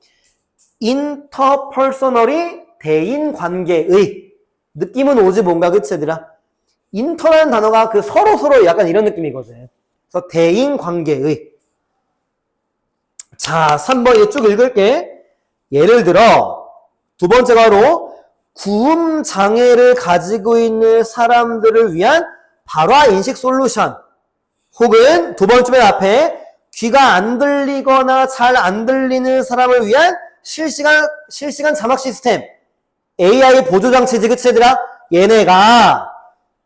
interpersonally 대인관계의 느낌은 오지 뭔가, 그치, 얘들아? inter라는 단어가 그 서로 약간 이런 느낌이거든. 그래서 대인관계의. 자, 3번 쭉 읽을게. 예를 들어 두 번째 바로 구음 장애를 가지고 있는 사람들을 위한 발화 인식 솔루션 혹은 두 번째 맨 앞에 귀가 안 들리거나 잘 안 들리는 사람을 위한 실시간 자막 시스템 AI 보조장치지, 그치, 얘들아? 얘네가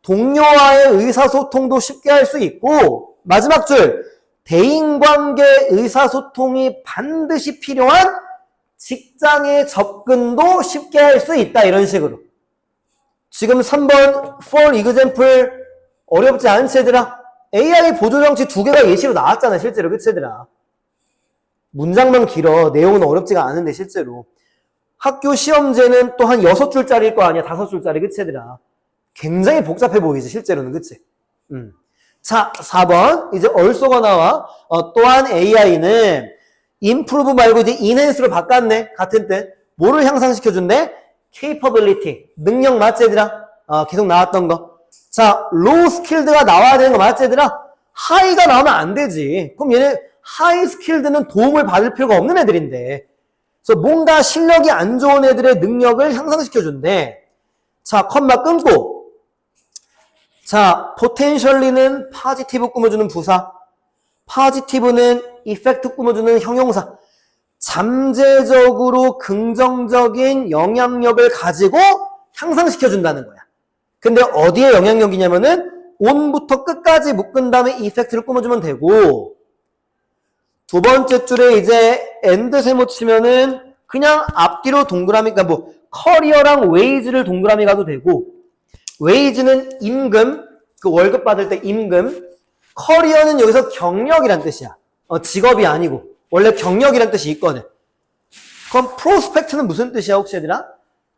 동료와의 의사소통도 쉽게 할 수 있고 마지막 줄 대인관계 의사소통이 반드시 필요한 직장의 접근도 쉽게 할 수 있다. 이런 식으로. 지금 3번 for example 어렵지 않지, 얘들아? AI 보조장치 두 개가 예시로 나왔잖아, 실제로. 그치, 얘들아? 문장만 길어. 내용은 어렵지가 않은데, 실제로. 학교 시험제는 또 한 6줄짜리일 거 아니야? 5줄짜리. 그치, 얘들아? 굉장히 복잡해 보이지, 실제로는. 그치? 자, 4번. 이제 also가 나와. 또한 AI는 improve 말고 이제 enhance로 바꿨네. 같은 뜻. 뭐를 향상시켜준대? capability. 능력 맞지, 얘들아? 계속 나왔던 거. 자, low skilled가 나와야 되는 거 맞지, 얘들아? high가 나오면 안 되지. 그럼 얘네 high skilled는 도움을 받을 필요가 없는 애들인데. 그래서 뭔가 실력이 안 좋은 애들의 능력을 향상시켜준대. 자, 컴마 끊고. 자, potentially는 positive 꾸며주는 부사. positive는 effect 꾸며주는 형용사. 잠재적으로 긍정적인 영향력을 가지고 향상시켜준다는 거야. 근데 어디에 영향력이냐면은 on부터 끝까지 묶은 다음에 effect를 꾸며주면 되고, 두 번째 줄에 이제 end 세모 치면은 그냥 앞뒤로 동그라미, 그러니까 뭐 커리어랑 wage를 동그라미 가도 되고, wage는 임금, 그 월급 받을 때 임금, 커리어는 여기서 경력이란 뜻이야. 직업이 아니고 원래 경력이란 뜻이 있거든. 그럼 프로스펙트는 무슨 뜻이야 혹시 얘들아?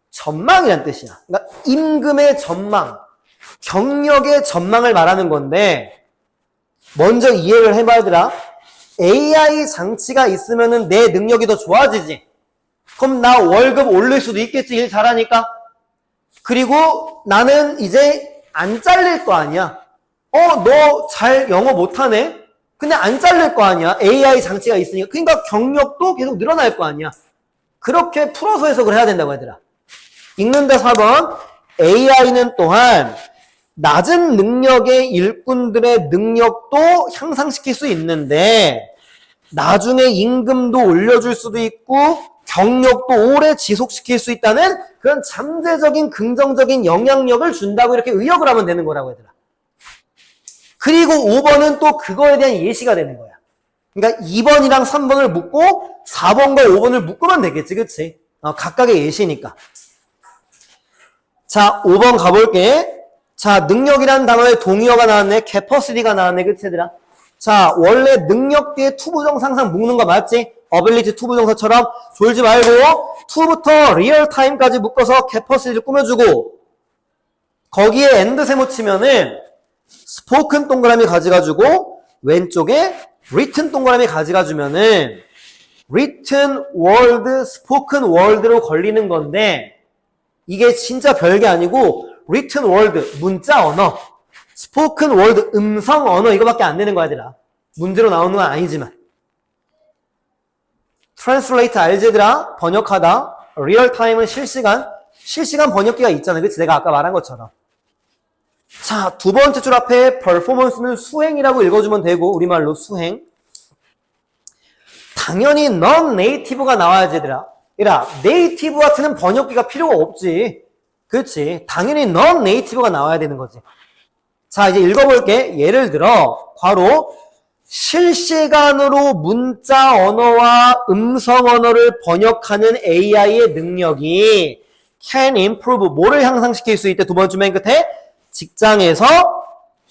전망이란 뜻이야. 그러니까 임금의 전망, 경력의 전망을 말하는 건데, 먼저 이해를 해봐 얘들아. AI 장치가 있으면은 내 능력이 더 좋아지지. 그럼 나 월급 올릴 수도 있겠지, 일 잘하니까. 그리고 나는 이제 안 잘릴 거 아니야. 너 잘 영어 못하네? 근데 안 잘릴 거 아니야. AI 장치가 있으니까. 그러니까 경력도 계속 늘어날 거 아니야. 그렇게 풀어서 해석을 해야 된다고 얘들아. 읽는다 4번. AI는 또한 낮은 능력의 일꾼들의 능력도 향상시킬 수 있는데 나중에 임금도 올려줄 수도 있고 경력도 오래 지속시킬 수 있다는 그런 잠재적인 긍정적인 영향력을 준다고 이렇게 의역을 하면 되는 거라고 얘들아. 그리고 5번은 또 그거에 대한 예시가 되는 거야. 그러니까 2번이랑 3번을 묶고 4번과 5번을 묶으면 되겠지, 그치? 각각의 예시니까. 자, 5번 가볼게. 자, 능력이라는 단어에 동의어가 나왔네. capacity가 나왔네, 그치, 얘들아? 자, 원래 능력 뒤에 투부정사 항상 묶는 거 맞지? ability 투부정사처럼 졸지 말고 to부터 real time까지 묶어서 capacity를 꾸며주고 거기에 end 세모 치면은 spoken 동그라미 가져가지고 왼쪽에 written 동그라미 가져가주면은 written word, spoken word로 걸리는 건데 이게 진짜 별게 아니고 written word, 문자 언어, spoken word, 음성 언어 이거밖에 안 되는 거야 얘들아. 문제로 나오는 건 아니지만. translate 알지 얘들아? 번역하다. real time은 실시간 번역기가 있잖아. 그치? 내가 아까 말한 것처럼. 자, 두 번째 줄 앞에 performance는 수행이라고 읽어주면 되고 우리말로 수행. 당연히 non-native가 나와야지 얘들아. 네이티브 같은 번역기가 필요가 없지. 그렇지. 당연히 non-native가 나와야 되는 거지. 자, 이제 읽어볼게. 예를 들어 괄호 실시간으로 문자 언어와 음성 언어를 번역하는 AI의 능력이 can improve 뭐를 향상시킬 수 있대? 두 번째 맨 끝에 직장에서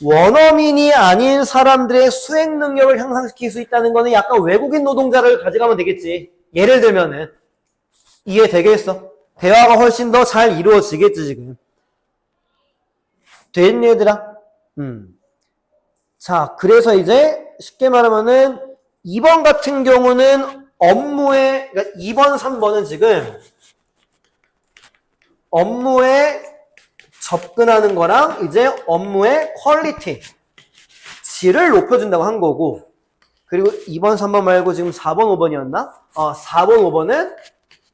원어민이 아닌 사람들의 수행 능력을 향상시킬 수 있다는 거는 약간 외국인 노동자를 가져가면 되겠지. 예를 들면은 이해되겠어? 대화가 훨씬 더 잘 이루어지겠지 지금. 됐니 얘들아? 자, 그래서 이제 쉽게 말하면은 2번 같은 경우는 업무에, 그러니까 2번, 3번은 지금 업무에 접근하는 거랑 이제 업무의 퀄리티, 질을 높여준다고 한 거고, 그리고 2번, 3번 말고 지금 4번, 5번이었나? 4번, 5번은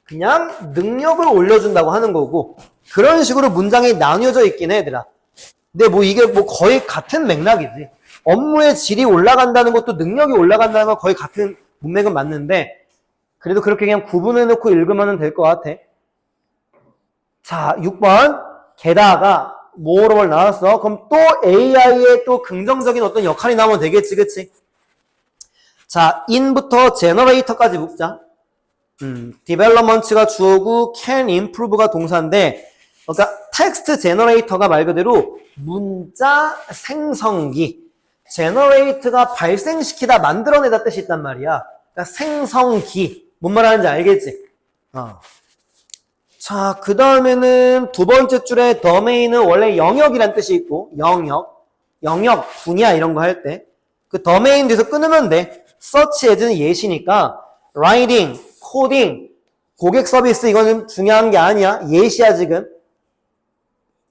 그냥 능력을 올려준다고 하는 거고, 그런 식으로 문장이 나뉘어져 있긴 해, 얘들아. 근데 뭐 이게 뭐 거의 같은 맥락이지. 업무의 질이 올라간다는 것도 능력이 올라간다는 건 거의 같은 문맥은 맞는데, 그래도 그렇게 그냥 구분해놓고 읽으면 될 것 같아. 자, 6번. 게다가 moreover 나왔어. 그럼 또 AI의 또 긍정적인 어떤 역할이 나오면 되겠지, 그치? 자, in부터 generator까지 묶자. development가 주어고 can improve가 동사인데, 그러니까 text generator가 말 그대로 문자 생성기. generate가 발생시키다, 만들어내다 뜻이 있단 말이야. 그러니까 생성기. 뭔 말하는지 알겠지? 자, 그 다음에는 두 번째 줄에 domain은 원래 영역이란 뜻이 있고, 영역, 분야 이런 거 할 때 그 domain 뒤에서 끊으면 돼. search as는 예시니까 writing, coding, 고객 서비스 이거는 중요한 게 아니야. 예시야 지금.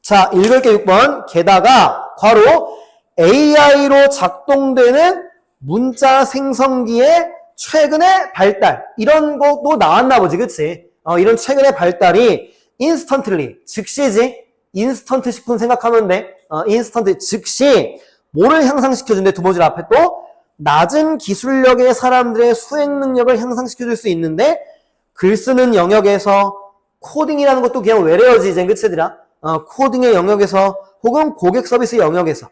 자, 읽을게 6번. 게다가 괄호 AI로 작동되는 문자 생성기의 최근의 발달. 이런 것도 나왔나 보지, 그치? 이런 최근의 발달이 instantly, 즉시지? 인스턴트 식품 생각하면 돼. 인스턴트, 즉시 뭐를 향상시켜준대? 두 번째 앞에 또 낮은 기술력의 사람들의 수행 능력을 향상시켜줄 수 있는데 글 쓰는 영역에서 코딩이라는 것도 그냥 외래어지, 이제 그치들아? 코딩의 영역에서 혹은 고객 서비스 영역에서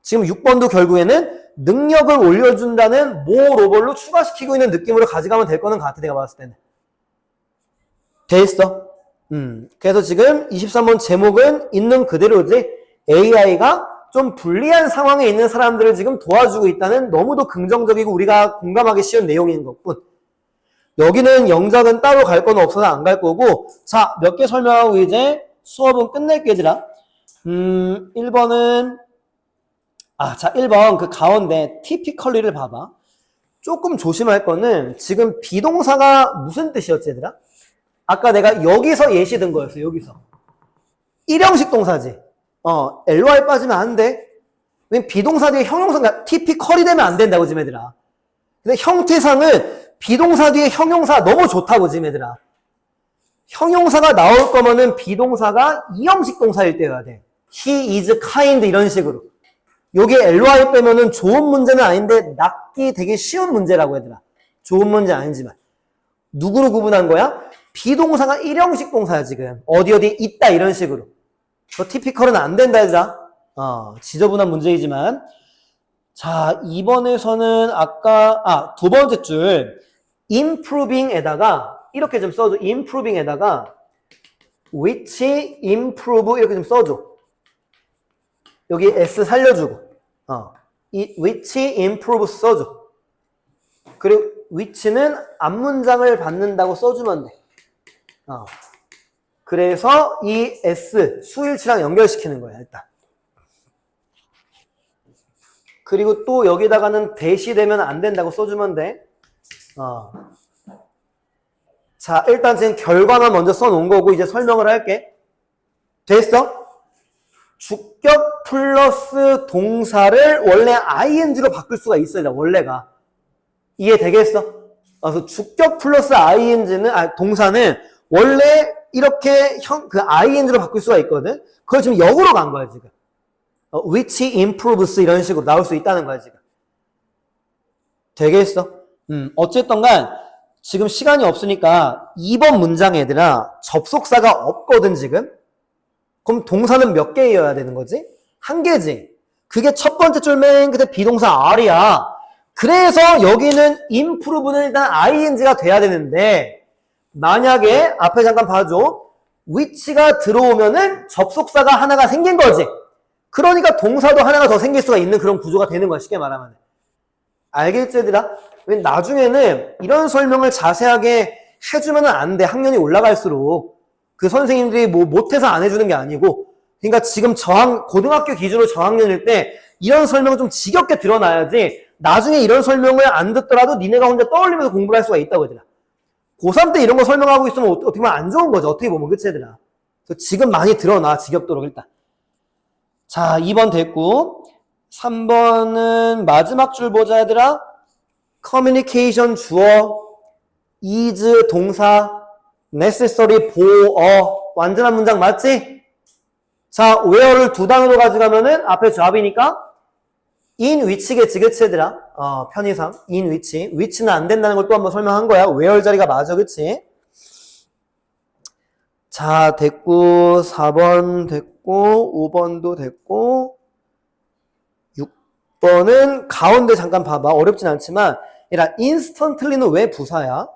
지금 6번도 결국에는 능력을 올려준다는 모로벌로 추가시키고 있는 느낌으로 가져가면 될 거는 같아, 내가 봤을 때는. 돼 있어. 그래서 지금 23번 제목은 있는 그대로지. AI가 좀 불리한 상황에 있는 사람들을 지금 도와주고 있다는 너무도 긍정적이고 우리가 공감하기 쉬운 내용인 것뿐. 여기는 영작은 따로 갈 건 없어서 안 갈 거고, 자, 몇 개 설명하고 이제 수업은 끝낼게, 얘들아. 1번은, 자, 1번 그 가운데 typically를 봐봐. 조금 조심할 거는 지금 비동사가 무슨 뜻이었지, 얘들아? 아까 내가 여기서 예시 든 거였어, 여기서. 일형식 동사지. ly 빠지면 안 돼. 왜냐면 비동사 뒤에 형용사가 typically 되면 안 된다고, 지금 얘들아. 근데 형태상은 비동사 뒤에 형용사 너무 좋다고, 지금 얘들아. 형용사가 나올 거면은 비동사가 이형식 동사일 때여야 돼. He is kind 이런 식으로. 요게 ly 빼면은 좋은 문제는 아닌데 낚기 되게 쉬운 문제라고 얘들아. 좋은 문제 아니지만. 누구로 구분한 거야? 비동사가 일형식 동사야 지금. 어디 있다 이런 식으로. 저 티피컬은 안 된다 얘들아. 지저분한 문제이지만. 자, 2번에서는 아까 두 번째 줄 improving에다가 이렇게 좀 써줘. improving에다가 which improve 이렇게 좀 써줘. 여기 S 살려주고, which improves 써줘. 그리고 which는 앞문장을 받는다고 써주면 돼. 그래서 이 S, 수일치랑 연결시키는 거야, 일단. 그리고 또 여기다가는 대시되면 안 된다고 써주면 돼. 자, 일단 지금 결과만 먼저 써놓은 거고, 이제 설명을 할게. 됐어? 주격 플러스 동사를 원래 ing로 바꿀 수가 있어요, 원래가. 이해되겠어? 그래서 주격 플러스 ing는, 동사는 원래 이렇게 그 ing로 바꿀 수가 있거든? 그걸 지금 역으로 간 거야, 지금. which improves 이런 식으로 나올 수 있다는 거야, 지금. 되겠어? 어쨌든 간, 지금 시간이 없으니까 2번 문장에 얘들아, 접속사가 없거든, 지금? 그럼 동사는 몇 개여야 되는 거지? 한 개지. 그게 첫 번째 줄 맨 끝에 비동사 R이야. 그래서 여기는 improve는 일단 ing가 돼야 되는데 만약에 앞에 잠깐 봐줘. which가 들어오면은 접속사가 하나가 생긴 거지. 그러니까 동사도 하나가 더 생길 수가 있는 그런 구조가 되는 거야. 쉽게 말하면. 알겠지, 얘들아? 왜냐면 나중에는 이런 설명을 자세하게 해주면 안 돼. 학년이 올라갈수록. 그 선생님들이 뭐 못해서 안 해주는 게 아니고, 그러니까 지금 고등학교 기준으로 저학년일 때 이런 설명을 좀 지겹게 드러나야지 나중에 이런 설명을 안 듣더라도 니네가 혼자 떠올리면서 공부를 할 수가 있다고 얘들아. 고3 때 이런 거 설명하고 있으면 어떻게 보면 안 좋은 거죠. 어떻게 보면. 그치 얘들아. 지금 많이 드러나. 지겹도록 일단. 자, 2번 됐고 3번은 마지막 줄 보자 얘들아. communication 주어, is 동사, necessary 보어. 완전한 문장 맞지? 자, where를 두 단어로 가져가면은 앞에 잡이니까 in which겠지, 그치 얘들아? 편의상 in which. which는 안 된다는 걸 또 한번 설명한 거야. where 자리가 맞아, 그치? 자, 됐고 4번 됐고 5번도 됐고 6번은 가운데 잠깐 봐봐. 어렵진 않지만 얘들아, instantly는 왜 부사야?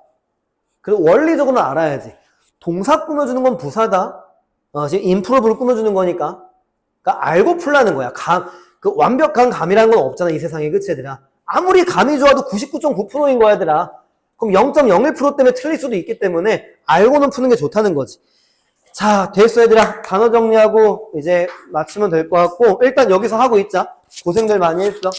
그리고 원리적으로는 알아야지. 동사 꾸며주는 건 부사다. 지금 improve를 꾸며주는 거니까. 그러니까 알고 풀라는 거야. 그 완벽한 감이라는 건 없잖아, 이 세상에. 그치, 얘들아? 아무리 감이 좋아도 99.9%인 거야, 얘들아. 그럼 0.01% 때문에 틀릴 수도 있기 때문에 알고는 푸는 게 좋다는 거지. 자, 됐어, 얘들아. 단어 정리하고 이제 마치면 될 것 같고, 일단 여기서 하고 있자. 고생들 많이 했어.